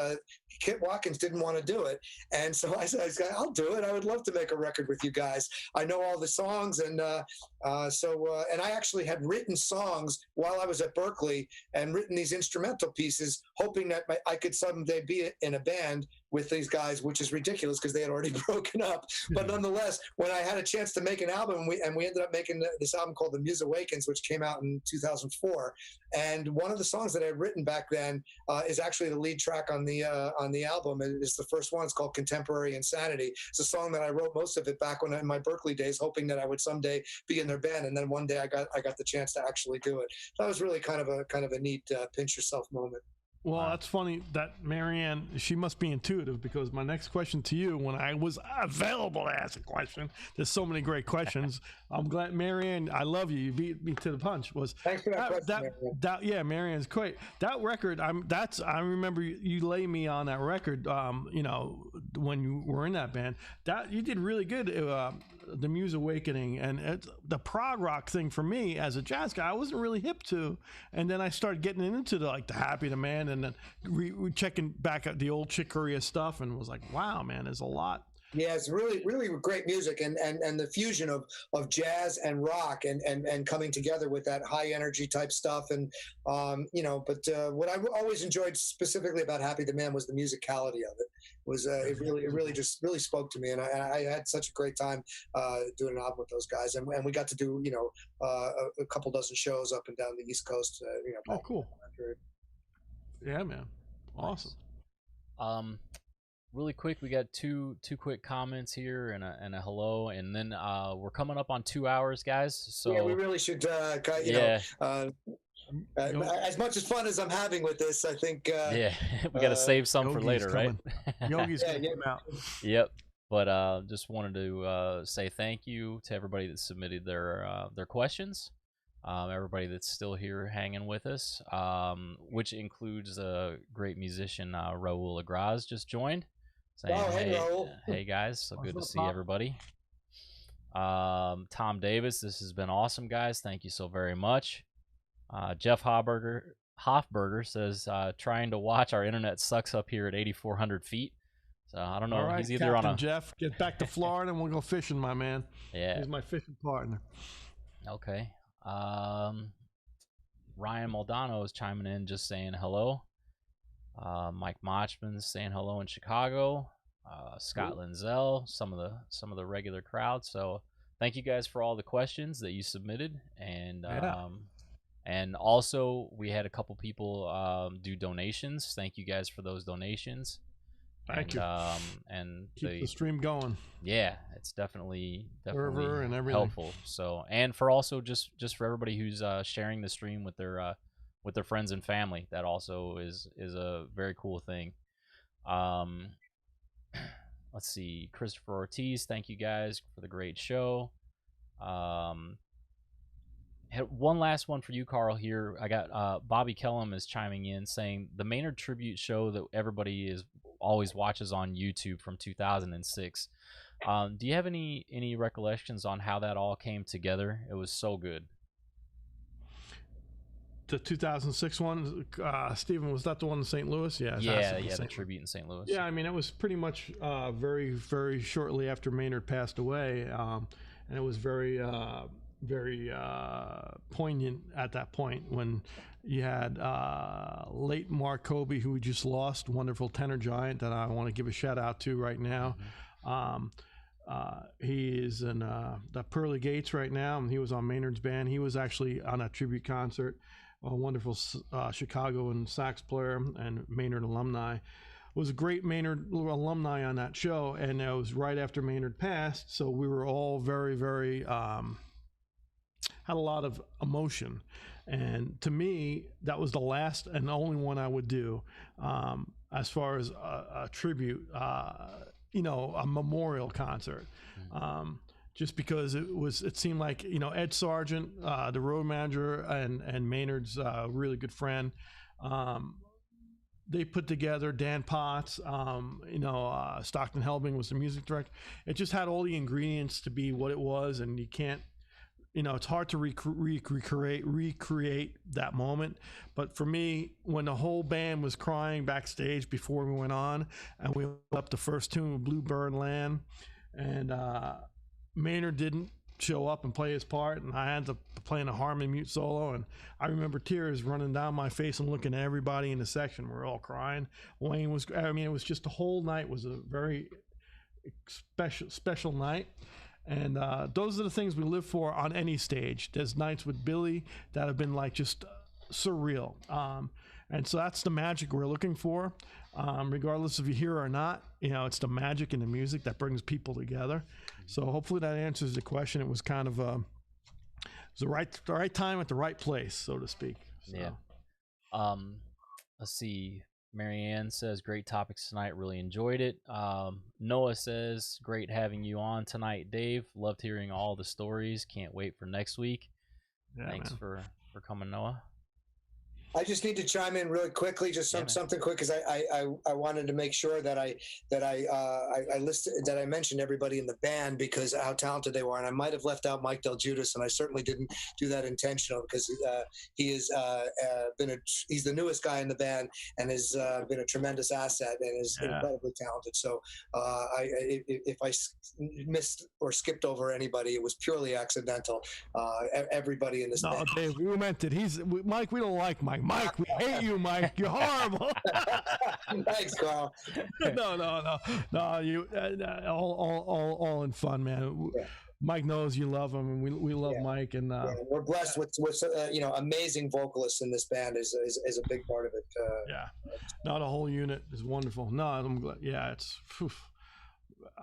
Kit Watkins didn't want to do it, and so I said, "I'll do it. I would love to make a record with you guys. I know all the songs." And and I actually had written songs while I was at Berklee and written these instrumental pieces, hoping that I could someday be in a band with these guys, which is ridiculous because they had already broken up. But nonetheless, when I had a chance to make an album, we ended up making this album called The Muse Awakens, which came out in 2004. And one of the songs that I had written back then is actually the lead track on the album. It's the first one. It's called Contemporary Insanity. It's a song that I wrote most of it back when in my Berklee days, hoping that I would someday be in their band. And then one day I got the chance to actually do it. That was really kind of a neat pinch yourself moment. Well, that's funny that Marianne, she must be intuitive, because my next question to you, when I was available to ask a question, there's so many great questions. I'm glad, Marianne, I love you. You beat me to the punch. Thanks for that question, Marianne. Yeah, Marianne's great. That record, I remember you lay me on that record, when you were in that band. That you did really good. The Muse Awakening, and it's the prog rock thing for me as a jazz guy, I wasn't really hip to, and then I started getting into the Happy the Man, and then we checking back at the old Chick Corea stuff, and was like, wow, man, there's a lot. Yeah, it's really great music, and the fusion of jazz and rock, and coming together with that high energy type stuff, and but what I always enjoyed specifically about Happy the Man was the musicality of it. It really spoke to me, and I had such a great time doing an album with those guys, and we got to do a couple dozen shows up and down the East Coast. Oh, cool. Yeah, man, awesome. Really quick, we got two quick comments here and a hello, and then we're coming up on 2 hours, guys. So yeah, we really should, as much as fun as I'm having with this, I think we got to save some for later, coming. Right? Yogi's gonna come out. Yep. But just wanted to say thank you to everybody that submitted their questions. Everybody that's still here hanging with us, which includes a great musician, Raul Agraz, just joined. Saying, hey Raul. Hey guys, so good to see everybody. Tom Davis, this has been awesome, guys. Thank you so very much. Jeff Hofberger says, trying to watch, our internet sucks up here at 8,400 feet. So I don't know. All right, he's either Captain on a Jeff, get back to Florida and we'll go fishing, my man. Yeah, he's my fishing partner. Okay. Ryan Moldano is chiming in, just saying hello. Mike Machman's saying hello in Chicago. Scott Linzell, some of the regular crowd. So thank you guys for all the questions that you submitted, and also we had a couple people do donations. Thank you guys for those donations. Thank you. And keep the stream going. Yeah, it's definitely server and everything helpful. So, and for also just for everybody who's sharing the stream with their friends and family, that also is a very cool thing. Let's see, Christopher Ortiz, thank you guys for the great show. Had one last one for you, Carl, here. I got Bobby Kellum is chiming in saying the Maynard tribute show that everybody always watches on YouTube from 2006. Do you have any recollections on how that all came together? It was so good. The 2006 one, Stephen, was that the one in St. Louis? Yeah, the tribute in St. Louis. Yeah, I mean, it was pretty much very, very shortly after Maynard passed away, and it was very poignant at that point when you had late Mark Kobe, who we just lost, wonderful tenor giant that I want to give a shout out to right now. He is in the Pearly Gates right now, and he was on Maynard's band. He was actually on a tribute concert. A wonderful Chicago and sax player and Maynard alumni. Was a great Maynard alumni on that show, and it was right after Maynard passed, so we were all very, very had a lot of emotion, and to me that was the last and only one I would do as far as a tribute, a memorial concert, just because it seemed like Ed Sargent, the road manager, and Maynard's really good friend, they put together Dan Potts, Stockton Helbing was the music director. It just had all the ingredients to be what it was, and you can't, it's hard to recreate that moment. But for me, when the whole band was crying backstage before we went on, and we up the first tune with Bluebird Land, and Maynard didn't show up and play his part, and I ended up playing a harmony mute solo, and I remember tears running down my face and looking at everybody in the section. We're all crying. Wayne was, it was just the whole night was a very special night. And those are the things we live for on any stage. There's nights with Billy that have been like just surreal. And so that's the magic we're looking for. Regardless if you're here or not, it's the magic in the music that brings people together. So hopefully that answers the question. It was kind of it was the right time at the right place, so to speak. So. Yeah. let's see. Marianne says, great topics tonight. Really enjoyed it. Noah says, great having you on tonight, Dave. Loved hearing all the stories. Can't wait for next week. Yeah, Thanks for coming, Noah. I just need to chime in really quickly, just something quick, because I wanted to make sure that I listed, that I mentioned everybody in the band because how talented they were, and I might have left out Mike Del Giudice, and I certainly didn't do that intentional because he is he's the newest guy in the band and has been a tremendous asset and is incredibly talented. So if I missed or skipped over anybody, it was purely accidental. Everybody in this band. Dave, we meant it. Mike. We don't like Mike. Mike, we hate you, Mike. You're horrible. Thanks, Carl. No. You all in fun, man. Yeah. Mike knows you love him, and we love Mike. And we're blessed with amazing vocalists in this band is a big part of it. The whole unit is wonderful. No, I'm glad. Yeah, it's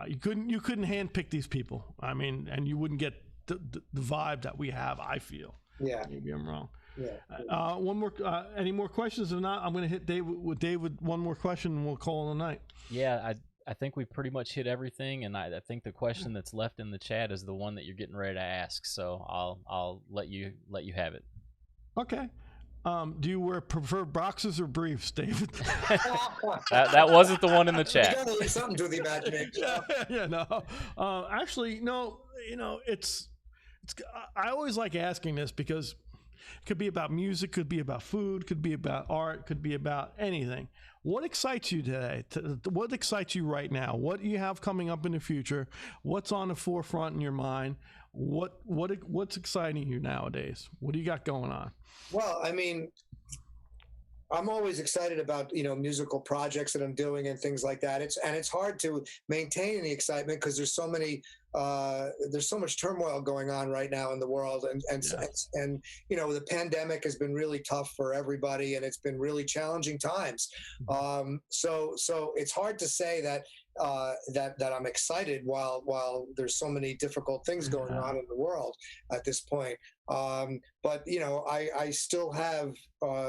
you couldn't handpick these people. I mean, and you wouldn't get the vibe that we have. I feel. Yeah. Maybe I'm wrong. Yeah. One more. Any more questions? If not, I'm going to hit David one more question, and we'll call it a night. Yeah, I think we pretty much hit everything, and I think the question that's left in the chat is the one that you're getting ready to ask. So I'll let you have it. Okay. Do you prefer boxers or briefs, David? that wasn't the one in the chat. You gotta leave something to the imagination. No. Actually, no. It's. I always like asking this because it could be about music, could be about food, could be about art, could be about anything. What excites you today? What excites you right now? What do you have coming up in the future? What's on the forefront in your mind? What's exciting you nowadays? What do you got going on? Well, I mean, I'm always excited about musical projects that I'm doing and things like that. It's hard to maintain the excitement because there's so much turmoil going on right now in the world, and the pandemic has been really tough for everybody, and it's been really challenging times. So it's hard to say that I'm excited while there's so many difficult things going on in the world at this point. But I still have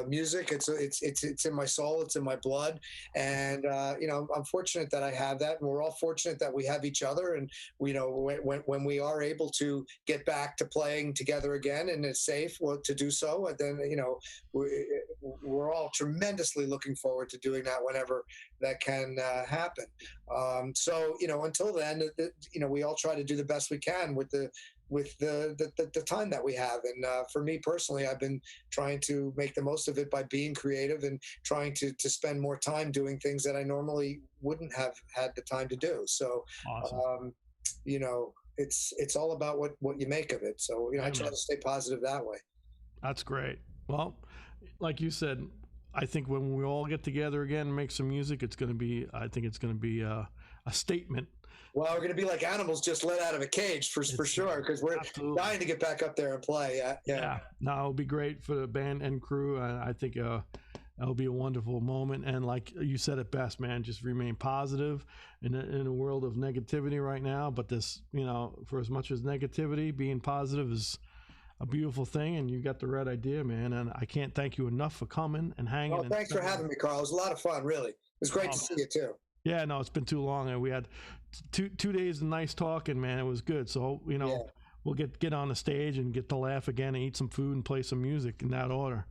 music. It's in my soul. It's in my blood. And I'm fortunate that I have that, and we're all fortunate that we have each other. And when we are able to get back to playing together again, and it's safe to do so, and then we're all tremendously looking forward to doing that whenever that can happen. So until then, we all try to do the best we can with the time that we have. And for me personally, I've been trying to make the most of it by being creative and trying to spend more time doing things that I normally wouldn't have had the time to do. So, awesome. It's all about what you make of it. So, I try to stay positive that way. That's great. Well, like you said, I think when we all get together again and make some music, it's going to be a statement. Well, we're going to be like animals just let out of a cage for sure, because we're dying to get back up there and play. Yeah. No, it'll be great for the band and crew. I think it'll be a wonderful moment. And like you said it best, man, just remain positive in a world of negativity right now. But this, for as much as negativity, being positive is a beautiful thing, and you got the right idea, man. And I can't thank you enough for coming and hanging. Well, thanks for having me, Carl. It was a lot of fun, really. It was great to see you too. Yeah, no, it's been too long, and we had two days of nice talking, man. It was good. So we'll get on the stage and get to laugh again and eat some food and play some music in that order.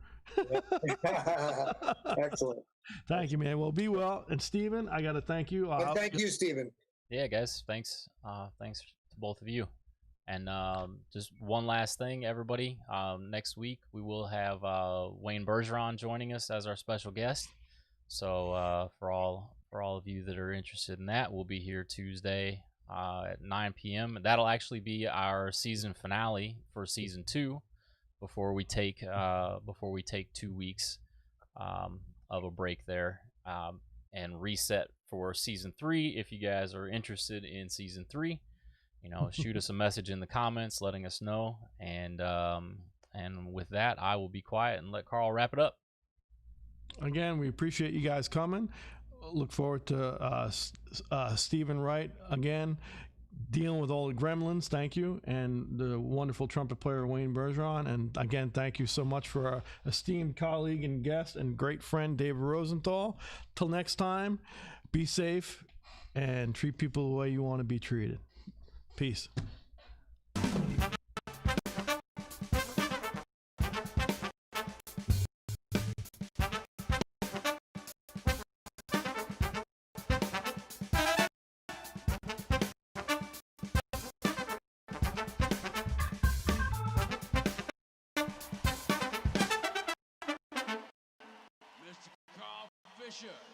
Excellent. Thank you, man. Well, be well. And Steven, I got to thank you. Thank you, Steven. Yeah, guys. Thanks. Thanks to both of you. And just one last thing, everybody. Next week we will have Wayne Bergeron joining us as our special guest. So for all of you that are interested in that, we'll be here Tuesday at 9 p.m. That'll actually be our season finale for season 2 before we take 2 weeks of a break there and reset for season 3. If you guys are interested in season 3, shoot us a message in the comments letting us know. And with that, I will be quiet and let Carl wrap it up. Again, we appreciate you guys coming. Look forward to Stephen Wright again dealing with all the gremlins. Thank you. And the wonderful trumpet player, Wayne Bergeron. And again, thank you so much for our esteemed colleague and guest and great friend, David Rosenthal. Till next time, be safe and treat people the way you want to be treated. Peace. Mr. Carl Fischer.